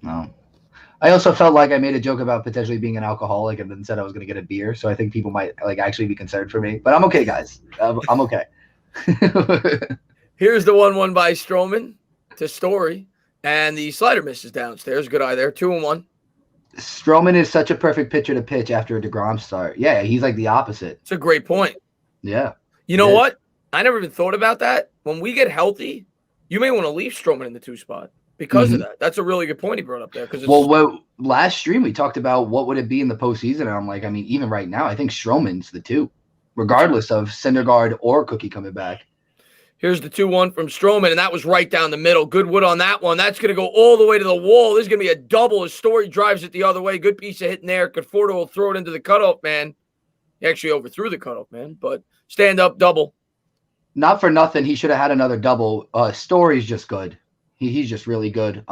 No. I also felt like I made a joke about potentially being an alcoholic and then said I was going to get a beer. So I think people might actually be concerned for me. But I'm okay, guys. I'm okay. Here's the 1-1 by Stroman to Story. And the slider misses downstairs. Good eye there. 2-1. Stroman is such a perfect pitcher to pitch after a deGrom start. Yeah, he's like the opposite. It's a great point. Yeah. You know what? I never even thought about that. When we get healthy, you may want to leave Stroman in the 2 spot. Because of that. That's a really good point he brought up there. Last stream we talked about what would it be in the postseason, and I'm like, I mean, even right now, I think Stroman's the 2, regardless of Syndergaard or Cookie coming back. Here's the 2-1 from Stroman, and that was right down the middle. Good wood on that one. That's going to go all the way to the wall. This is going to be a double. As Story drives it the other way. Good piece of hitting there. Conforto will throw it into the cutoff man. He actually overthrew the cutoff man, but stand-up double. Not for nothing, he should have had another double. Story's just good. He's just really good.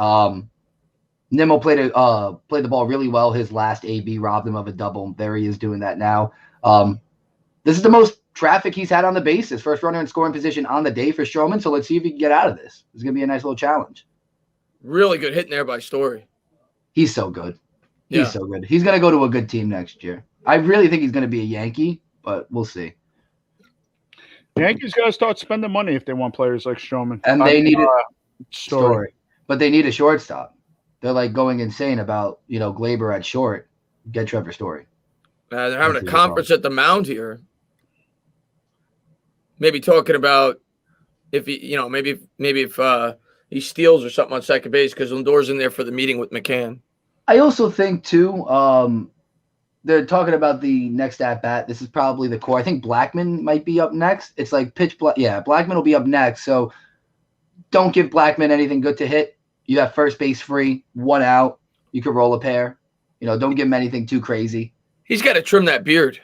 Nimmo played the ball really well. His last AB robbed him of a double. There he is doing that now. This is the most traffic he's had on the bases. First runner in scoring position on the day for Stroman. So let's see if he can get out of this. It's going to be a nice little challenge. Really good hitting there by Story. He's so good. He's so good. He's going to go to a good team next year. I really think he's going to be a Yankee, but we'll see. Yankees got to start spending money if they want players like Stroman. And they need a Story. But they need a shortstop. They're like going insane about, Glaber at short. Get Trevor Story. They're having a conference at the mound here. Maybe talking about if he, maybe if he steals or something on second base because Lindor's in there for the meeting with McCann. I also think too, they're talking about the next at bat. This is probably the core. I think Blackman might be up next. It's like Blackman will be up next. So don't give Blackman anything good to hit. You have first base free, 1 out. You could roll a pair. Don't give him anything too crazy. He's got to trim that beard.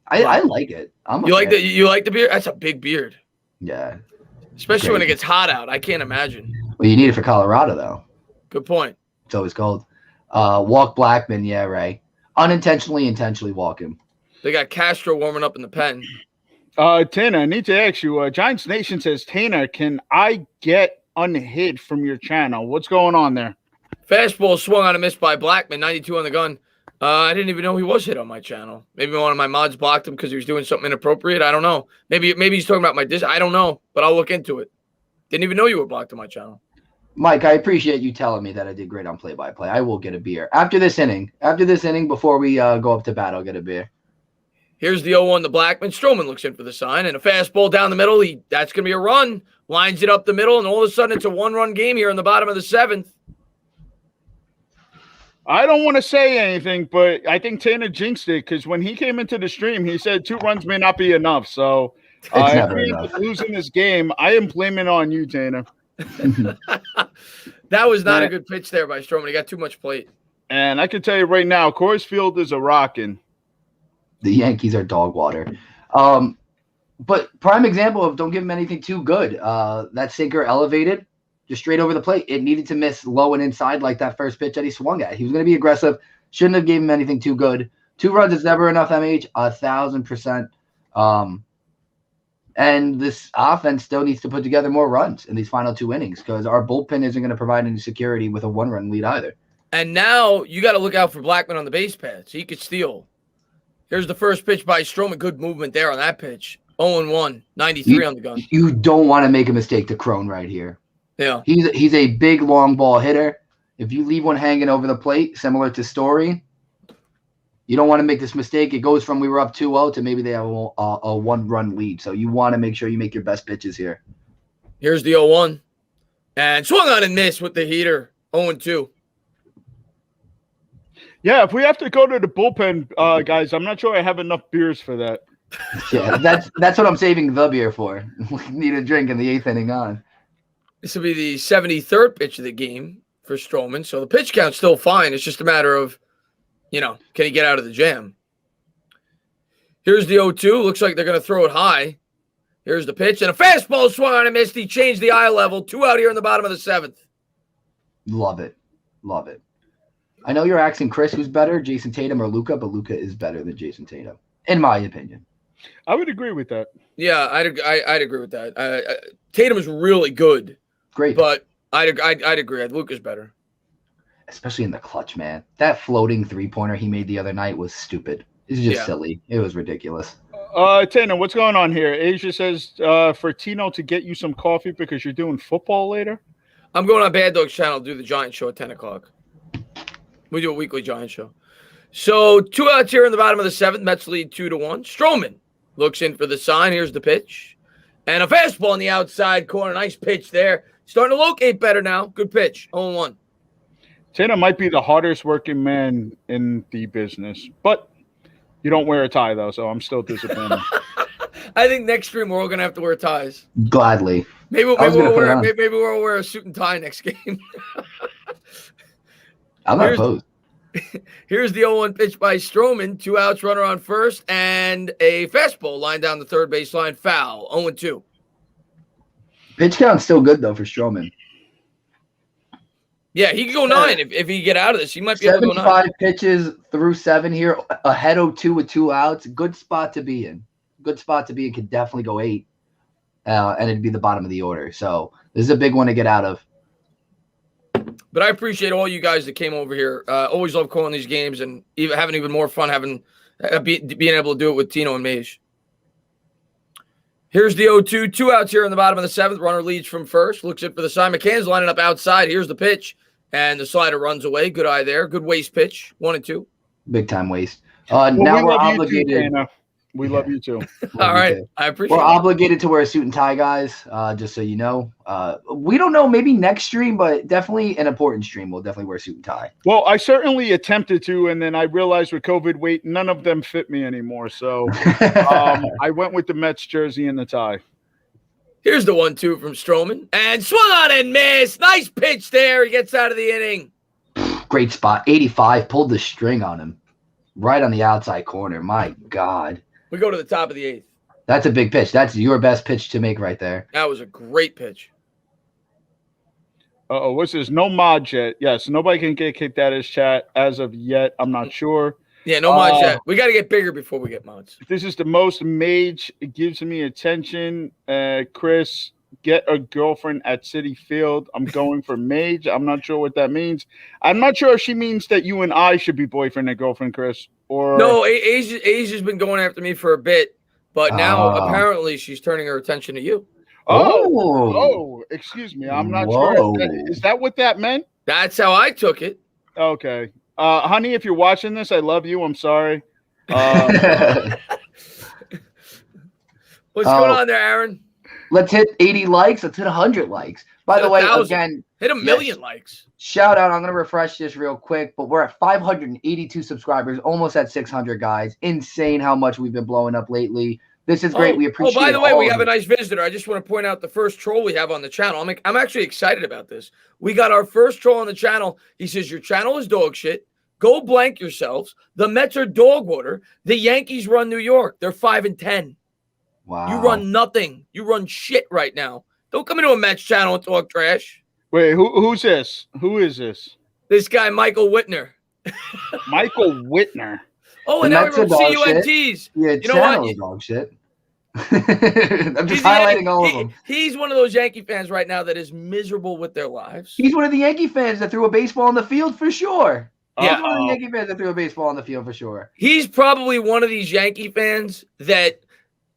I like it. You like that? You like the beard? That's a big beard. Yeah. Especially when it gets hot out. I can't imagine. Well, you need it for Colorado, though. Good point. It's always cold. Walk Blackman, yeah, Ray. Unintentionally, intentionally walk him. They got Castro warming up in the pen. Tina, I need to ask you. Giants Nation says, Tina, can I get unhit from your channel? What's going on there? Fastball swung on a miss by Blackman, 92 on the gun. I didn't even know he was hit on my channel. Maybe one of my mods blocked him because he was doing something inappropriate. I don't know. Maybe he's talking about my disc. I don't know, but I'll look into it. Didn't even know you were blocked on my channel. Mike, I appreciate you telling me that I did great on play-by-play. I will get a beer. After this inning, before we go up to bat, I'll get a beer. Here's the 0-1 to Blackman. Stroman looks in for the sign, and a fastball down the middle. That's going to be a run. Lines it up the middle, and all of a sudden it's a 1-run game here in the bottom of the 7th. I don't want to say anything, but I think Tana jinxed it because when he came into the stream, he said 2 runs may not be enough. So if we end up losing this game, I am blaming on you, Tana. That was not a good pitch there by Stroman. He got too much plate. And I can tell you right now, Coors Field is a rockin'. The Yankees are dog water. But prime example of don't give him anything too good. That sinker elevated. Just straight over the plate. It needed to miss low and inside like that first pitch that he swung at. He was going to be aggressive. Shouldn't have given him anything too good. 2 runs is never enough, MH. 1,000%. And this offense still needs to put together more runs in these final 2 innings because our bullpen isn't going to provide any security with a 1-run lead either. And now you got to look out for Blackman on the base paths. He could steal. Here's the first pitch by Stroman. Good movement there on that pitch. 0-1, 93 on the gun. You don't want to make a mistake to Crone right here. Yeah. He's a big long ball hitter. If you leave one hanging over the plate, similar to Story, you don't want to make this mistake. It goes from we were up 2-0 to maybe they have a 1-run lead. So you want to make sure you make your best pitches here. Here's the 0-1. And swung on and missed with the heater. 0-2. Yeah, if we have to go to the bullpen, guys, I'm not sure I have enough beers for that. Yeah, that's what I'm saving the beer for. We need a drink in the 8th inning on. This will be the 73rd pitch of the game for Stroman. So the pitch count's still fine. It's just a matter of, can he get out of the jam? Here's the 0-2. Looks like they're going to throw it high. Here's the pitch. And a fastball swung on and missed. He changed the eye level. 2 out here in the bottom of the 7th. Love it. Love it. I know you're asking Chris who's better, Jason Tatum or Luka, but Luka is better than Jason Tatum, in my opinion. I would agree with that. Yeah, I'd agree with that. Tatum is really good. Great. But I'd agree. Luka's better. Especially in the clutch, man. That floating 3-pointer he made the other night was stupid. It's just silly. It was ridiculous. Tana, what's going on here? Asia says for Tino to get you some coffee because you're doing football later. I'm going on Bad Dog's channel to do the Giant Show at 10 o'clock. We do a weekly Giant Show. So 2 outs here in the bottom of the 7th. Mets lead 2-1. Stroman looks in for the sign. Here's the pitch. And a fastball on the outside corner. Nice pitch there. Starting to locate better now. Good pitch. 0-1. Tana might be the hardest working man in the business, but you don't wear a tie, though, so I'm still disappointed. I think next stream we're all gonna have to wear ties. Gladly. Maybe we'll all wear a suit and tie next game. I'm not opposed. Here's the 0-1 pitch by Stroman. 2 outs, runner on first, and a fastball line down the third baseline. Foul. 0-2. Pitch count's still good though for Stroman. Yeah, he could go 9 if he get out of this. He might be able to go 9. 75 pitches through 7 here. Ahead 0-2 with 2 outs. Good spot to be in. Good spot to be in. Could definitely go 8. And it'd be the bottom of the order. So this is a big one to get out of. But I appreciate all you guys that came over here. Always love calling these games and having even more fun being able to do it with Tino and Mage. Here's the 0-2. 2 outs here in the bottom of the 7th. Runner leads from first. Looks it for the sign. McCann's lining up outside. Here's the pitch. And the slider runs away. Good eye there. Good waste pitch. 1-2. Big time waste. Now we're obligated. We love you too. All right. I appreciate it. We're obligated to wear a suit and tie, guys, just so you know. We don't know, maybe next stream, but definitely an important stream. We'll definitely wear a suit and tie. Well, I certainly attempted to, and then I realized with COVID weight, none of them fit me anymore. So I went with the Mets jersey and the tie. Here's the 1-2 from Stroman. And swung on and missed. Nice pitch there. He gets out of the inning. Great spot. 85. Pulled the string on him. Right on the outside corner. My God. We go to the top of the 8th. That's a big pitch. That's your best pitch to make right there. That was a great pitch. Uh-oh, what's this? No Mage yet. Yes, nobody can get kicked out of his chat as of yet. I'm not sure. Yeah, no Mage yet. We got to get bigger before we get mods. This is the most Mage. It gives me attention. Chris, get a girlfriend at Citi Field. I'm going for Mage. I'm not sure what that means. I'm not sure if she means that you and I should be boyfriend and girlfriend, Chris. Or no, Asia's been going after me for a bit, but now apparently she's turning her attention to you. Oh, excuse me. I'm not sure. Is that what that meant? That's how I took it. Okay. Honey, if you're watching this, I love you. I'm sorry. What's going on there, Aaron? Let's hit 80 likes. Let's hit 100 likes. By the way, 1,000. again, hit 1 million likes. Shout out. I'm going to refresh this real quick, but we're at 582 subscribers, almost at 600, guys. Insane how much we've been blowing up lately. This is great. We appreciate it. By the way, we have a nice visitor. I just want to point out the first troll we have on the channel. I'm actually excited about this. We got our first troll on the channel. He says, your channel is dog shit. Go blank yourselves. The Mets are dog water. The Yankees run New York. They're 5-10. Wow. You run nothing. You run shit right now. Don't come into a Mets channel and talk trash. Wait, who's this? Who is this? This guy, Michael Whitner. Michael Whitner. Oh, and now we wrote CUNTs. Yeah, you know what? Dog shit. I'm just highlighting all of them. He's one of those Yankee fans right now that is miserable with their lives. He's one of the Yankee fans that threw a baseball on the field for sure. Yeah. He's one of the Yankee fans that threw a baseball on the field for sure. He's probably one of these Yankee fans that,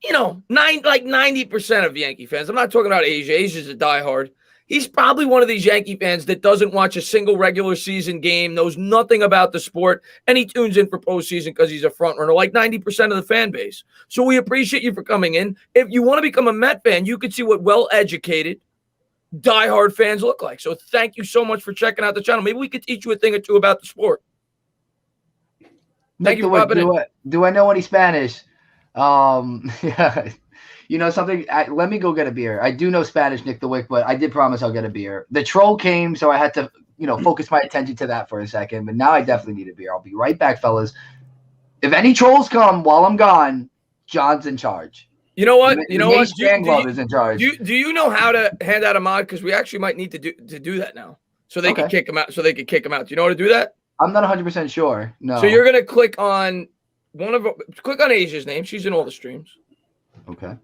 you know, 90% of Yankee fans. I'm not talking about Asia. Asia's a diehard. He's probably one of these Yankee fans that doesn't watch a single regular season game, knows nothing about the sport, and he tunes in for postseason because he's a front runner, like 90% of the fan base. So we appreciate you for coming in. If you want to become a Met fan, you can see what well-educated, diehard fans look like. So thank you so much for checking out the channel. Maybe we could teach you a thing or two about the sport. Thank you for popping in. Do I know any Spanish? Yeah. You know something? Let me go get a beer. I do know Spanish, Nick the Wick, but I did promise I'll get a beer. The troll came, so I had to, focus my attention to that for a second. But now I definitely need a beer. I'll be right back, fellas. If any trolls come while I'm gone, John's in charge. You know what? Glove is in charge. Do you know how to hand out a mod? Because we actually might need to do that now, so they can kick him out. Do you know how to do that? I'm not 100% sure. No. So you're gonna click on click on Asia's name. She's in all the streams. Okay.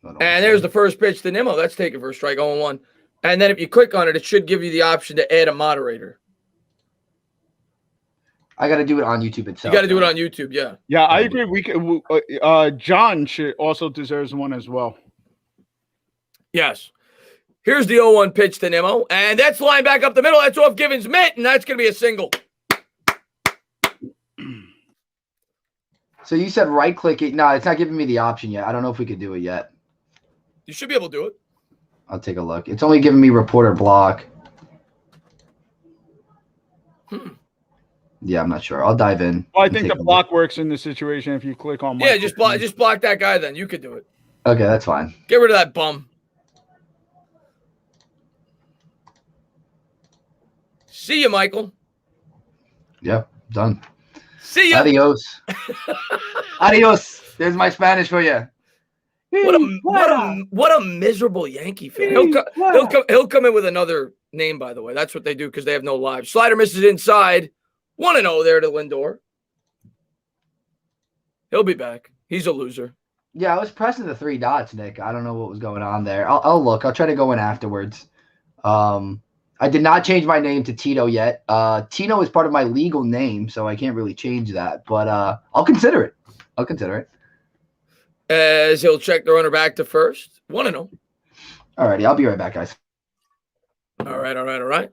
And there's the first pitch to Nimmo. That's taken for a strike, 0-1. And then if you click on it, it should give you the option to add a moderator. I got to do it on YouTube itself. You got to do it on YouTube, yeah. Yeah, I agree. We can. John should also deserves one as well. Yes. Here's the 0-1 pitch to Nimmo, and that's line back up the middle. That's off Givens' mitt, and that's going to be a single. So you said right-click it. No, it's not giving me the option yet. I don't know if we could do it yet. You should be able to do it. I'll take a look. It's only giving me reporter block. Yeah, I'm not sure. I'll dive in. Well, I think the block works in this situation if you click on. Yeah, just block that guy. Then you could do it. Okay, that's fine. Get rid of that bum. See you, Michael. Yep, done. See ya. Adios. Adios. There's my Spanish for you. What a miserable Yankee fan. He'll come in with another name, by the way. That's what they do because they have no live. Slider misses inside. 1-0 there to Lindor. He'll be back. He's a loser. Yeah, I was pressing the 3 dots, Nick. I don't know what was going on there. I'll look. I'll try to go in afterwards. I did not change my name to Tino yet. Tino is part of my legal name, so I can't really change that. But I'll consider it. I'll consider it. As he'll check the runner back to first. 1-0. All righty. I'll be right back, guys. All right.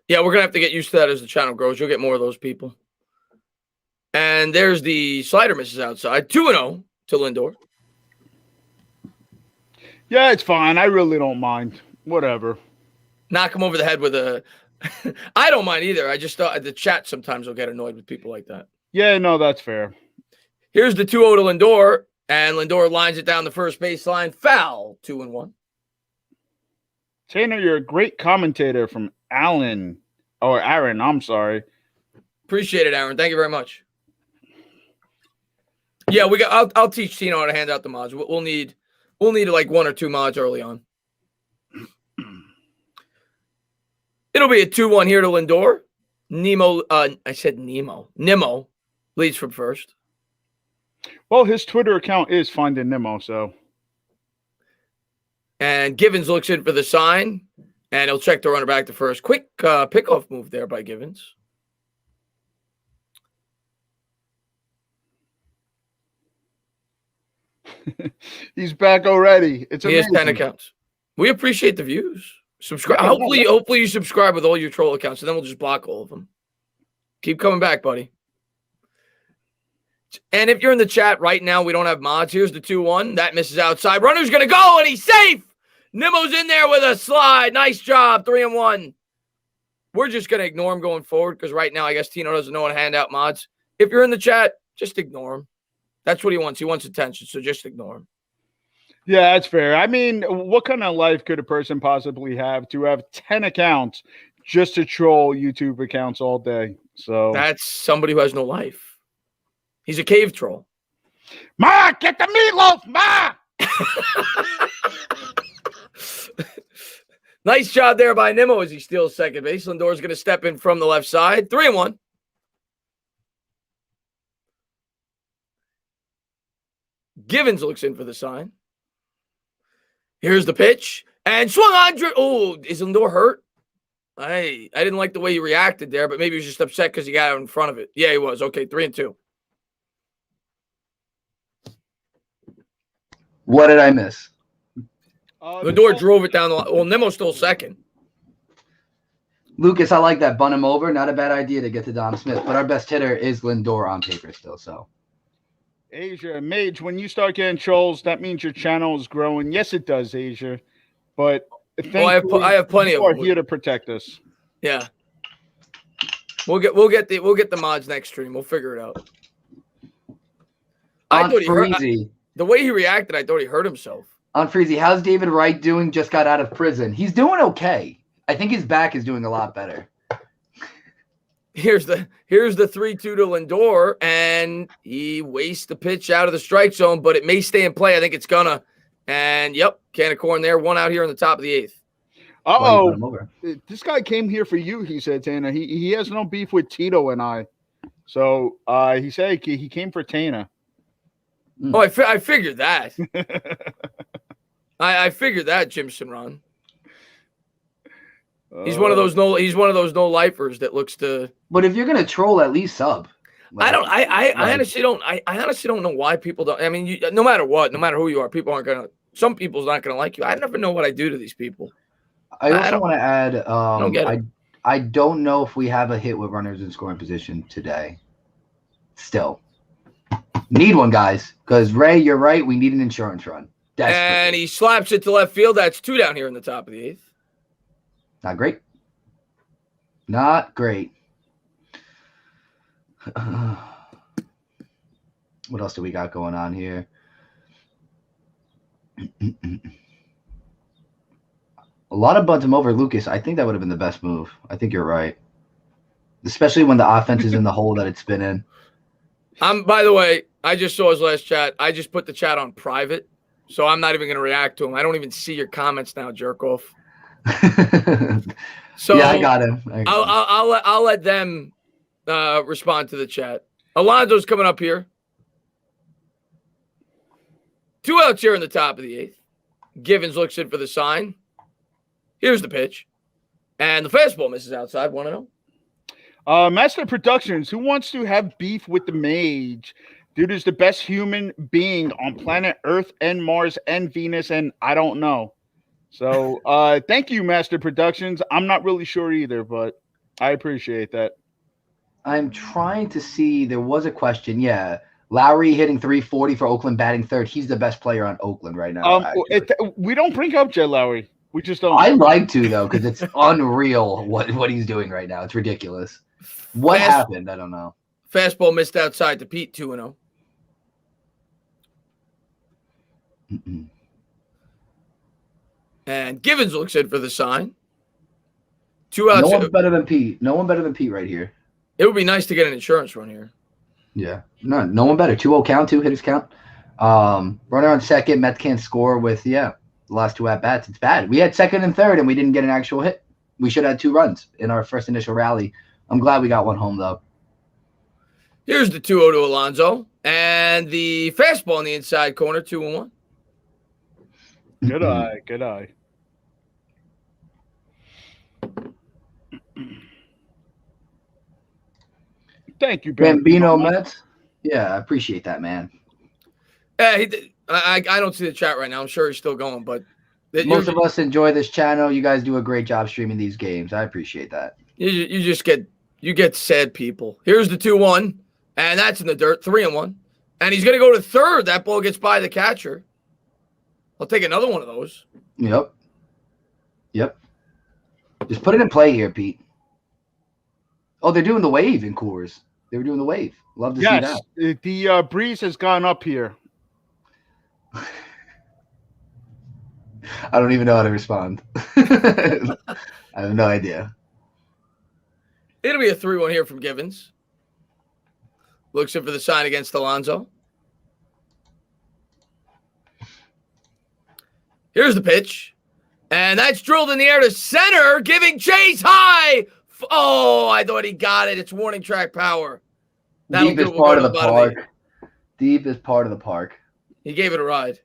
Yeah, we're going to have to get used to that as the channel grows. You'll get more of those people. And there's the slider misses outside. 2-0 to Lindor. Yeah, it's fine. I really don't mind. Whatever. Knock him over the head with a... I don't mind either. I just thought the chat sometimes will get annoyed with people like that. Yeah, no, that's fair. Here's the 2-0 to Lindor, and Lindor lines it down the first baseline. Foul, 2-1. Tanner, you're a great commentator from Aaron, I'm sorry. Appreciate it, Aaron. Thank you very much. Yeah, I'll teach Tino how to hand out the mods. We'll need like 1 or 2 mods early on. It'll be a 2-1 here to Lindor. Nemo leads from first. Well, his Twitter account is Finding Nemo, so. And Givens looks in for the sign, and he'll check the runner back to first. Quick pickoff move there by Givens. He's back already. It's amazing. He has 10 accounts. We appreciate the views. Subscribe. Hopefully you subscribe with all your troll accounts, and then we'll just block all of them. Keep coming back, buddy. And if you're in the chat right now, we don't have mods. Here's the 2-1. That misses outside. Runner's going to go, and he's safe. Nemo's in there with a slide. Nice job. 3-1. We're just going to ignore him going forward because right now I guess Tino doesn't know how to hand out mods. If you're in the chat, just ignore him. That's what he wants. He wants attention, so just ignore him. Yeah, that's fair. I mean, what kind of life could a person possibly have to have 10 accounts just to troll YouTube accounts all day? So that's somebody who has no life. He's a cave troll. Ma, get the meatloaf, Ma! Nice job there by Nemo as he steals second base. Lindor's going to step in from the left side. 3-1. Givens looks in for the sign. Here's the pitch. And swung on. Oh, is Lindor hurt? I didn't like the way he reacted there, but maybe he was just upset because he got out in front of it. Yeah, he was. Okay, 3-2. What did I miss? Lindor drove it down the line. Well, Nemo's still second. Lucas, I like that. Bun him over. Not a bad idea to get to Dom Smith, but our best hitter is Lindor on paper still. So, Asia, Mage, when you start getting trolls, that means your channel is growing. Yes, it does, Asia. But I have plenty of them. Here to protect us. Yeah, we'll get the mods next stream. We'll figure it out. I thought he hurt. The way he reacted, I thought he hurt himself. On Freezy, how's David Wright doing? Just got out of prison. He's doing okay. I think his back is doing a lot better. Here's the 3-2 to Lindor, and he wastes the pitch out of the strike zone, but it may stay in play. I think it's gonna. And yep, can of corn there. 1 out here in the top of the 8th. Uh-oh. This guy came here for you, he said, Tana. He has no beef with Tito and I. So he said he came for Tana. Oh, I figured that. I figured that, Jimson Ron. He's one of those no lifers that looks to. But if you're gonna troll, at least sub. Like, I honestly don't know why people don't. I mean, no matter what, no matter who you are, people aren't gonna. Some people's not gonna like you. I never know what I do to these people. I also want to add. I don't know if we have a hit with runners in scoring position today. Still. Need one, guys, because Ray, you're right. We need an insurance run. And he slaps it to left field. That's 2 down here in the top of the 8th. Not great. Not great. What else do we got going on here? A lot of bunt him over Lucas. I think that would have been the best move. I think you're right. Especially when the offense is in the hole that it's been in. By the way, I just saw his last chat. I just put the chat on private, so I'm not even going to react to him. I don't even see your comments now, jerk off. So yeah, I got him. I'll let them respond to the chat. Alonso's coming up here. 2 outs here in the top of the 8th. Givens looks in for the sign. Here's the pitch. And the fastball misses outside, 1-0. Master Productions, who wants to have beef with the Mage? Dude is the best human being on planet Earth and Mars and Venus, and I don't know. So thank you, Master Productions. I'm not really sure either, but I appreciate that. I'm trying to see. There was a question. Yeah. Lowry hitting 340 for Oakland, batting third. He's the best player on Oakland right now. We don't bring up Jed Lowry. We just don't. I like to, though, because it's unreal what he's doing right now. It's ridiculous. What happened? I don't know. Fastball missed outside to Pete, 2-0. And Givens looks in for the sign. 2 outs. No one better than Pete. No one better than Pete right here. It would be nice to get an insurance run here. Yeah. No one better. 2-0 count, 2 hitters count. Runner on second. Mets can't score with, the last 2 at-bats. It's bad. We had second and third, and we didn't get an actual hit. We should have had 2 runs in our first initial rally. I'm glad we got one home, though. Here's the 2-0 to Alonso. And the fastball in the inside corner, 2-1. Good eye. Good eye. Thank you, Bambino Mets. Yeah, I appreciate that, man. Yeah, I don't see the chat right now. I'm sure he's still going, but most of us enjoy this channel. You guys do a great job streaming these games. I appreciate that. You just get sad people. Here's the 2-1, and that's in the dirt, 3-1. And he's gonna go to third. That ball gets by the catcher. I'll take another one of those. Yep. Just put it in play here, Pete. Oh, they're doing the wave in Coors. They were doing the wave. Love to see that. Yes, the breeze has gone up here. I don't even know how to respond. I have no idea. It'll be a 3-1 here from Givens. Looks in for the sign against Alonso. Here's the pitch. And that's drilled in the air to center, giving chase high. Oh, I thought he got it. It's warning track power. Deepest part of the park. Deepest part of the park. He gave it a ride.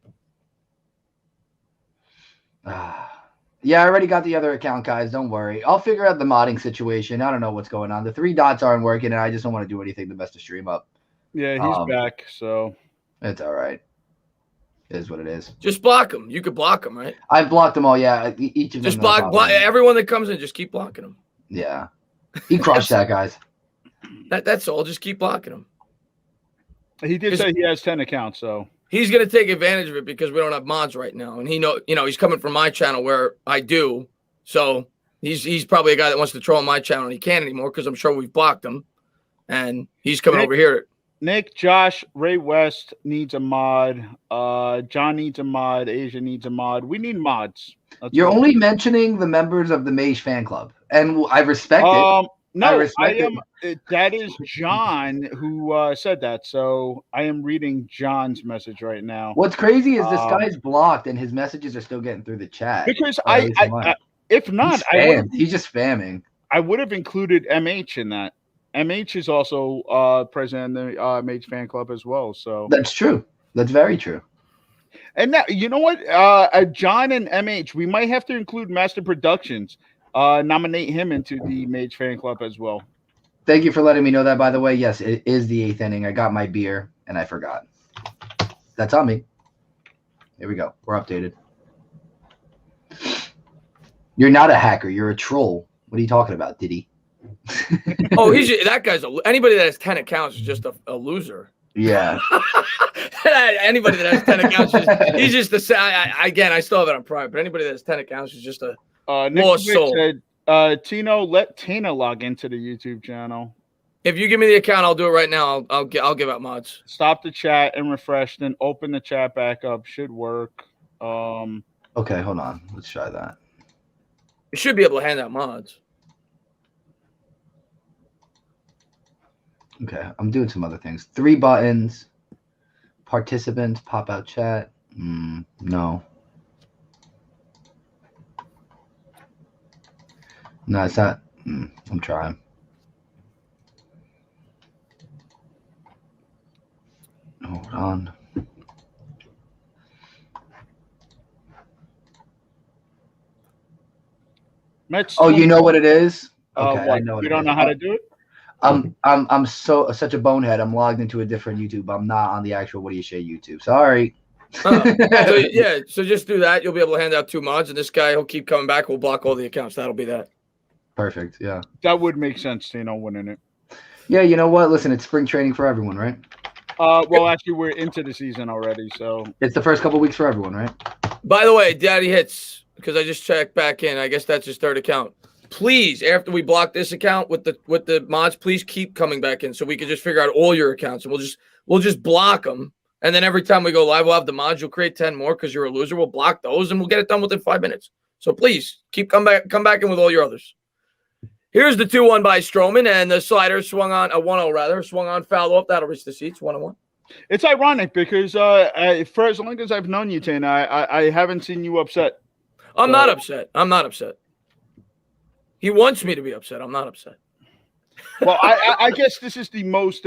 Yeah, I already got the other account, guys. Don't worry. I'll figure out the modding situation. I don't know what's going on. The 3 dots aren't working, and I just don't want to do anything to mess the stream up. Yeah, he's back, so. It's all right. It is what it is. Just block him. You could block him, right? I've blocked them all, yeah. Each of them. Just block everyone that comes in. Just keep blocking them. Yeah. He crushed that, guys. That's all. Just keep blocking him. He did say he has 10 accounts, so. He's going to take advantage of it because we don't have mods right now. And he's coming from my channel where I do. So he's probably a guy that wants to troll on my channel and he can't anymore because I'm sure we've blocked him. And he's coming over here. Nick, Josh, Ray West needs a mod. John needs a mod. Asia needs a mod. We need mods. You're only mentioning the members of the Mage fan club. And I respect it. No, I am. That is John who said that. So I am reading John's message right now. What's crazy is this guy's blocked and his messages are still getting through the chat. Because if not, he's just spamming. I would have included MH in that. MH is also president of the Mage fan club as well. So that's true. That's very true. And now, you know what? John and MH, we might have to include Master Productions. Nominate him into the Mage fan club as well. Thank you for letting me know that, by the way. Yes, it is the 8th inning. I got my beer and I forgot. That's on me. Here we go. We're updated. You're not a hacker. You're a troll. What are you talking about, Diddy? Oh, that guy's anybody that has 10 accounts is just a loser. Yeah. Anybody that has 10 accounts, he's just again, I still have it on private, but anybody that has 10 accounts is just a lost soul. Said, Tino, let Tina log into the YouTube channel. If you give me the account, I'll do it right now. I'll give out mods. Stop the chat and refresh, then open the chat back up. Should work. Okay, hold on. Let's try that. You should be able to hand out mods. Okay, I'm doing some other things. 3 buttons. Participants, pop out chat. No. No, it's not. I'm trying. Hold on. Oh, you know what it is? Okay, I know what you it don't is. know how to do it? I'm such a bonehead. I'm logged into a different YouTube. I'm not on the actual WHADDYA SHEA YouTube. Sorry. So just do that. You'll be able to hand out 2 mods, and this guy will keep coming back. We'll block all the accounts. That'll be that. Perfect. Yeah. That would make sense, Tino, winning it. Yeah, you know what? Listen, it's spring training for everyone, right? Well, actually, we're into the season already, so it's the first couple weeks for everyone, right? By the way, Daddy Hits, because I just checked back in. I guess that's his 3rd account. Please, after we block this account with the mods, please keep coming back in so we can just figure out all your accounts, and we'll just block them. And then every time we go live, we'll have the mods. You'll create 10 more because you're a loser. We'll block those, and we'll get it done within 5 minutes. So please come back in with all your others. Here's the 2-1 by Stroman, and the slider swung on a 1-0 rather swung on foul up. That'll reach the seats 1-1. It's ironic because for as long as I've known you, Tina, I haven't seen you upset. I'm not upset. I'm not upset. He wants me to be upset. I'm not upset. Well, I guess this is the most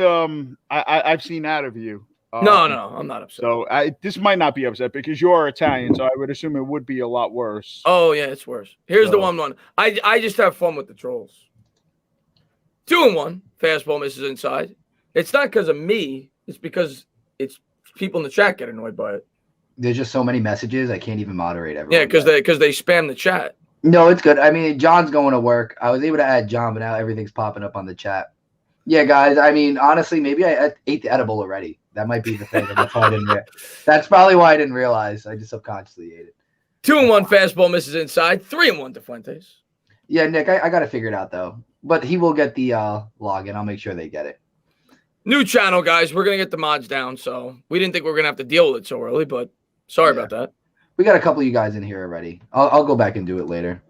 I've seen out of you. No, I'm not upset. So this might not be upset because you're Italian, so I would assume it would be a lot worse. Oh, yeah, it's worse. Here's the 1-1. I just have fun with the trolls. 2-1. Fastball misses inside. It's not because of me. It's because it's people in the chat get annoyed by it. There's just so many messages. I can't even moderate everyone. Yeah, because they spam the chat. No, it's good. I mean, John's going to work. I was able to add John, but now everything's popping up on the chat. Yeah, guys. I mean, honestly, maybe I ate the edible already. That might be the thing. That's why I didn't. That's probably why I didn't realize. I just subconsciously ate it. 2-1 fastball misses inside. 3-1 to Fuentes. Yeah, Nick, I got to figure it out though. But he will get the login. I'll make sure they get it. New channel, guys. We're gonna get the mods down, so we didn't think we were gonna have to deal with it so early, but sorry about that. We got a couple of you guys in here already. I'll go back and do it later.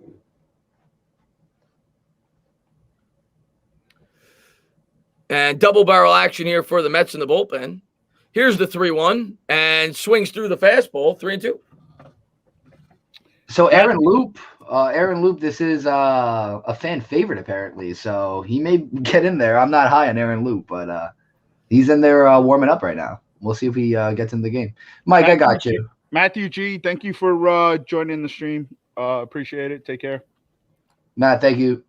And double barrel action here for the Mets in the bullpen. Here's the 3-1 and swings through the fastball. 3-2. So Aaron Loop, this is a fan favorite apparently. So he may get in there. I'm not high on Aaron Loop, but he's in there warming up right now. We'll see if he gets in the game. Mike, I got you. Matthew G, thank you for joining the stream. Appreciate it. Take care. Matt, thank you.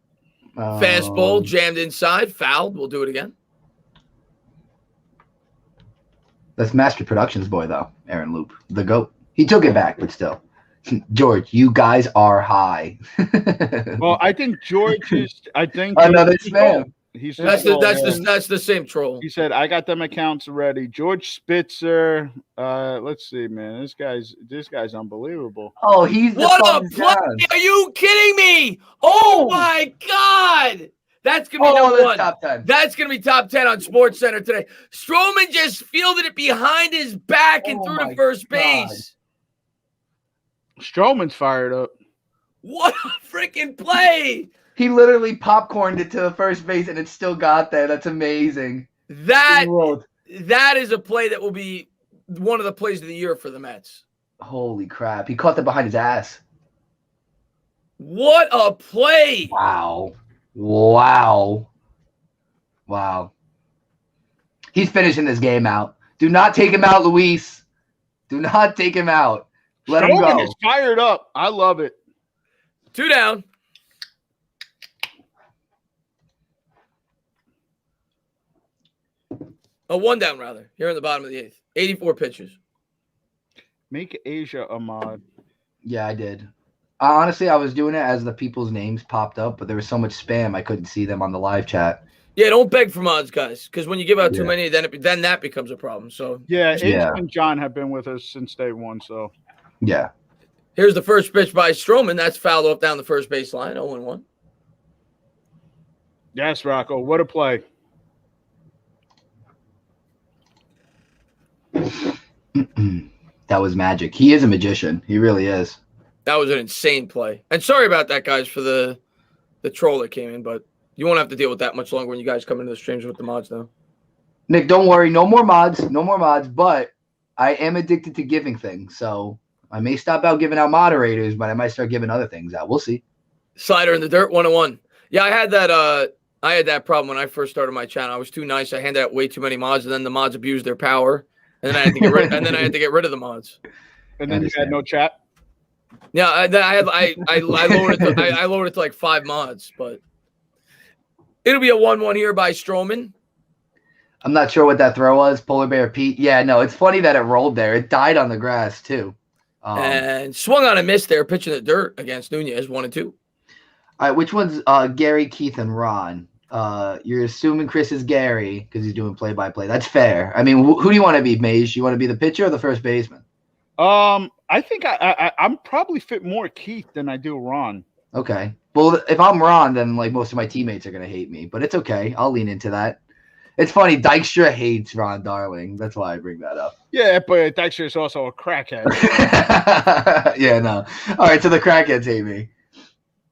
Fastball jammed inside, fouled. We'll do it again. That's Master Productions boy, though. Aaron Loop, the GOAT. He took it back, but still. George, you guys are high. Well, I think George is. I think another spam. That's the same troll. He said, "I got them accounts ready." George Spitzer. Let's see, man. This guy's unbelievable. Oh, he's what a play! Are you kidding me? Oh my God! That's gonna be number 1. Top 10. That's gonna be top 10 on Sports Center today. Stroman just fielded it behind his back and threw to first base. Stroman's fired up. What a freaking play! He literally popcorned it to first base and it still got there. That's amazing. That is a play that will be one of the plays of the year for the Mets. Holy crap. He caught that behind his ass. What a play. Wow. Wow. Wow. He's finishing this game out. Do not take him out, Luis. Do not take him out. Let him go. Stroman is fired up. I love it. 2 down. A 1 down, rather, here in the bottom of the 8th. 84 pitches. Make Asia a mod. Yeah, I did. Honestly, I was doing it as the people's names popped up, but there was so much spam I couldn't see them on the live chat. Yeah, don't beg for mods, guys, because when you give out too many, then that becomes a problem. So Asia and John have been with us since day one. So yeah. Here's the first pitch by Stroman. That's fouled off down the first baseline. 0-1. Yes, Rocco. What a play. That was magic. He is a magician. He really is. That was an insane play. And sorry about that, guys, for the troll that came in, but you won't have to deal with that much longer when you guys come into the streams with the mods now. Nick, don't worry. No more mods. No more mods. But I am addicted to giving things. So I may stop out giving out moderators, but I might start giving other things out. We'll see. Slider in the dirt 101. Yeah, I had that problem when I first started my channel. I was too nice. I handed out way too many mods, and then the mods abused their power. And then I had to get rid. And then I had to get rid of the mods. And then you had no chat. Yeah, I lowered it. I lowered it to like 5 mods, but it'll be a 1-1 here by Stroman. I'm not sure what that throw was. Polar Bear Pete. Yeah, no, it's funny that it rolled there. It died on the grass too. And swung on a miss there, pitching the dirt against Nunez, 1-2. All right, which one's Gary, Keith, and Ron? You're assuming Chris is Gary because he's doing play-by-play. That's fair. I mean, who do you want to be, Mage? You want to be the pitcher or the first baseman? I think I'm probably fit more Keith than I do Ron. Okay. Well, if I'm Ron, then like most of my teammates are gonna hate me, but it's okay. I'll lean into that. It's funny. Dykstra hates Ron Darling. That's why I bring that up. Yeah, but Dykstra is also a crackhead. Yeah, no. All right, so the crackheads hate me.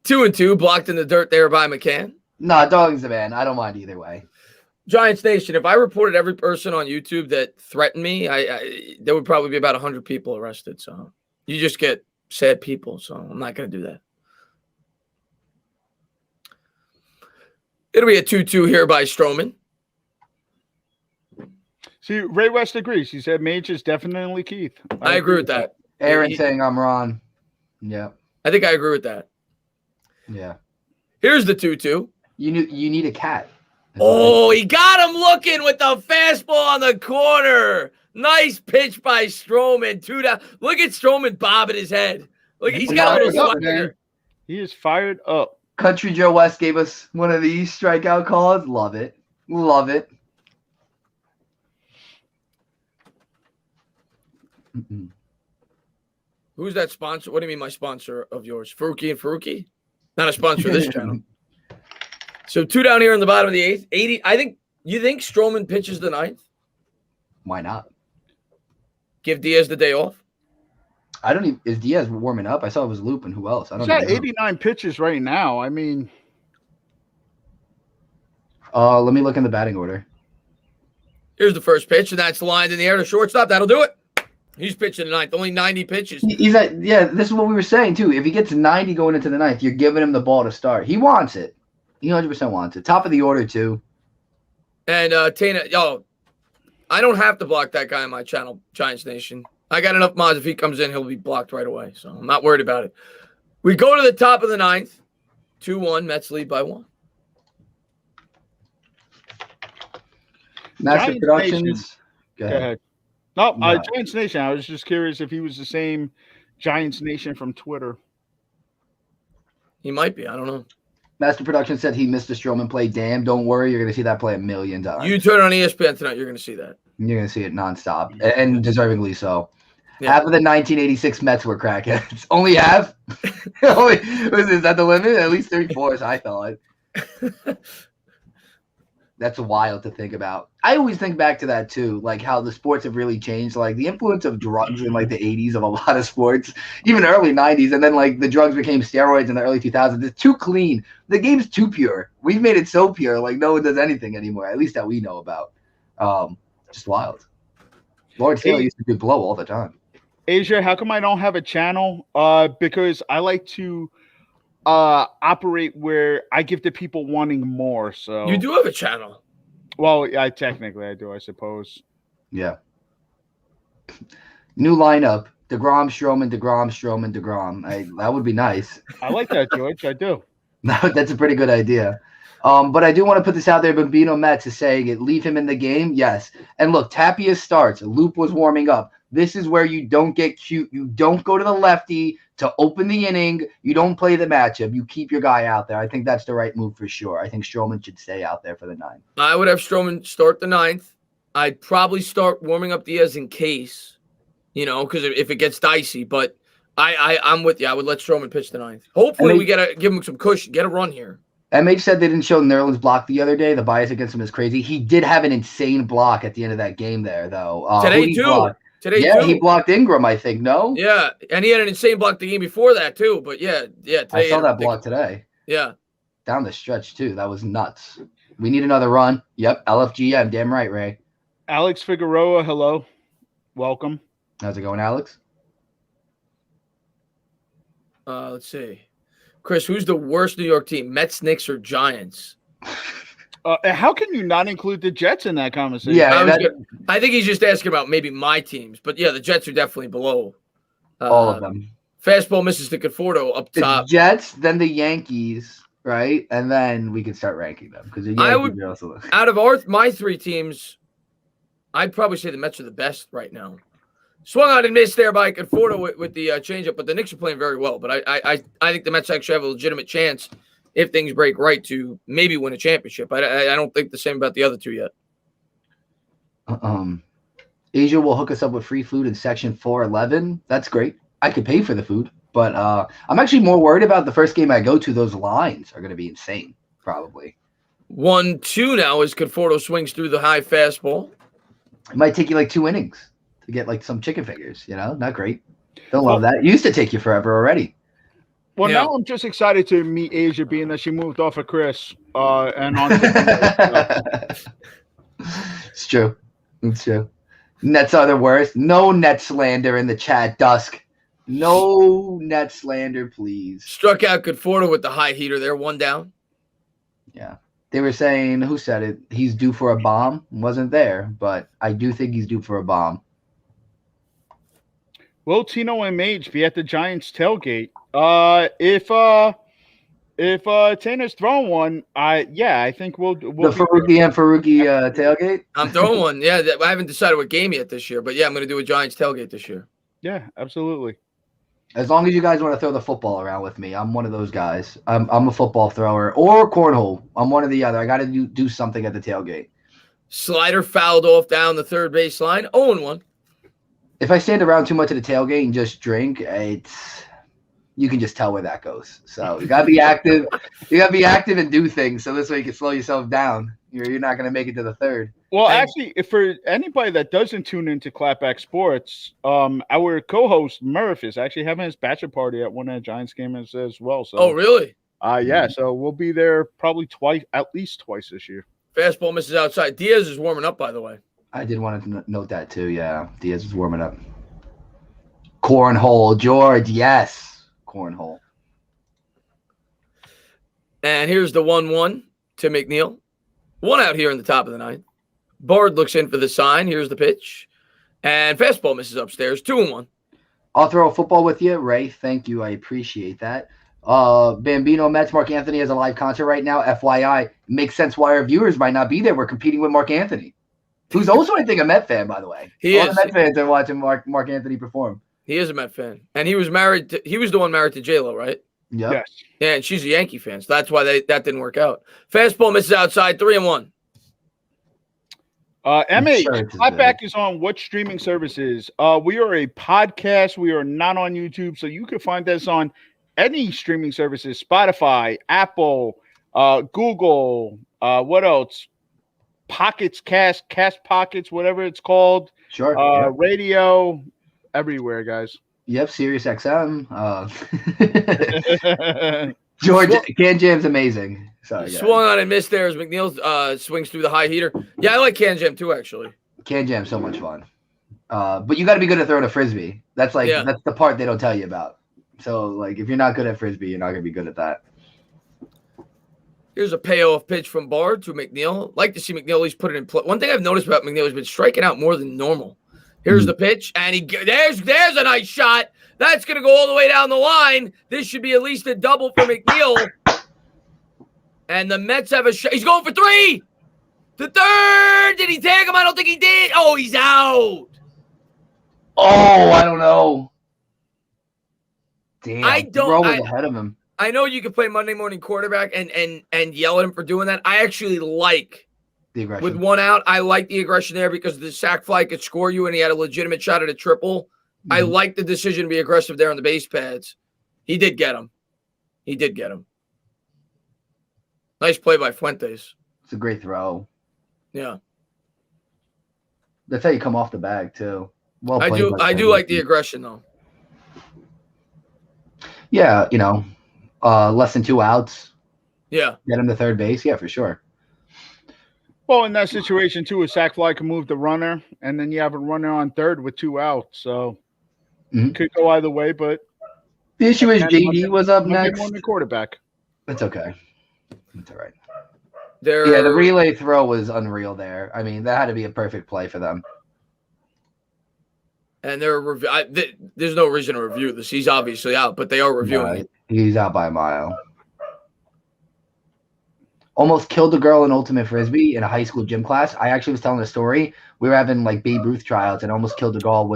2-2, blocked in the dirt there by McCann. Nah, Darling's the man. I don't mind either way. Giants Nation, if I reported every person on YouTube that threatened me, there would probably be about 100 people arrested. So you just get sad people. So I'm not going to do that. It'll be a 2-2 here by Stroman. See, Ray West agrees. He said Mage is definitely Keith. I agree with that. Aaron saying I'm Ron. Yeah. I think I agree with that. Yeah. Here's the 2-2. You need a cat. Oh, he got him looking with the fastball on the corner. Nice pitch by Stroman. 2 down. Look at Stroman bobbing his head. Look, he's got a little swagger. He is fired up. Country Joe West gave us one of these strikeout calls. Love it. Love it. Who's that sponsor? What do you mean my sponsor of yours? Faruqi and Faruqi? Not a sponsor of this channel. So 2 down here in the bottom of the 8th. 80. You think Stroman pitches the 9th? Why not? Give Diaz the day off? I don't even. Is Diaz warming up? I saw it was Loop and who else? I don't He's know. got 89 pitches right now. I mean, let me look in the batting order. Here's the first pitch, and that's lined in the air to shortstop. That'll do it. He's pitching the 9th. Only 90 pitches. He's at, yeah, this is what we were saying too. If he gets 90 going into the 9th, you're giving him the ball to start. He wants it. He 100% wants it. Top of the order too. And Tino, I don't have to block that guy on my channel, Giants Nation. I got enough mods. If he comes in, he'll be blocked right away. So I'm not worried about it. We go to the top of the 9th. 2-1. Mets lead by 1. Master Giants Productions. Nation. Go ahead. No, No. Giants Nation. I was just curious if he was the same Giants Nation from Twitter. He might be. I don't know. Master Production said he missed a Stroman play. Damn, don't worry. You're going to see that play a million times. You turn on ESPN tonight, you're going to see that. You're going to see it nonstop, and deservingly so. Yeah. Half of the 1986 Mets were crackheads. Only half? Is that the limit? At least 34, as I thought. That's wild to think about. I always think back to that too, like how the sports have really changed, like the influence of drugs in like the 80s of a lot of sports, even early 90s, and then like the drugs became steroids in the early 2000s. It's too clean. The game's too pure. We've made it so pure, like no one does anything anymore, at least that we know about. Just wild. Lawrence Taylor used to do blow all the time. Asia, how come I don't have a channel? Because I like to operate where I give the people wanting more. So You do have a channel. Well, technically I do, I suppose. Yeah. New lineup: deGrom, Stroman, deGrom, Stroman, deGrom. That would be nice. I like that, George. I do. That's a pretty good idea. But I do want to put this out there. Bambino Mets is saying it. Leave him in the game. Yes. And look, Tapia starts. Loop was warming up. This is where you don't get cute. You don't go to the lefty to open the inning. You don't play the matchup. You keep your guy out there. I think that's the right move for sure. I think Stroman should stay out there for the 9th. I would have Stroman start the 9th. I'd probably start warming up Diaz in case, because if it gets dicey. But I'm with you. I would let Stroman pitch the 9th. Hopefully we give him some cushion, get a run here. MH said they didn't show Nerlens block the other day. The bias against him is crazy. He did have an insane block at the end of that game there, though. Today, too. Yeah, he blocked Ingram, I think, no? Yeah, and he had an insane block the game before that, too. But, yeah. Today I saw that block today. Yeah. Down the stretch, too. That was nuts. We need another run. Yep, LFGM. Damn right, Ray. Alex Figueroa, hello. Welcome. How's it going, Alex? Let's see. Chris, who's the worst New York team? Mets, Knicks, or Giants? How can you not include the Jets in that conversation? Yeah, I think he's just asking about maybe my teams. But, yeah, the Jets are definitely below. All of them. Fastball misses to Conforto up top. The Jets, then the Yankees, right? And then we can start ranking them. Because the Yankees are also out of my three teams, I'd probably say the Mets are the best right now. Swung out and missed there by Conforto with the changeup, but the Knicks are playing very well. But I think the Mets actually have a legitimate chance if things break right to maybe win a championship. I don't think the same about the other two yet. Asia will hook us up with free food in section 411. That's great. I could pay for the food, but I'm actually more worried about the first game I go to. Those lines are going to be insane, probably. 1-2 now as Conforto swings through the high fastball. It might take you like 2 innings to get like some chicken fingers, not great. Don't love that. It used to take you forever already. Well, now I'm just excited to meet Asia, being that she moved off of Chris and on. It's true. It's true. Nets are the worst. No net slander in the chat, Dusk. No net slander, please. Struck out Conforto with the high heater there, 1 down. Yeah. They were saying, who said it? He's due for a bomb. Wasn't there, but I do think he's due for a bomb. Will Tino and Mage be at the Giants tailgate? If Tana's throwing one, I think we'll the Faruqi and Faruqi tailgate. I'm throwing one. Yeah, I haven't decided what game yet this year, but yeah, I'm going to do a Giants tailgate this year. Yeah, absolutely. As long as you guys want to throw the football around with me, I'm one of those guys. I'm a football thrower or cornhole. I'm one or the other. I got to do something at the tailgate. Slider fouled off down the third base line. 0-1. If I stand around too much at the tailgate and just drink, you can just tell where that goes. So you gotta be active. You gotta be active and do things. So this way you can slow yourself down. You're not gonna make it to the third. Well, actually, if for anybody that doesn't tune into Clapback Sports, our co-host Murph is actually having his bachelor party at one of the Giants games as well. So, oh, really? Yeah. So we'll be there probably at least twice this year. Fastball misses outside. Diaz is warming up, by the way. I did want to note that too. Yeah, Diaz is warming up. Cornhole, George. Yes, cornhole. And here's the 1-1 to McNeil. 1 out here in the top of the 9th. Bard looks in for the sign. Here's the pitch. And fastball misses upstairs. 2-1. I'll throw a football with you, Ray. Thank you. I appreciate that. Bambino Mets, Mark Anthony has a live concert right now. FYI, makes sense why our viewers might not be there. We're competing with Mark Anthony, who's also, I think, a Met fan, by the way. He is. All the Met fans are watching Mark Anthony perform. He is a Met fan. And he was the one married to J-Lo, right? Yep. Yes. Yeah, and she's a Yankee fan, so that's why that didn't work out. Fastball misses outside, 3-1. MA, Clapback is on what streaming services? We are a podcast. We are not on YouTube, so you can find us on any streaming services: Spotify, Apple, Google. What else? Pockets, Cast Pockets, whatever it's called. Sure. Yep. Radio, everywhere, guys. Yep, Sirius XM. George, Can Jam's amazing. Sorry, swung on and missed there as McNeil swings through the high heater. Yeah, I like Can Jam too, actually. Can Jam's so much fun. But you got to be good at throwing a frisbee. That's that's the part they don't tell you about. So, like, if you're not good at frisbee, you're not going to be good at that. Here's a payoff pitch from Bard to McNeil. Like to see McNeil at least put it in play. One thing I've noticed about McNeil has been striking out more than normal. Here's the pitch, and there's a nice shot. That's going to go all the way down the line. This should be at least a double for McNeil. And the Mets have a shot. He's going for 3. The third. Did he tag him? I don't think he did. Oh, he's out. Oh, I don't know. Damn. I don't. Was ahead of him. I know you can play Monday morning quarterback and yell at him for doing that. I actually like the aggression. With 1 out. I like the aggression there because the sac fly could score you, and he had a legitimate shot at a triple. Mm-hmm. I like the decision to be aggressive there on the base pads. He did get him. Nice play by Fuentes. It's a great throw. Yeah. That's how you come off the bag too. Well I played. do like the aggression though. Yeah, less than 2 outs. Yeah. Get him to third base. Yeah, for sure. Well, in that situation too, a sac fly can move the runner, and then you have a runner on third with 2 outs. So it could go either way, but The issue is JD was up next. Morning quarterback. It's okay. It's all right. The relay throw was unreal there. I mean, that had to be a perfect play for them. And there's no reason to review this. He's obviously out, but they are reviewing it. He's out by a mile. Almost killed a girl in Ultimate Frisbee in a high school gym class. I actually was telling a story. We were having like Babe Ruth tryouts and almost killed a girl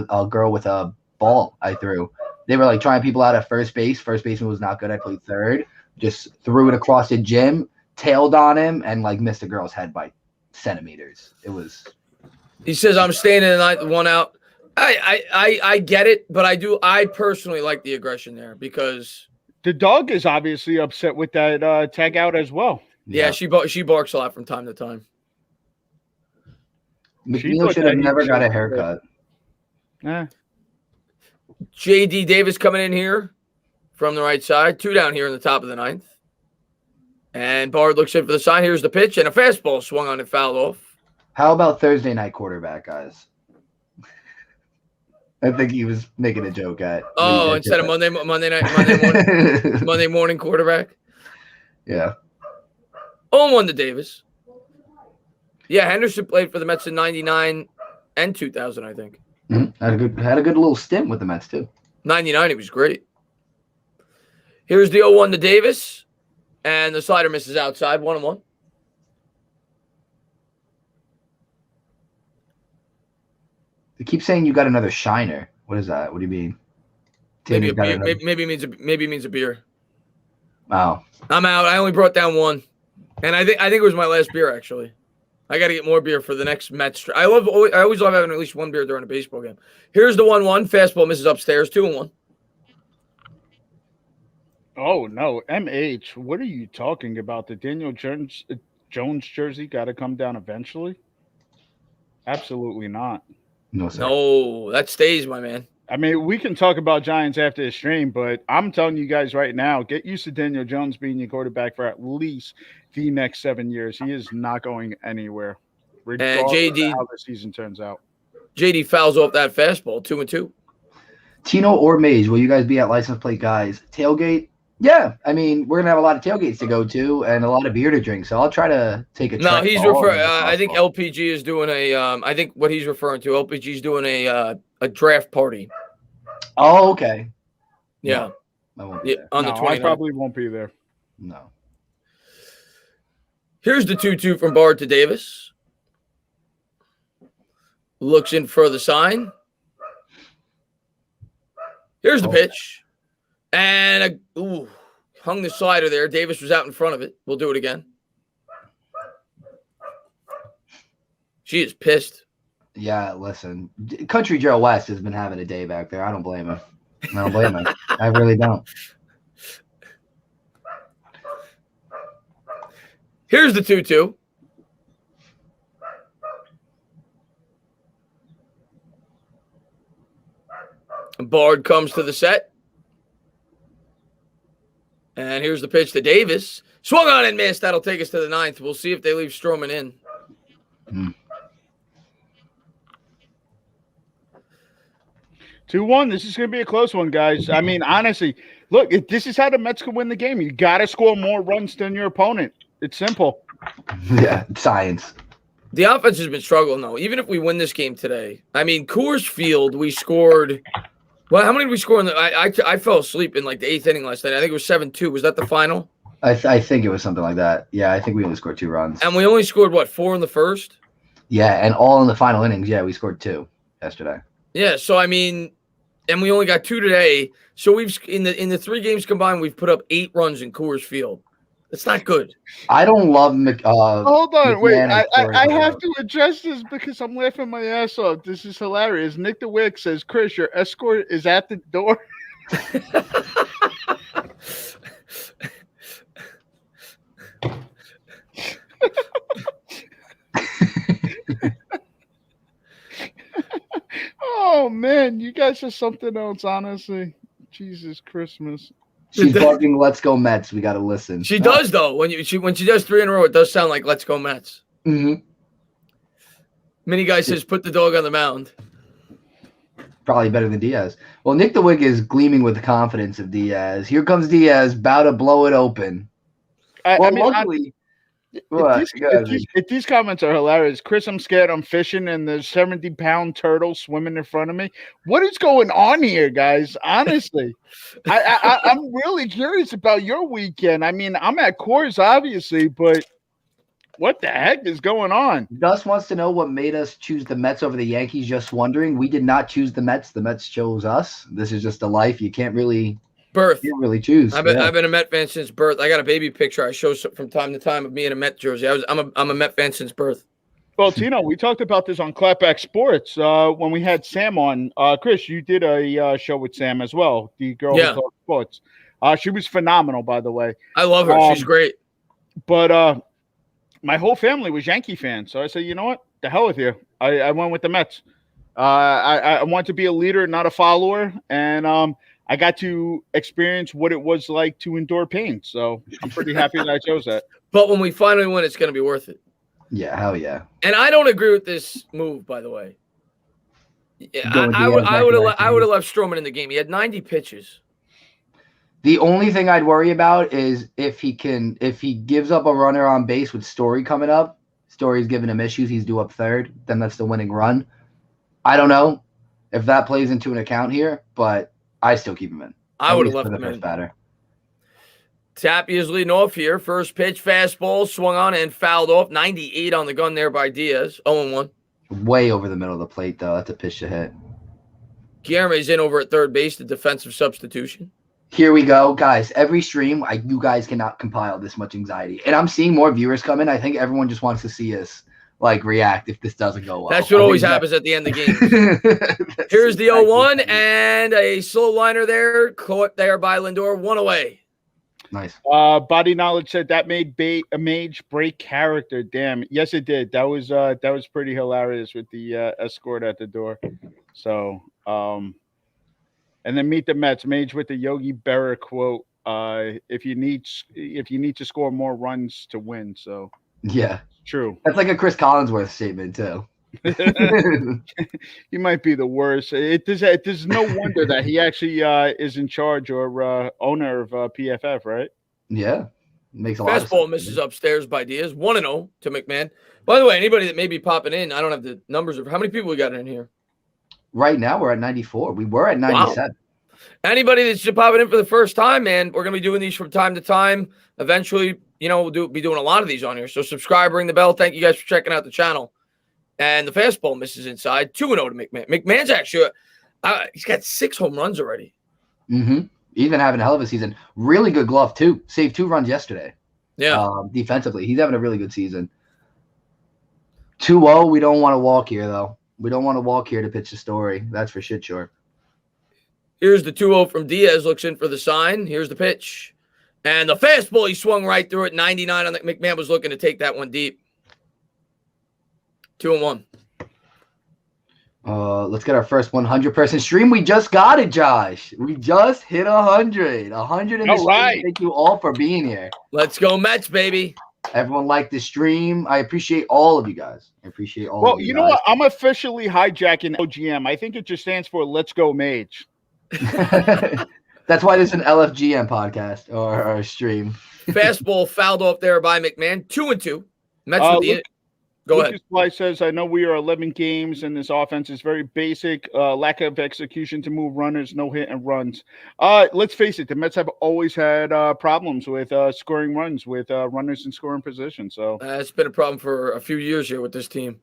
with a ball I threw. They were like trying people out at first base. First baseman was not good. I played third. Just threw it across the gym, tailed on him, and like missed the girl's head by centimeters. It was. He says, "I'm staying in the ninth, 1 out." I get it, but I personally like the aggression there because the dog is obviously upset with that tag out as well. Yeah, she barks a lot from time to time. McNeil should have never got a haircut. Yeah. JD Davis coming in here from the right side. 2 down here in the top of the ninth. And Bard looks in for the sign. Here's the pitch, and a fastball swung on and fouled off. How about Thursday night quarterback, guys? I think he was making a joke at. Oh, instead of Monday morning quarterback. Yeah. 0-1 to Davis. Yeah, Henderson played for the Mets in '99 and 2000, I think. Mm-hmm. Had a good little stint with the Mets too. '99, he was great. Here's the 0-1 to Davis, and the slider misses outside. 1-1. They keep saying you got another shiner. What is that? What do you mean? Maybe a beer. Maybe means a beer. Oh. I'm out. I only brought down 1, and I think it was my last beer actually. I got to get more beer for the next Mets. I always love having at least 1 beer during a baseball game. Here's the 1-1. Fastball misses upstairs. 2-1. Oh no, MH! What are you talking about? The Daniel Jones jersey got to come down eventually. Absolutely not. No, sir. No, that stays, my man. I mean, we can talk about Giants after the stream, but I'm telling you guys right now, get used to Daniel Jones being your quarterback for at least the next 7 years. He is not going anywhere, regardless of how the season turns out. JD fouls off that fastball, 2-2. Tino or Mage, will you guys be at License Plate Guys tailgate? Yeah, I mean, we're gonna have a lot of tailgates to go to and a lot of beer to drink, so I'll try to take a. No, he's referring. I think LPG is doing a. I think what he's referring to, LPG is doing a draft party. Oh, okay. Yeah, no, I won't be there. On the 29th. I probably won't be there. No. Here's the 2-2 from Bard to Davis. Looks in for the sign. Here's the pitch. And hung the slider there. Davis was out in front of it. We'll do it again. She is pissed. Yeah, listen. Country Joe West has been having a day back there. I don't blame him. I really don't. Here's the 2-2. Bard comes to the set. And here's the pitch to Davis. Swung on and missed. That'll take us to the 9th. We'll see if they leave Stroman in. 2-1. This is going to be a close one, guys. I mean, honestly, look, this is how the Mets can win the game. You got to score more runs than your opponent. It's simple. Yeah, science. The offense has been struggling, though. Even if we win this game today. I mean, Coors Field, we scored – well, how many did we score? I fell asleep in like the 8th inning last night. I think it was 7-2. Was that the final? I think it was something like that. Yeah, I think we only scored 2 runs. And we only scored, 4 in the first? Yeah, and all in the final innings. Yeah, we scored 2 yesterday. Yeah, so I mean, and we only got 2 today. So we've in the 3 games combined, we've put up 8 runs in Coors Field. That's not good. I don't love hold on, wait. I have to address this because I'm laughing my ass off. This is hilarious. Nick DeWick says, Chris, your escort is at the door. man, you guys are something else, honestly. Jesus Christmas. She's bugging. Let's go Mets. We got to listen. She does though. When she does 3 in a row, it does sound like "Let's go Mets." Mm-hmm. Mini guy says, "Put the dog on the mound." Probably better than Diaz. Well, Nick the Wig is gleaming with the confidence of Diaz. Here comes Diaz, about to blow it open. Luckily. If these comments are hilarious, Chris, I'm scared I'm fishing and there's 70-pound turtle swimming in front of me. What is going on here, guys? Honestly, I'm really curious about your weekend. I mean, I'm at Coors, obviously, but what the heck is going on? Gus wants to know what made us choose the Mets over the Yankees. Just wondering. We did not choose the Mets. The Mets chose us. This is just a life. You can't really choose. I've been a Met fan since birth. I got a baby picture I show from time to time of me in a Met jersey. I'm a Met fan since birth. Well, Tino, we talked about this on Clapback Sports when we had Sam on. Chris, you did a show with Sam as well, the girl who talks sports. She was phenomenal, by the way. I love her. She's great. But my whole family was Yankee fans, so I said, you know what? The hell with you. I went with the Mets. I want to be a leader, not a follower, and I got to experience what it was like to endure pain. So I'm pretty happy that I chose that. But when we finally win, it's going to be worth it. Yeah, hell yeah. And I don't agree with this move, by the way. I would have left Stroman in the game. He had 90 pitches. The only thing I'd worry about is if he gives up a runner on base with Story coming up. Story's giving him issues. He's due up third. Then that's the winning run. I don't know if that plays into an account here, but I still keep him in. I would have left him in. Batter. Tapia is leading off here. First pitch, fastball, swung on and fouled off. 98 on the gun there by Diaz. 0-1. Way over the middle of the plate, though. That's a pitch to hit. Guillermo's in over at third base, the defensive substitution. Here we go. Guys, every stream, you guys cannot compile this much anxiety. And I'm seeing more viewers come in. I think everyone just wants to see us react if this doesn't go well. That's what always happens at the end of the game. Here's the 0-1 and a slow liner there, caught there by Lindor, 1 away. Nice. Body Knowledge said that made a Mage break character. Damn. Yes, it did. That was pretty hilarious with the escort at the door. So, and then Meet the Mets, Mage with the Yogi Berra quote. If you need to score more runs to win. So yeah. True. That's like a Chris Collinsworth statement too. He might be the worst. There's no wonder that he actually is in charge or owner of PFF, right? Yeah, makes a lot of sense. Fastball misses upstairs by Diaz. 1-0 to McMahon. By the way, anybody that may be popping in, I don't have the numbers of how many people we got in here. Right now we're at 94. We were at 97. Wow. Anybody that's just popping in for the first time, man, we're gonna be doing these from time to time. Eventually, we'll be doing a lot of these on here. So subscribe, ring the bell. Thank you guys for checking out the channel. And the fastball misses inside. 2-0 to McMahon. McMahon's actually, he's got 6 home runs already. Mm-hmm. He's been having a hell of a season. Really good glove, too. Saved 2 runs yesterday. Yeah. Defensively, he's having a really good season. 2-0, we don't want to walk here, though. We don't want to walk here to pitch the Story. That's for shit sure. Here's the 2-0 from Diaz. Looks in for the sign. Here's the pitch. And the fastball, he swung right through it. 99 on the McMahon was looking to take that one deep. 2-1. Let's get our first 100-person stream. We just got it, Josh. We just hit 100. 100 in the stream. Right. Thank you all for being here. Let's go Mets, baby. Everyone liked the stream. I appreciate all of you guys. I appreciate all of you guys. Well, you know what? I'm officially hijacking OGM. I think it just stands for Let's Go Mage. That's why there's an LFGM podcast or stream. Fastball fouled off there by McMahon. 2-2. Mets with the Go Lucas ahead. Fly says, I know we are 11 games and this offense is very basic. Lack of execution to move runners, no hit and runs. Let's face it, the Mets have always had problems with scoring runs with runners in scoring position. So it's been a problem for a few years here with this team.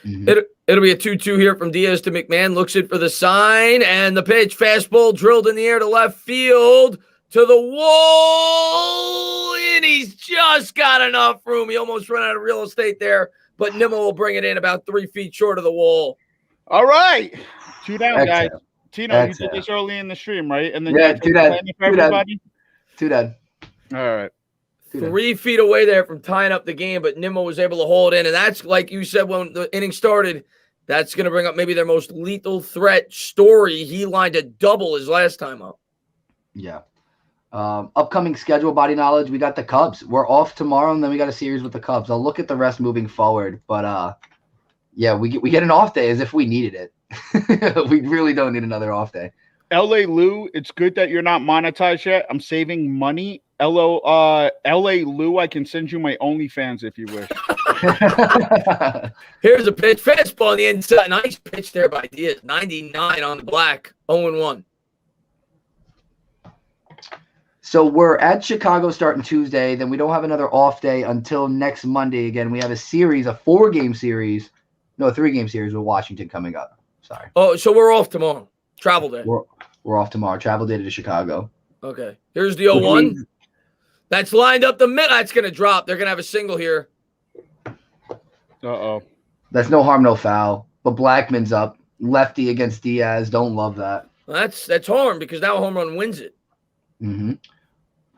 Mm-hmm. It'll be a 2-2 here from Diaz to McMahon. Looks in for the sign and the pitch. Fastball drilled in the air to left field to the wall. And he's just got enough room. He almost ran out of real estate there. But Nimmo will bring it in about 3 feet short of the wall. All right. 2 down, guys. Exhale. Tino, Exhale. you did this early in the stream, right? And then Yeah, 2 down. 2 down. 2 down. All right. 3 feet away there from tying up the game, but Nimmo was able to hold in. And that's, like you said when the inning started, That's going to bring up maybe their most lethal threat. Story, he lined a double his last time up. Yeah. Upcoming schedule, body knowledge, we got the Cubs. We're off tomorrow, and then we got a series with the Cubs. I'll look at the rest moving forward. But, yeah, we get an off day as if we needed it. We really don't need another off day. LA Lou, it's good that you're not monetized yet. I'm saving money. LA Lou, I can send you my OnlyFans if you wish. Here's a pitch. Fastball on the inside. Nice pitch there by Diaz. 99 on the black. 0-1. So we're at Chicago starting Tuesday. Then we don't have another off day until next Monday. Again, we have a series, a 4-game series. No, a 3-game series with Washington coming up. Sorry. Oh, so we're off tomorrow. Travel day. We're off tomorrow. Travel day to Chicago. Okay. Here's the 0-1. That's lined up the middle. That's going to drop. They're going to have a single here. Uh-oh. That's no harm, no foul. But Blackman's up. Lefty against Diaz. Don't love that. Well, that's harm because now a home run wins it. Mm-hmm.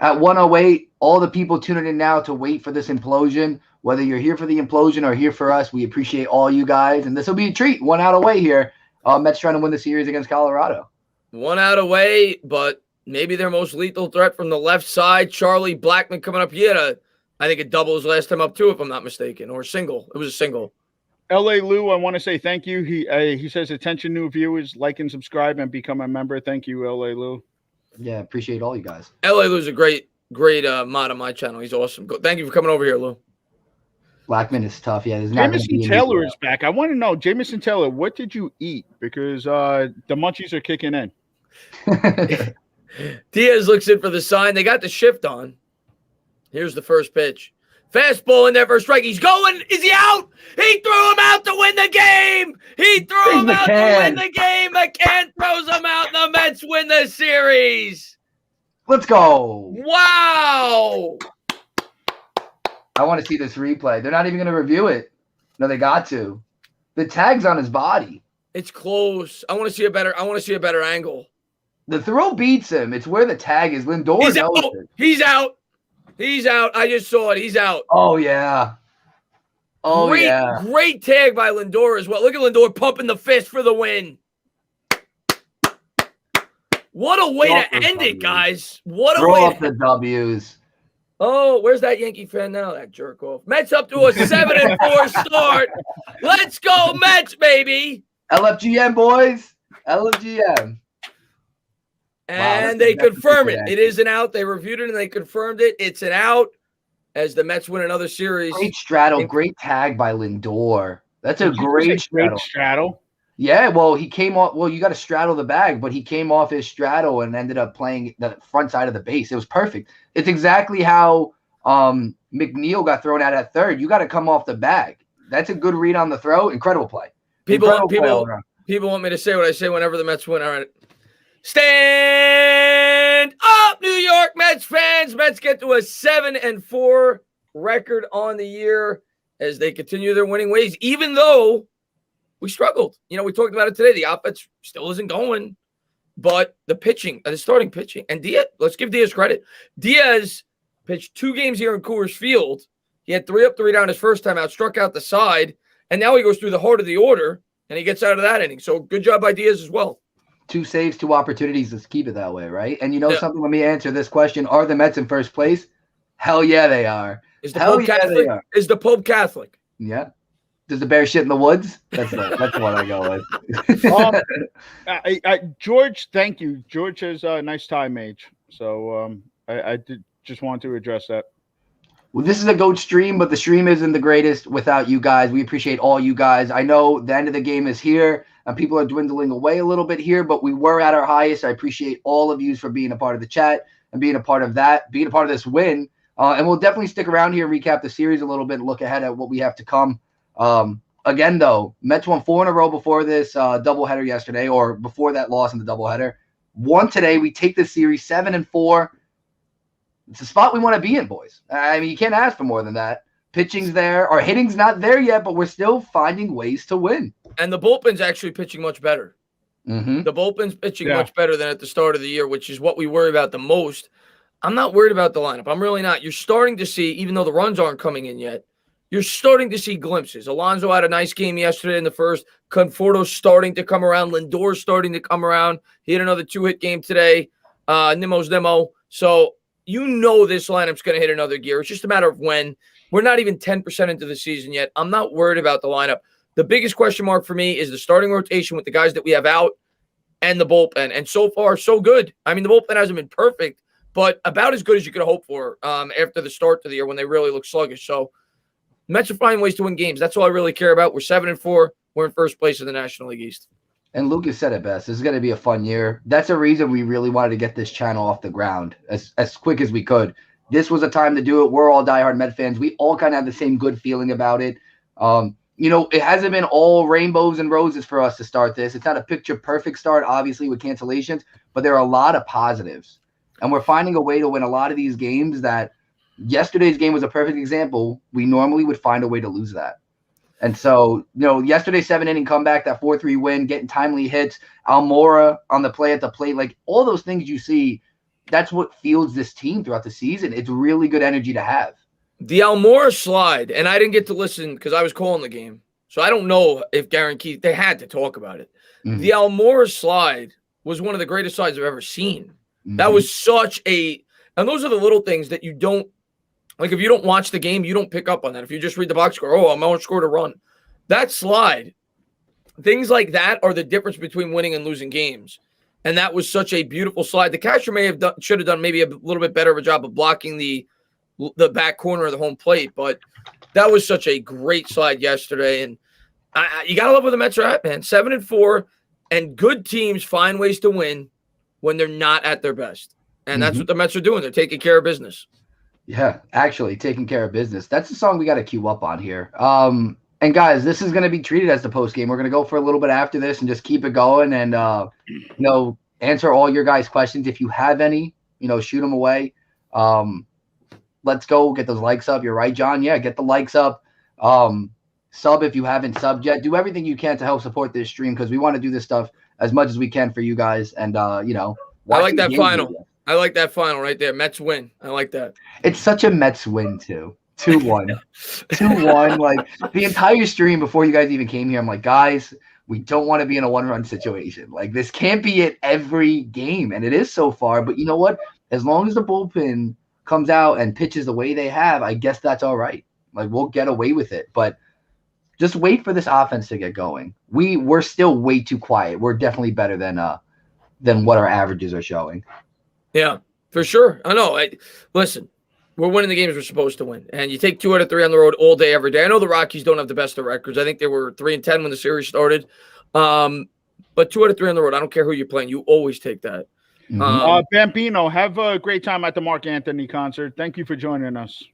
At 108, all the people tuning in now to wait for this implosion. Whether you're here for the implosion or here for us, we appreciate all you guys. And this will be a treat. 1 out away here. Mets trying to win the series against Colorado. 1 out away, but maybe their most lethal threat from the left side. Charlie Blackman coming up. He had I think a double his last time up too, if I'm not mistaken, or a single. It was a single. LA Lou, I want to say thank you. He says, attention new viewers, like and subscribe and become a member. Thank you, LA Lou. Yeah, appreciate all you guys. LA Lou's a great mod on my channel. He's awesome. Thank you for coming over here, Lou. Blackman is tough. Yeah, there's not Jamison Taylor is back. I want to know, Jamison Taylor, what did you eat? Because the munchies are kicking in. Diaz looks in for the sign. They got the shift on. Here's the first pitch. Fastball in there for a strike. He's going. Is he out? He threw him out to win the game. He threw him out to win the game. McCann throws him out. The Mets win the series. Let's go. Wow. I want to see this replay. They're not even going to review it. No, they got to. The tag's on his body. It's close. I want to see a better angle. The throw beats him. It's where the tag is. Lindor knows it. He's out. He's out. I just saw it. He's out. Oh, yeah. Oh, yeah. Great tag by Lindor as well. Look at Lindor pumping the fist for the win. What a way to end it, guys. What a way off the W's. Oh, where's that Yankee fan now? That jerk off. Mets up to a 7-4 start. Let's go, Mets, baby. LFGM, boys. LFGM. And they confirm it. It is an out. They reviewed it and they confirmed it. It's an out as the Mets win another series. Great straddle. Great tag by Lindor. That's a great straddle. Yeah, well, he came off. Well, you got to straddle the bag, but he came off his straddle and ended up playing the front side of the base. It was perfect. It's exactly how McNeil got thrown out at third. You got to come off the bag. That's a good read on the throw. Incredible play. People want me to say what I say whenever the Mets win. All right. Stand up, New York Mets fans. Mets get to a 7-4 record on the year as they continue their winning ways, even though we struggled. You know, we talked about it today. The offense still isn't going, but the pitching, the starting pitching, and Diaz, let's give Diaz credit. Diaz pitched 2 games here in Coors Field. He had 3 up, 3 down his first time out, struck out the side, and now he goes through the heart of the order, and he gets out of that inning. So good job by Diaz as well. 2 saves, 2 opportunities. Let's keep it that way, right? And you know something? Let me answer this question. Are the Mets in first place? Hell yeah, they are. Is the Pope Catholic? Is the Pope Catholic? Yeah. Does the bear shit in the woods? That's what I go with. George, thank you. George has a nice tie, Mage. So I did just want to address that. Well, this is a GOAT stream, but the stream isn't the greatest without you guys. We appreciate all you guys. I know the end of the game is here, and people are dwindling away a little bit here, but we were at our highest. I appreciate all of you for being a part of the chat and being a part of that, being a part of this win. And we'll definitely stick around here, recap the series a little bit, and look ahead at what we have to come. Again, though, Mets won 4 in a row before this doubleheader yesterday, or before that loss in the doubleheader. Won today. We take this series 7-4. It's a spot we want to be in, boys. I mean, you can't ask for more than that. Pitching's there. Our hitting's not there yet, but we're still finding ways to win. And the bullpen's actually pitching much better. Mm-hmm. The bullpen's pitching much better than at the start of the year, which is what we worry about the most. I'm not worried about the lineup. I'm really not. You're starting to see, even though the runs aren't coming in yet, you're starting to see glimpses. Alonso had a nice game yesterday in the first. Conforto's starting to come around. Lindor's starting to come around. He had another 2-hit game today. Nimmo's Nimmo. So you know this lineup's going to hit another gear. It's just a matter of when. We're not even 10% into the season yet. I'm not worried about the lineup. The biggest question mark for me is the starting rotation with the guys that we have out and the bullpen. And so far, so good. I mean, the bullpen hasn't been perfect, but about as good as you could hope for after the start of the year when they really look sluggish. So Mets are finding ways to win games. That's all I really care about. We're 7-4. We're in first place in the National League East. And Lucas said it best. This is going to be a fun year. That's a reason we really wanted to get this channel off the ground as quick as we could. This was a time to do it. We're all diehard Met fans. We all kind of have the same good feeling about it. It hasn't been all rainbows and roses for us to start this. It's not a picture-perfect start, obviously, with cancellations, but there are a lot of positives. And we're finding a way to win a lot of these games that yesterday's game was a perfect example. We normally would find a way to lose that. And so, yesterday's 7-inning comeback, that 4-3 win, getting timely hits, Almora on the play at the plate, like all those things you see, that's what fuels this team throughout the season. It's really good energy to have. The Almora slide, and I didn't get to listen because I was calling the game, so I don't know if guaranteed they had to talk about it. Mm-hmm. The Almora slide was one of the greatest slides I've ever seen. Mm-hmm. That was such a – and those are the little things that you don't – like if you don't watch the game, you don't pick up on that. If you just read the box score, Almora scored a run. That slide, things like that are the difference between winning and losing games. And that was such a beautiful slide. The catcher should have done maybe a little bit better of a job of blocking the back corner of the home plate, but that was such a great slide yesterday. And you got to love where the Mets are at, man. 7-4, and good teams find ways to win when they're not at their best. And that's what the Mets are doing. They're taking care of business. Yeah, actually taking care of business. That's the song we got to queue up on here. And guys, this is going to be treated as the post game. We're going to go for a little bit after this and just keep it going and, answer all your guys' questions. If you have any, shoot them away. Let's go get those likes up. You're right, John. Yeah, get the likes up. Sub if you haven't subbed yet. Do everything you can to help support this stream because we want to do this stuff as much as we can for you guys. And, I like that final. I like that final right there. Mets win. I like that. It's such a Mets win, too. 2-1. 2-1. Like, the entire stream before you guys even came here, I'm like, guys, we don't want to be in a one-run situation. Like, this can't be it every game. And it is so far. But you know what? As long as the bullpen comes out and pitches the way they have, I guess that's all right. Like, we'll get away with it. But just wait for this offense to get going. We're still way too quiet. We're definitely better than what our averages are showing. Yeah, for sure. I know. Listen, we're winning the games we're supposed to win. And you take 2 out of 3 on the road all day, every day. I know the Rockies don't have the best of records. I think they were 3-10 when the series started. But 2 out of 3 on the road, I don't care who you're playing. You always take that. Bambino, have a great time at the Mark Anthony concert. Thank you for joining us.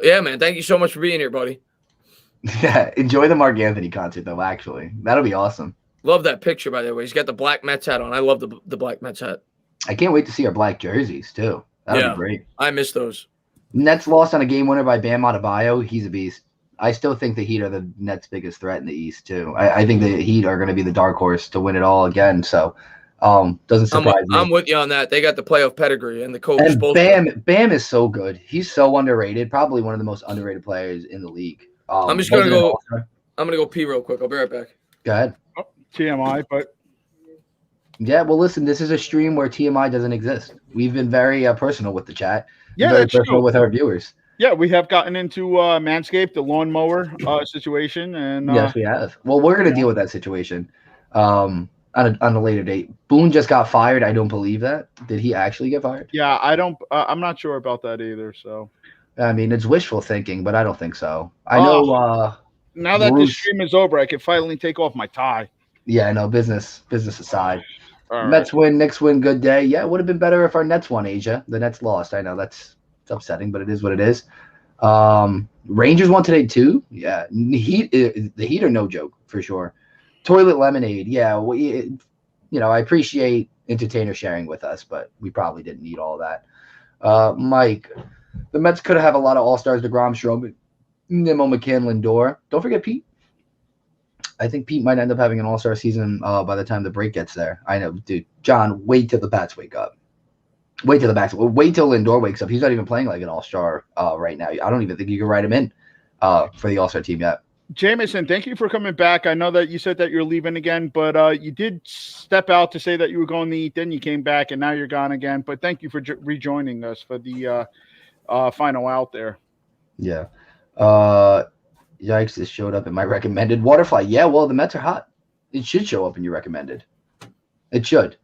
Yeah, man. Thank you so much for being here, buddy. Yeah, enjoy the Mark Anthony concert, though, actually. That'll be awesome. Love that picture, by the way. He's got the black Mets hat on. I love the black Mets hat. I can't wait to see our black jerseys, too. That'll be great. I miss those. Nets lost on a game winner by Bam Adebayo. He's a beast. I still think the Heat are the Nets' biggest threat in the East, too. I think the Heat are going to be the dark horse to win it all again, so doesn't surprise me. I'm with you on that. They got the playoff pedigree, and the coach. And Bam is so good. He's so underrated. Probably one of the most underrated players in the league. I'm gonna go pee real quick. I'll be right back. Go ahead. TMI, but yeah. Well, listen. This is a stream where TMI doesn't exist. We've been very personal with the chat. Yeah, very personal with our viewers. Yeah, we have gotten into Manscaped, the lawnmower situation, and yes, we have. Well, we're gonna deal with that situation on a later date. Boone just got fired. I don't believe that. Did he actually get fired? Yeah, I don't. I'm not sure about that either. So. I mean, it's wishful thinking, but I don't think so. I know. Now that this stream is over, I can finally take off my tie. Yeah, I know. Business aside. All Mets win, Knicks win, good day. Yeah, it would have been better if our Nets won, Asia. The Nets lost. I know it's upsetting, but it is what it is. Rangers won today too. Yeah, the Heat are no joke for sure. Toilet Lemonade. Yeah, I appreciate Entertainah sharing with us, but we probably didn't need all that. Mike. The Mets could have a lot of all-stars, deGrom, Stroman, Nimmo, McCann, Lindor. Don't forget Pete. I think Pete might end up having an all-star season by the time the break gets there. I know, dude. John, wait till the bats wake up. Wait till Lindor wakes up. He's not even playing like an all-star right now. I don't even think you can write him in. for the All-Star team yet. Jameson, thank you for coming back. I know that you said that you're leaving again, but you did step out to say that you were going to eat. Then you came back, and now you're gone again. But thank you for rejoining us for the final out there. Yeah. Yikes, this showed up in my recommended. Waterfly. Yeah, well, the Mets are hot. It should show up in your recommended. It should.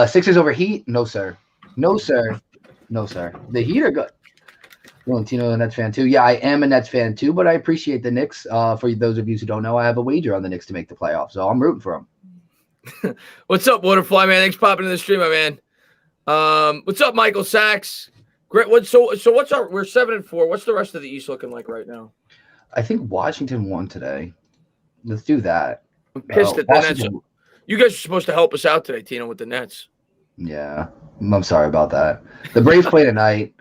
Sixers over Heat? No, sir. No, sir. No, sir. The Heat are good. Well, Tino, a Nets fan too. Yeah, I am a Nets fan too, but I appreciate the Knicks. For those of you who don't know, I have a wager on the Knicks to make the playoffs, so I'm rooting for them. What's up, Waterfly man? Thanks for popping in the stream, my man. What's up, Michael Sachs? Great. So what's our? We're 7-4. What's the rest of the East looking like right now? I think Washington won today. Let's do that. I'm pissed at the Nets. You guys are supposed to help us out today, Tino, with the Nets. Yeah, I'm sorry about that. The Braves play tonight.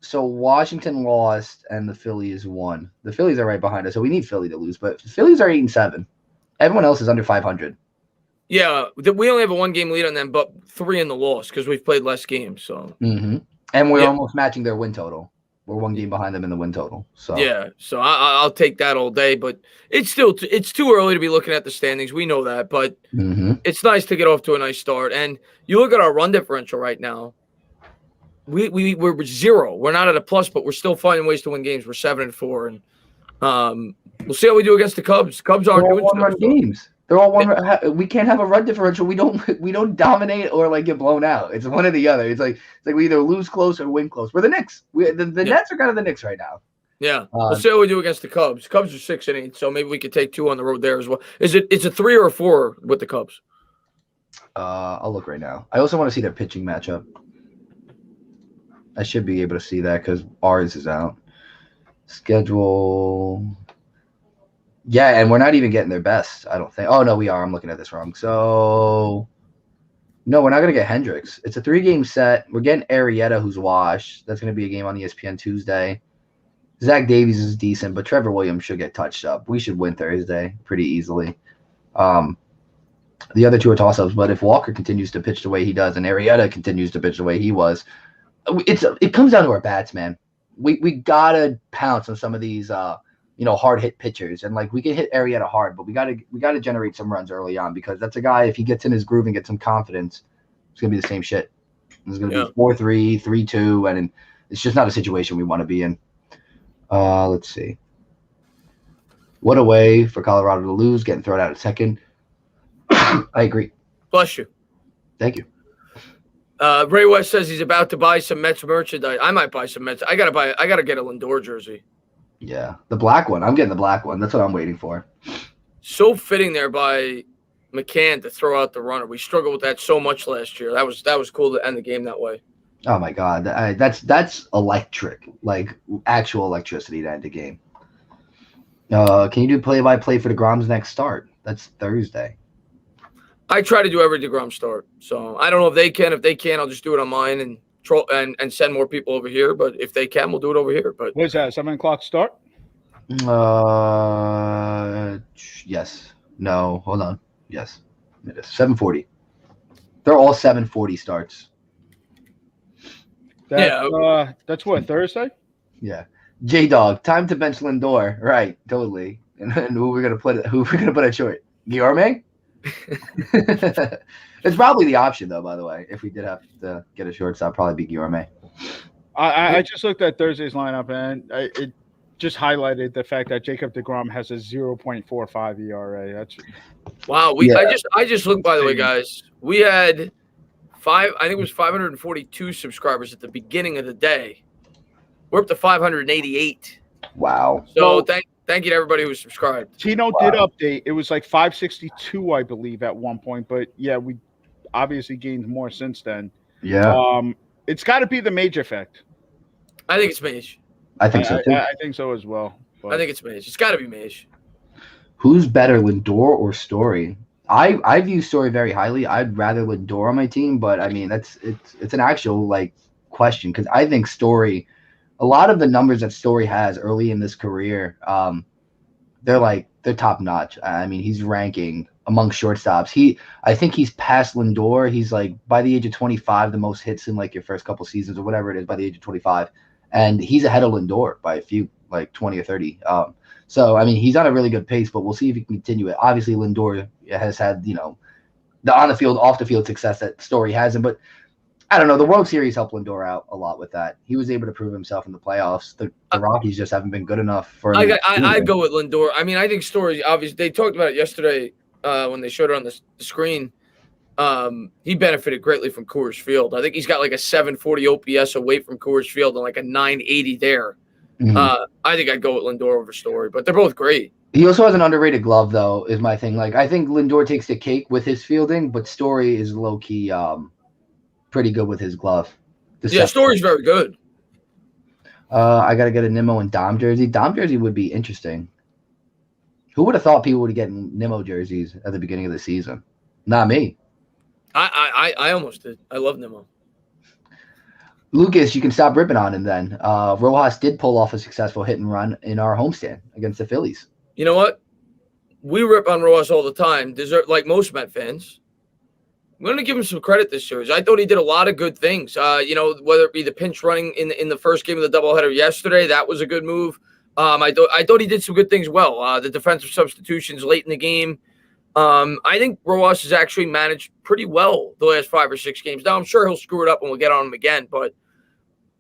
So Washington lost and the Phillies won. The Phillies are right behind us, so we need Philly to lose. But the Phillies are 8-7. Everyone else is under 500. Yeah, we only have a 1-game lead on them, but 3 in the loss because we've played less games. So and we're almost matching their win total. We're 1 game behind them in the win total. So yeah, so I'll take that all day. But it's still it's too early to be looking at the standings. We know that, but it's nice to get off to a nice start. And you look at our run differential right now. We're 0. We're not at a plus, but we're still finding ways to win games. We're 7-4, and we'll see how we do against the Cubs. Cubs aren't doing one-run games. They're all one. We can't have a run differential. We don't dominate or like get blown out. It's one or the other. It's like we either lose close or win close. We're the Knicks. The Nets are kind of the Knicks right now. Yeah, we'll see how we do against the Cubs. Cubs are 6-8, so maybe we could take 2 on the road there as well. It's a 3 or a 4 with the Cubs? I'll look right now. I also want to see their pitching matchup. I should be able to see that because ours is out. Schedule. Yeah, and we're not even getting their best, I don't think. Oh, no, we are. I'm looking at this wrong. So, no, we're not going to get Hendricks. It's a 3-game set. We're getting Arrieta, who's washed. That's going to be a game on ESPN Tuesday. Zach Davies is decent, but Trevor Williams should get touched up. We should win Thursday pretty easily. The other 2 are toss-ups, but if Walker continues to pitch the way he does and Arrieta continues to pitch the way he was, it comes down to our bats, man. We gotta pounce on some of these hard hit pitchers, and like we can hit Arrieta hard, but we gotta generate some runs early on because that's a guy, if he gets in his groove and gets some confidence, it's gonna be the same shit. It's gonna be 4-3, 3-2, and it's just not a situation we want to be in. Let's see. What a way for Colorado to lose, getting thrown out at second. I agree. Bless you. Thank you. Ray West says he's about to buy some Mets merchandise. I might buy some Mets. I gotta get a Lindor jersey. Yeah, the black one. I'm getting the black one. That's what I'm waiting for. So fitting there by McCann to throw out the runner. We struggled with that so much last year. That was cool to end the game that way. Oh my God, that's electric. Like actual electricity to end the game. Can you do play-by-play for deGrom's next start? That's Thursday. I try to do every deGrom start, so I don't know if they can. If they can, I'll just do it on mine and send more people over here. But if they can, we'll do it over here. But what is that? 7 o'clock start? Yes. No. Hold on. Yes, it is 7:40. They're all 7:40 starts. That's what, Thursday? Yeah. J-Dog, time to bench Lindor. Right, totally. And who we're gonna put at short? Guillorme? It's probably the option though, by the way. If we did have to get a shortstop, probably be Guillorme. I just looked at Thursday's lineup and it just highlighted the fact that Jacob deGrom has a 0.45 ERA. That's wow. I just looked, by the way, guys. We had I think it was 542 subscribers at the beginning of the day. We're up to 588. Wow. So thank you to everybody who subscribed. Tino did update. It was like 562, I believe, at one point. But yeah, we obviously gained more since then. Yeah. It's got to be the Mage effect. I think it's Mage. I think so too. I think so as well. But I think it's Mage. It's got to be Mage. Who's better, Lindor or Story? I view Story very highly. I'd rather Lindor on my team, but I mean it's an actual like question because I think Story. A lot of the numbers that Story has early in this career, they're top notch. I mean, he's ranking among shortstops. I think he's past Lindor. He's like by the age of 25, the most hits in like your first couple seasons or whatever it is by the age of 25, and he's ahead of Lindor by a few. like 20 or 30. So I mean, he's on a really good pace, but we'll see if he can continue it. Obviously, Lindor has had, you know, the on the field, off the field success that Story hasn't, but I don't know. The World Series helped Lindor out a lot with that. He was able to prove himself in the playoffs. The Rockies just haven't been good enough for him. I go with Lindor. I mean, I think Story, obviously, they talked about it yesterday when they showed it on the screen. He benefited greatly from Coors Field. I think he's got like a 740 OPS away from Coors Field and like a 980 there. I think I'd go with Lindor over Story, but they're both great. He also has an underrated glove, though, is my thing. Like, I think Lindor takes the cake with his fielding, but Story is low-key pretty good with his glove. Yeah, Story's very good. I got to get a Nimmo and Dom jersey. Dom jersey would be interesting. Who would have thought people would get Nimmo jerseys at the beginning of the season? Not me. I almost did. I love Nimmo. Lucas, you can stop ripping on him then. Rojas did pull off a successful hit and run in our homestand against the Phillies. You know what? We rip on Rojas all the time. Like most Met fans. I'm going to give him some credit this series. I thought he did a lot of good things. You know, whether it be the pinch running in the first game of the doubleheader yesterday, that was a good move. I thought he did some good things well. The defensive substitutions late in the game. I think Rojas has actually managed pretty well the last 5 or 6 games. Now, I'm sure he'll screw it up and we'll get on him again, but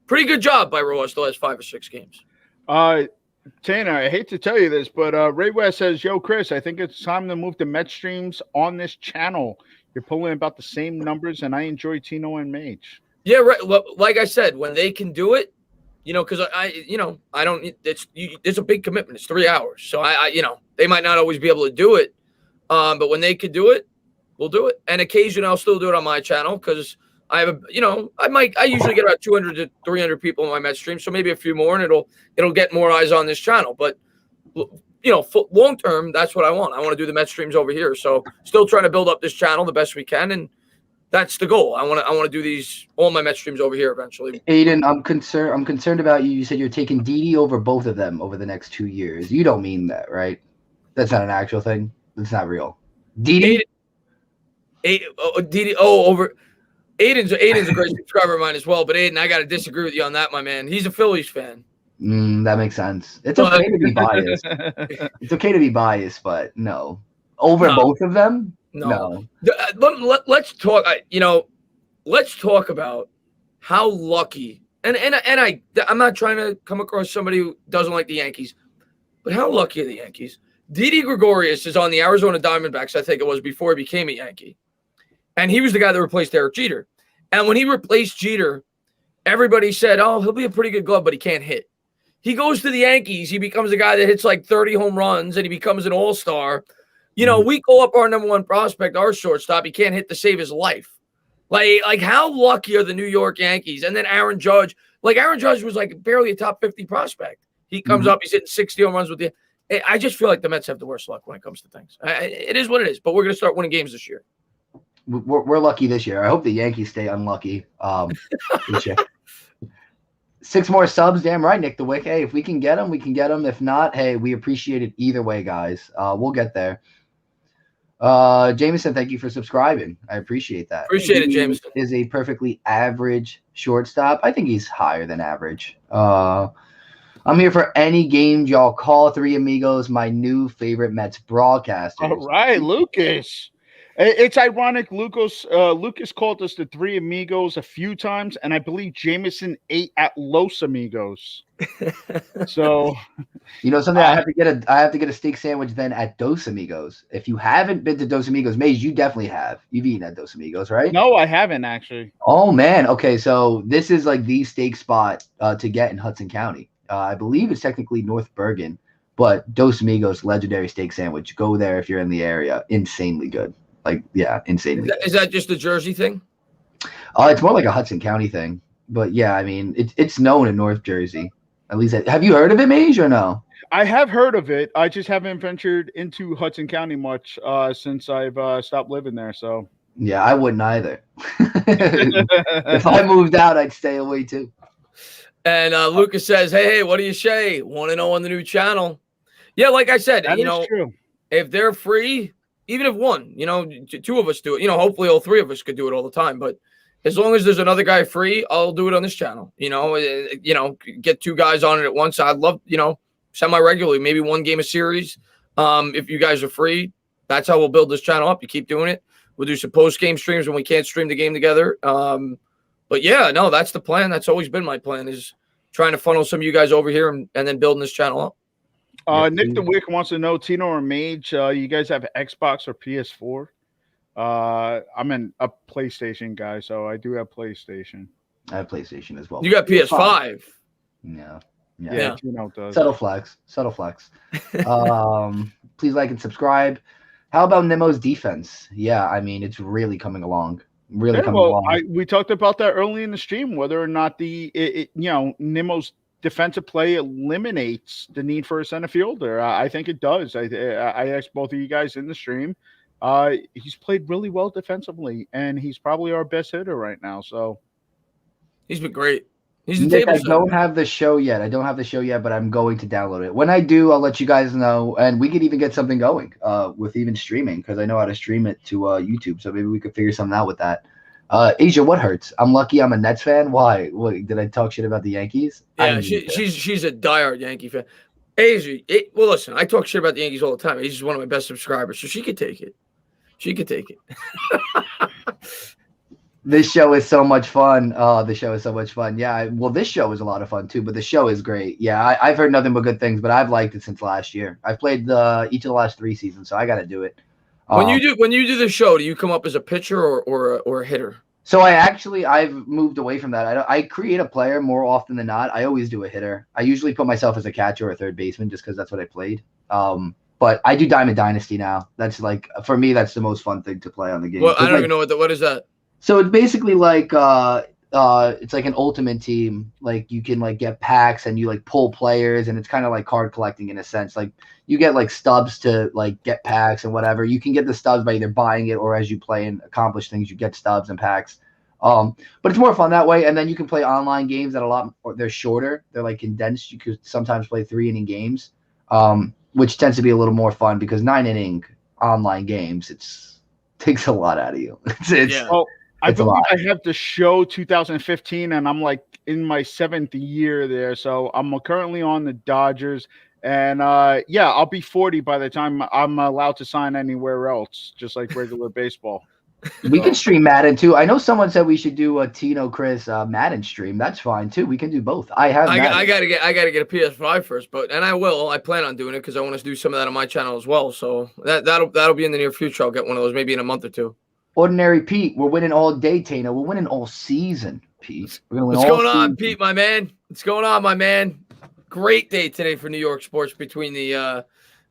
pretty good job by Rojas the last 5 or 6 games. Tana, I hate to tell you this, but Ray West says, yo, Chris, I think it's time to move the Met streams on this channel. You're pulling about the same numbers, and I enjoy Tino and Mage. Yeah, right. Well, like I said, when they can do it, you know, because I don't. It's a big commitment. It's 3 hours, so they might not always be able to do it, but when they could do it, we'll do it. And occasionally, I'll still do it on my channel because I have I usually get about 200 to 300 people on my Met stream, so maybe a few more, and it'll get more eyes on this channel, but. Long term, that's what I want. I want to do the Met streams over here. So still trying to build up this channel the best we can, and that's the goal. I want to do all my Met streams over here eventually. Aiden, I'm concerned about you. You said you're taking Didi over both of them over the next 2 years. You don't mean that, right? That's not an actual thing. That's not real. Didi? Over Aiden's a great subscriber of mine as well, but Aiden, I got to disagree with you on that, my man. He's a Phillies fan. That makes sense. It's okay to be biased. It's okay to be biased, but no. Over both of them? No. Let's talk. Let's talk about how lucky. And I'm not trying to come across somebody who doesn't like the Yankees, but how lucky are the Yankees? Didi Gregorius is on the Arizona Diamondbacks. I think it was before he became a Yankee, and he was the guy that replaced Derek Jeter. And when he replaced Jeter, everybody said, "Oh, he'll be a pretty good glove, but he can't hit." He goes to the Yankees. He becomes a guy that hits like 30 home runs, and he becomes an all-star. We call up our number one prospect, our shortstop. He can't hit to save his life. Like how lucky are the New York Yankees? And then Aaron Judge. Like Aaron Judge was like barely a top 50 prospect. He comes up, he's hitting 60 home runs with the. I just feel like the Mets have the worst luck when it comes to things. It is what it is, but we're going to start winning games this year. We're lucky this year. I hope the Yankees stay unlucky this year. 6 more subs, damn right, Nick the Wick. Hey, if we can get them, we can get them. If not, hey, we appreciate it either way, guys. We'll get there. Jameson, thank you for subscribing. I appreciate that. Appreciate it, Jameson. Is a perfectly average shortstop. I think he's higher than average. I'm here for any game y'all call. 3 Amigos, my new favorite Mets broadcasters. All right, Lucas. It's ironic. Lucas called us the 3 Amigos a few times, and I believe Jameson ate at Los Amigos. So, something. I have to get a steak sandwich then at Dos Amigos. If you haven't been to Dos Amigos, Mage, you definitely have. You've eaten at Dos Amigos, right? No, I haven't actually. Oh man. Okay, so this is like the steak spot to get in Hudson County. I believe it's technically North Bergen, but Dos Amigos legendary steak sandwich. Go there if you're in the area. Insanely good. Like, yeah, insanely. Is that just a Jersey thing? It's more like a Hudson County thing. But yeah, I mean, it's known in North Jersey. At least, have you heard of it, Mage, or no? I have heard of it. I just haven't ventured into Hudson County much since I've stopped living there. So yeah, I wouldn't either. If I moved out, I'd stay away too. And Lucas says, "Hey, what do you say? Want to know on the new channel?" Yeah, like I said, that is true. If they're free. Even if one, 2 of us do it, hopefully all 3 of us could do it all the time. But as long as there's another guy free, I'll do it on this channel. Get 2 guys on it at once. I'd love, semi-regularly, maybe 1 game a series. If you guys are free, that's how we'll build this channel up. You keep doing it. We'll do some post-game streams when we can't stream the game together. But yeah, no, that's the plan. That's always been my plan, is trying to funnel some of you guys over here and then building this channel up. Nick the Wick wants to know, Tino or Mage, you guys have Xbox or PS4? I'm a PlayStation guy, so I do have PlayStation. I have PlayStation as well. You got PS5. Yeah. Tino does. Subtle flex. Please like and subscribe. How about Nemo's defense? Yeah, I mean, it's really coming along. We talked about that early in the stream, whether or not Nemo's defensive play eliminates the need for a center fielder. I think it does. I asked both of you guys in the stream. He's played really well defensively, and he's probably our best hitter right now. So he's been great. He's the Nick, table I don't have the show yet. But I'm going to download it. When I do, I'll let you guys know, and we could even get something going with even streaming, because I know how to stream it to YouTube. So maybe we could figure something out with that. Asia, what hurts? I'm lucky I'm a Nets fan. Why? What, did I talk shit about the Yankees? Yeah, she's a diehard Yankee fan. Asia, well, listen, I talk shit about the Yankees all the time. Asia's one of my best subscribers, so she could take it. This show is so much fun. Oh, the show is so much fun. Yeah, well, this show is a lot of fun too, but the show is great. Yeah, I've heard nothing but good things, but I've liked it since last year. I've played each of the last 3 seasons, so I got to do it. When you do the show, do you come up as a pitcher or a hitter? So I've moved away from that. I create a player more often than not. I always do a hitter. I usually put myself as a catcher or a third baseman just because that's what I played. But I do Diamond Dynasty now. That's like, for me, that's the most fun thing to play on the game. Well, I don't even know what is that. So it's basically like it's like an ultimate team. Like you can like get packs and you like pull players, and it's kind of like card collecting in a sense. Like you get like stubs to like get packs and whatever. You can get the stubs by either buying it or as you play and accomplish things, you get stubs and packs. But it's more fun that way. And then you can play online games that they're shorter. They're like condensed. You could sometimes play 3-inning games, which tends to be a little more fun because 9-inning online games, takes a lot out of you. I believe I have the show 2015, and I'm like in my 7th year there. So I'm currently on the Dodgers, and I'll be 40 by the time I'm allowed to sign anywhere else, just like regular baseball. We can stream Madden too. I know someone said we should do a Tino Chris Madden stream. That's fine too. We can do both. I gotta get a PS5 first, and I plan on doing it because I want to do some of that on my channel as well. So that'll be in the near future. I'll get one of those maybe in a month or 2. Ordinary Pete, we're winning all day, Tino. We're winning all season, Pete. What's going on, Pete, my man? What's going on, my man? Great day today for New York sports between the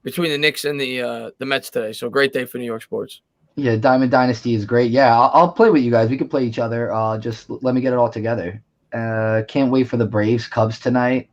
Knicks and the Mets today. So great day for New York sports. Yeah, Diamond Dynasty is great. Yeah, I'll play with you guys. We can play each other. Just let me get it all together. Can't wait for the Braves Cubs tonight.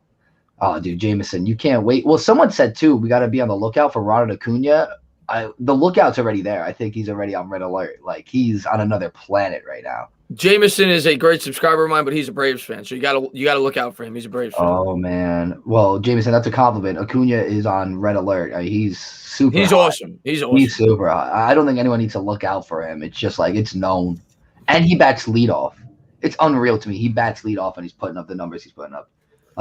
Oh, dude, Jameson, you can't wait. Well, someone said too, we got to be on the lookout for Ronald Acuna. The lookout's already there. I think he's already on red alert. Like he's on another planet right now. Jameson is a great subscriber of mine, but he's a Braves fan, so you gotta look out for him. He's a Braves fan. Oh man, well, Jameson, that's a compliment. Acuna is on red alert. He's super. He's hot. Awesome. He's awesome. He's super hot. I don't think anyone needs to look out for him. It's just like it's known, and he bats leadoff. It's unreal to me. He bats leadoff, and he's putting up the numbers he's putting up.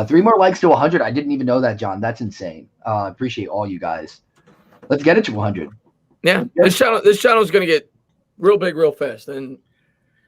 3 more likes to 100. I didn't even know that, John. That's insane. Appreciate all you guys. Let's get it to 100. Yeah, this channel is going to get real big real fast, and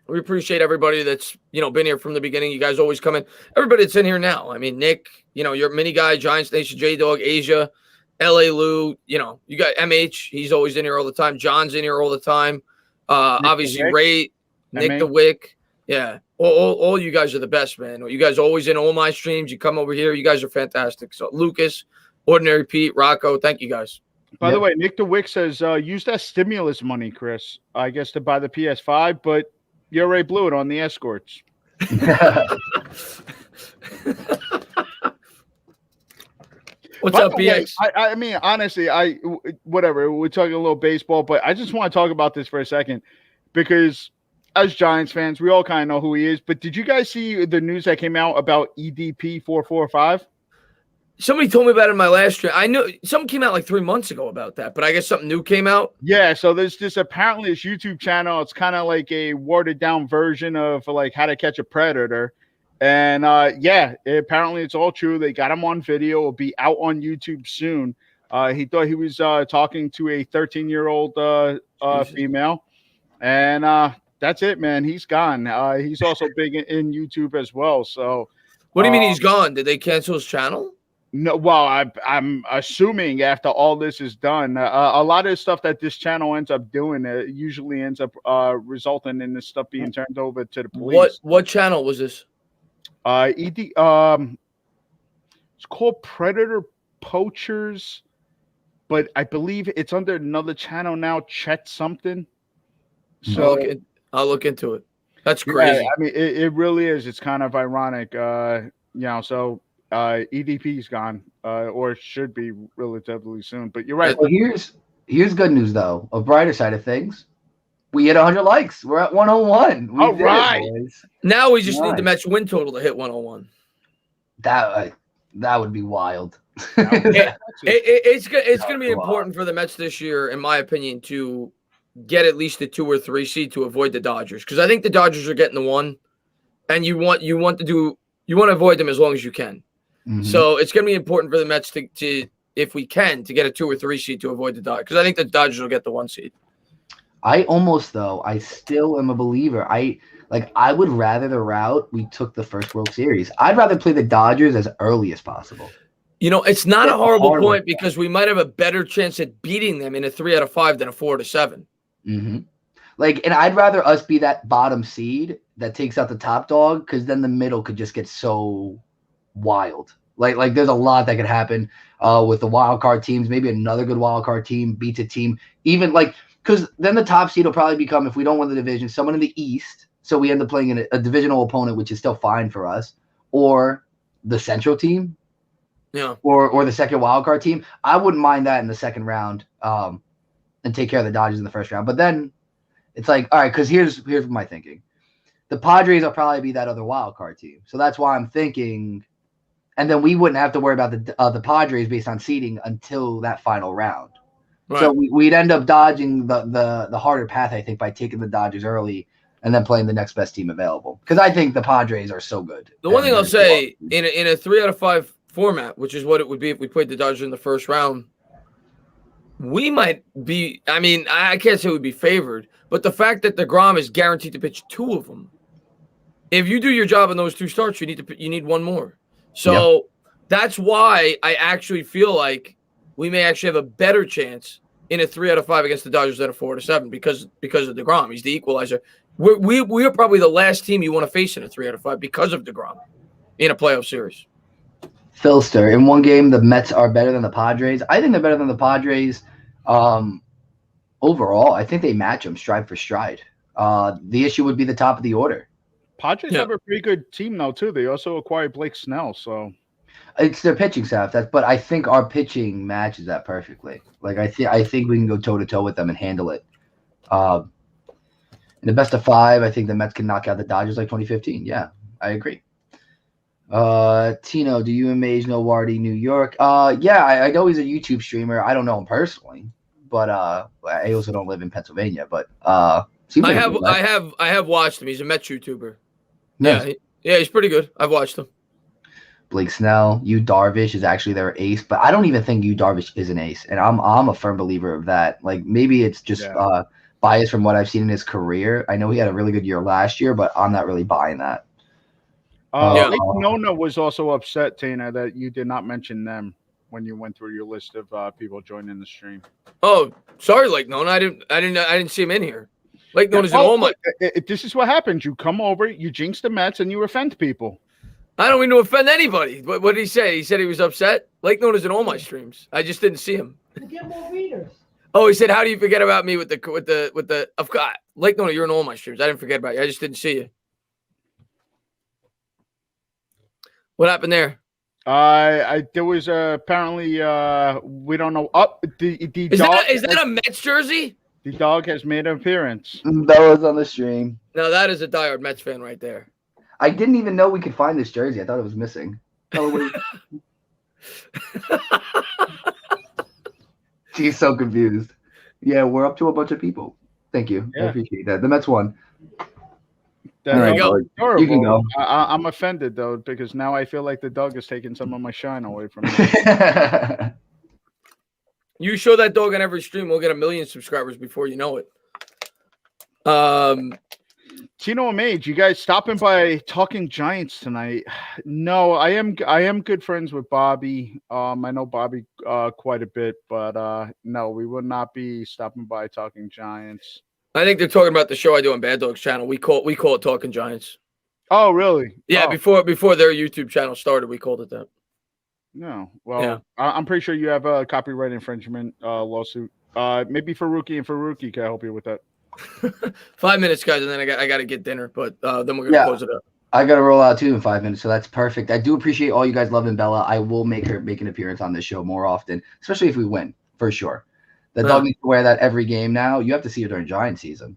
we appreciate everybody that's been here from the beginning. You guys always come in. Everybody that's in here now. I mean, Nick, your mini guy, Giants Nation, J Dog, Asia, LA Lou. You got MH. He's always in here all the time. John's in here all the time. Obviously Ray, Nick the Wick. Yeah, all you guys are the best, man. You guys are always in all my streams. You come over here. You guys are fantastic. So Lucas, Ordinary Pete, Rocco, thank you guys. By the way, Nick the Wick says, use that stimulus money, Chris, I guess, to buy the PS5, but you already blew it on the escorts. What's up, BX? I mean, honestly, whatever. We're talking a little baseball, but I just want to talk about this for a second because as Giants fans, we all kind of know who he is. But did you guys see the news that came out about EDP 445? Somebody told me about it in my last stream. I know something came out like 3 months ago about that, but I guess something new came out. Yeah, so there's this apparently this YouTube channel. It's kind of like a watered down version of like How to Catch a Predator. And yeah, apparently it's all true. They got him on video. It'll be out on YouTube soon. He thought he was talking to a 13-year-old female. And that's it, man. He's gone. He's also big in YouTube as well. So what do you mean he's gone? Did they cancel his channel? No, well, I'm assuming after all this is done, a lot of the stuff that this channel ends up doing usually ends up resulting in this stuff being turned over to the police. What channel was this? It's called Predator Poachers, but I believe it's under another channel now. Chet something. So I'll look into it. That's crazy. Yeah, I mean, it really is. It's kind of ironic, So EDP's gone, or should be relatively soon. But you're right. Well, here's good news though. A brighter side of things, we hit 100 likes. We're at 101. All right. Now we just need the Mets win total to hit 101. That would be wild. It's going to be important for the Mets this year, in my opinion, to get at least a 2 or 3 seed to avoid the Dodgers, because I think the Dodgers are getting the 1, and you want to avoid them as long as you can. Mm-hmm. So it's going to be important for the Mets to if we can, to get a 2 or 3 seed to avoid the Dodgers, because I think the Dodgers will get the 1 seed. I still am a believer. I would rather the route we took the first World Series. I'd rather play the Dodgers as early as possible. You know, it's not a horrible point, because we might have a better chance at beating them in a 3 out of 5 than a 4 out of 7. Mm-hmm. And I'd rather us be that bottom seed that takes out the top dog, because then the middle could just get so wild. Like there's a lot that could happen with the wild card teams. Maybe another good wild card team beats a team, even because then the top seed will probably become, if we don't win the division, someone in the East. So we end up playing a divisional opponent, which is still fine for us, or the Central team, or the second wild card team. I wouldn't mind that in the second round, and take care of the Dodgers in the first round. But then it's like, all right, because here's my thinking: the Padres will probably be that other wild card team. So that's why I'm thinking, and then we wouldn't have to worry about the Padres based on seeding until that final round. Right. So we'd end up dodging the harder path, I think, by taking the Dodgers early and then playing the next best team available. Because I think the Padres are so good. The one thing I'll say, in a 3 out of 5 format, which is what it would be if we played the Dodgers in the first round, we might be, I mean, I can't say we'd be favored, but the fact that deGrom is guaranteed to pitch 2 of them, if you do your job in those 2 starts, you need 1 more. So that's why I actually feel like we may actually have a better chance in a 3 out of 5 against the Dodgers than a 4 out of 7 because of deGrom. He's the equalizer. We're probably the last team you want to face in a 3 out of 5 because of deGrom in a playoff series. Philster, in one game, the Mets are better than the Padres. I think they're better than the Padres. Overall, I think they match them stride for stride. The issue would be the top of the order. Padres have a pretty good team now too. They also acquired Blake Snell, so it's their pitching staff. But I think our pitching matches that perfectly. I think we can go toe to toe with them and handle it. In the best of 5, I think the Mets can knock out the Dodgers like 2015. Yeah, I agree. Tino, do you and Mage know WHADDYA New York? Yeah, I know he's a YouTube streamer. I don't know him personally, but I also don't live in Pennsylvania. But I have watched him. He's a Mets YouTuber. Nice. Yeah, he's pretty good. I've watched him. Blake Snell, Yu Darvish is actually their ace, but I don't even think Yu Darvish is an ace, and I'm a firm believer of that. Maybe it's just bias from what I've seen in his career. I know he had a really good year last year, but I'm not really buying that. Nona was also upset, Tina, that you did not mention them when you went through your list of people joining the stream. Oh, sorry, Nona. I didn't see him in here. Nona's in all my. This is what happens. You come over, you jinx the Mets, and you offend people. I don't mean to offend anybody. What did he say? He said he was upset. Nona's in all my streams. I just didn't see him. You get more readers. Oh, he said, "How do you forget about me with the?" Of course, Nona, you're in all my streams. I didn't forget about you. I just didn't see you. What happened there? There was apparently we don't know. Is that a Mets jersey? The dog has made an appearance. That was on the stream. No, that is a diehard Mets fan right there. I didn't even know we could find this jersey. I thought it was missing. She's so confused. Yeah, we're up to a bunch of people. Thank you. I Yeah. appreciate that. The Mets won. That All right, dog is Doug, you can adorable. go. I'm offended though because now I feel like the dog is taking some of my shine away from me. You show that dog on every stream, we'll get 1 million subscribers before you know it. Tino and Mage, you guys stopping by Talking Giants tonight? No, I am good friends with Bobby. I know Bobby quite a bit, but no, we would not be stopping by Talking Giants. I think they're talking about the show I do on Bad Dogs channel. We call it Talking Giants. Oh, really? Yeah, Oh. before their YouTube channel started, we called it that. No. Well, Yeah. I'm pretty sure you have a copyright infringement lawsuit. Maybe Faruqi can help you with that. 5 minutes, guys, and then I got to get dinner, but then we're gonna close it up. I got to roll out too in 5 minutes, so that's perfect. I do appreciate all you guys loving Bella. I will make her make an appearance on this show more often, especially if we win, for sure. The dog needs to wear that every game now. You have to see her during Giants season.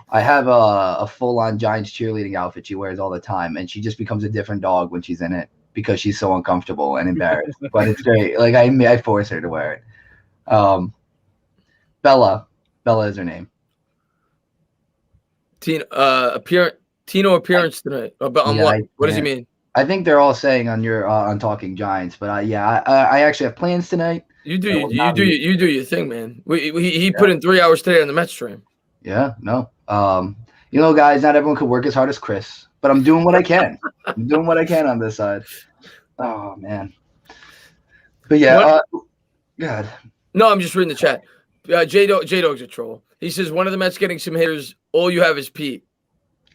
I have a full-on Giants cheerleading outfit she wears all the time, and she just becomes a different dog when she's in it because she's so uncomfortable and embarrassed. But it's great. Like I force her to wear it. Bella is her name. Tino appearance tonight. On what? What does he mean? I think they're all saying on your on Talking Giants, but I actually have plans tonight. You do your thing, man. He put in 3 hours today on the Mets stream. Yeah, no. Guys, not everyone could work as hard as Chris, but I'm doing what I can. I'm doing what I can on this side. Oh man. But yeah, God. No, I'm just reading the chat. J-Dog's a troll. He says one of the Mets getting some hitters. All you have is Pete.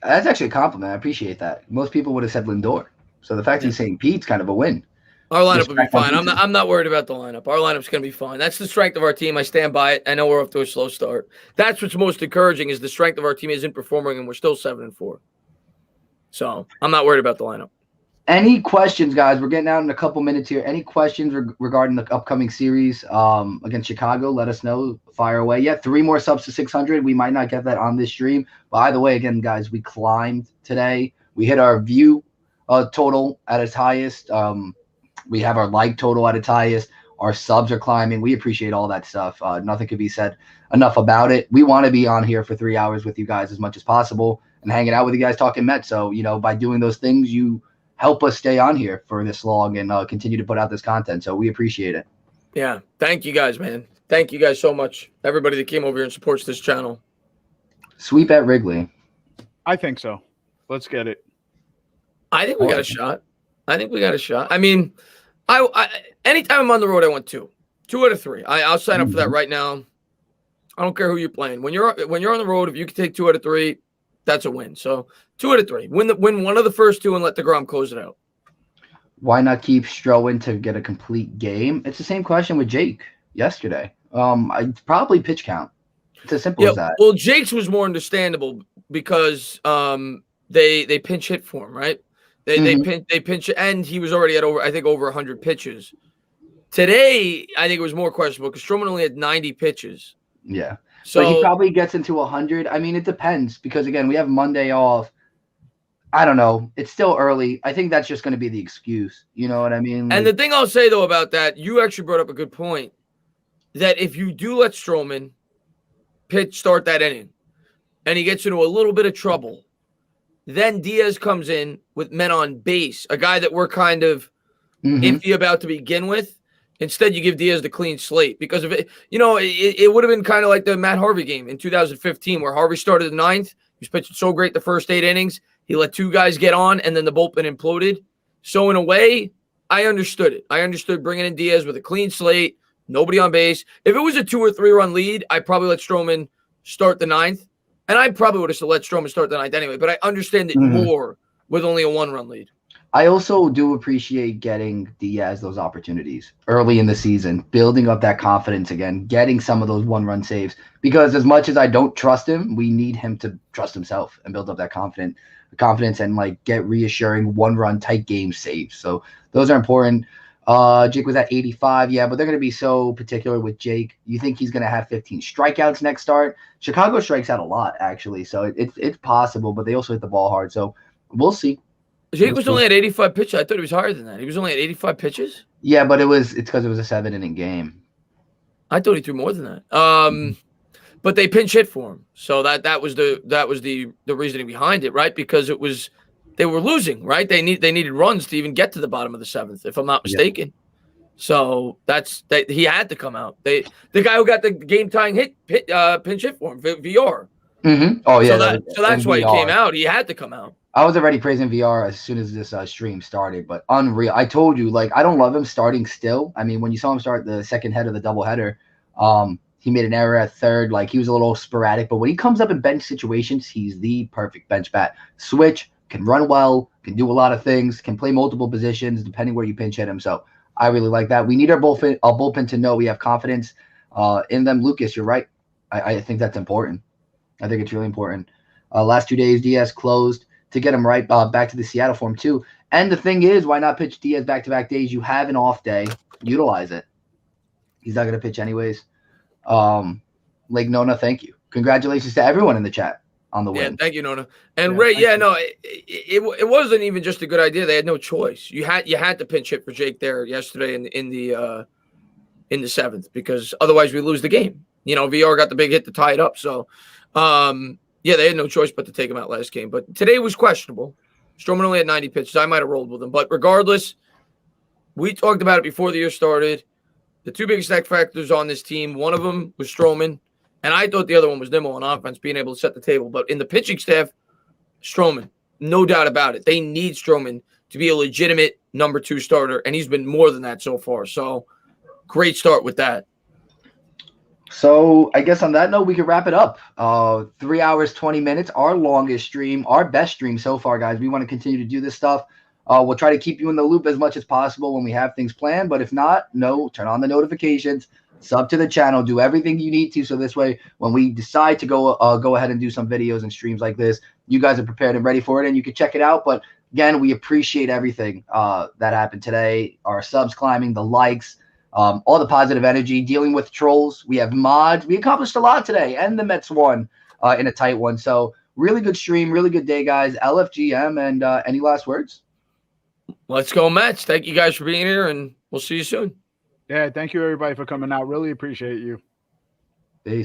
That's actually a compliment. I appreciate that. Most people would have said Lindor. So the fact he's saying Pete's kind of a win. Our lineup will be fine. I'm not worried about the lineup. Our lineup's going to be fine. That's the strength of our team. I stand by it. I know we're off to a slow start. That's what's most encouraging is the strength of our team isn't performing, and we're still 7-4. So I'm not worried about the lineup. Any questions, guys? We're getting out in a couple minutes here. Any questions regarding the upcoming series against Chicago? Let us know. Fire away. Yeah, 3 more subs to 600. We might not get that on this stream. By the way, again, guys, we climbed today. We hit our view total at its highest. We have our like total at its highest. Our subs are climbing. We appreciate all that stuff. Nothing could be said enough about it. We want to be on here for 3 hours with you guys as much as possible and hanging out with you guys talking Mets. So, by doing those things, you help us stay on here for this long and continue to put out this content. So we appreciate it. Yeah. Thank you guys, man. Thank you guys so much. Everybody that came over here and supports this channel. Sweep at Wrigley. I think so. Let's get it. I think we got a shot. I mean, I anytime I'm on the road, I want 2 out of 3. I'll sign up for that right now. I don't care who you're playing. When you're on the road, if you can take 2 out of 3, that's a win. So 2 out of 3. Win one of the first 2 and let deGrom close it out. Why not keep Stroman to get a complete game? It's the same question with Jake yesterday. I'd probably pitch count. It's as simple as that. Well, Jake's was more understandable because they pinch hit for him, right? They pinch, and he was already at over 100 pitches. Today, I think it was more questionable because Stroman only had 90 pitches. Yeah. So but he probably gets into 100. I mean, it depends because, again, we have Monday off. I don't know. It's still early. I think that's just going to be the excuse. You know what I mean? And the thing I'll say, though, about that, you actually brought up a good point, that if you do let Stroman start that inning and he gets into a little bit of trouble, then Diaz comes in with men on base, a guy that we're kind of iffy about to begin with. Instead, you give Diaz the clean slate because of it. It would have been kind of like the Matt Harvey game in 2015 where Harvey started the 9th. He was pitching so great the first 8 innings. He let 2 guys get on, and then the bullpen imploded. So in a way, I understood it. I understood bringing in Diaz with a clean slate, nobody on base. If it was a 2 or 3 run lead, I'd probably let Stroman start the 9th. And I probably would have still let Stroman start the 9th anyway, but I understand it more with only a 1 run lead. I also do appreciate getting Diaz those opportunities early in the season, building up that confidence again, getting some of those 1-run saves. Because as much as I don't trust him, we need him to trust himself and build up that confidence and get reassuring 1-run tight game saves. So those are important. Jake was at 85. Yeah, but they're going to be so particular with Jake. You think he's going to have 15 strikeouts next start? Chicago strikes out a lot, actually. So it's possible, but they also hit the ball hard. So we'll see. Jake was only at 85 pitches. I thought he was higher than that. He was only at 85 pitches. Yeah, but it's because it was a 7-inning game. I thought he threw more than that. But they pinch hit for him, so that was the reasoning behind it, right? Because they were losing, right? They needed runs to even get to the bottom of the 7th, if I'm not mistaken. Yeah. So he had to come out. The guy who got the game tying pinch hit for him, VR. Mm-hmm. Oh yeah, so that's why he came out. He had to come out. I was already praising VR as soon as this stream started, but unreal. I told you, like, I don't love him starting still. I mean, when you saw him start the second head of the doubleheader, he made an error at third. Like, he was a little sporadic, but when he comes up in bench situations, he's the perfect bench bat. Switch, can run well, can do a lot of things, can play multiple positions depending where you pinch hit him. So I really like that. We need our bullpen to know we have confidence in them. Lucas, you're right. I think that's important. I think it's really important. Last 2 days, Diaz closed to get him right back to the Seattle form too. And the thing is, why not pitch Diaz back-to-back days? You have an off day. Utilize it. He's not going to pitch anyways. Lake Nona, thank you. Congratulations to everyone in the chat on the win. Yeah, thank you, Nona. And Ray, it wasn't even just a good idea. They had no choice. You had to pinch hit for Jake there yesterday in the 7th, because otherwise we lose the game. You know, VR got the big hit to tie it up. So, yeah, they had no choice but to take him out last game. But today was questionable. Stroman only had 90 pitches. I might have rolled with him. But regardless, we talked about it before the year started. The two biggest X factors on this team, one of them was Stroman, and I thought the other one was Nimmo on offense, being able to set the table. But in the pitching staff, Stroman, no doubt about it. They need Stroman to be a legitimate number 2 starter, and he's been more than that so far. So great start with that. So I guess on that note, we can wrap it up. 3 hours, 20 minutes, our longest stream, our best stream so far, guys. We want to continue to do this stuff. We'll try to keep you in the loop as much as possible when we have things planned. But if not, turn on the notifications, sub to the channel, do everything you need to. So this way, when we decide to go ahead and do some videos and streams like this, you guys are prepared and ready for it, and you can check it out. But again, we appreciate everything that happened today. Our subs climbing, the likes, all the positive energy, dealing with trolls. We have mods. We accomplished a lot today, and the Mets won in a tight one. So really good stream, really good day, guys. LFGM, and any last words? Let's go Mets. Thank you guys for being here, and we'll see you soon. Yeah, thank you everybody for coming out. Really appreciate you.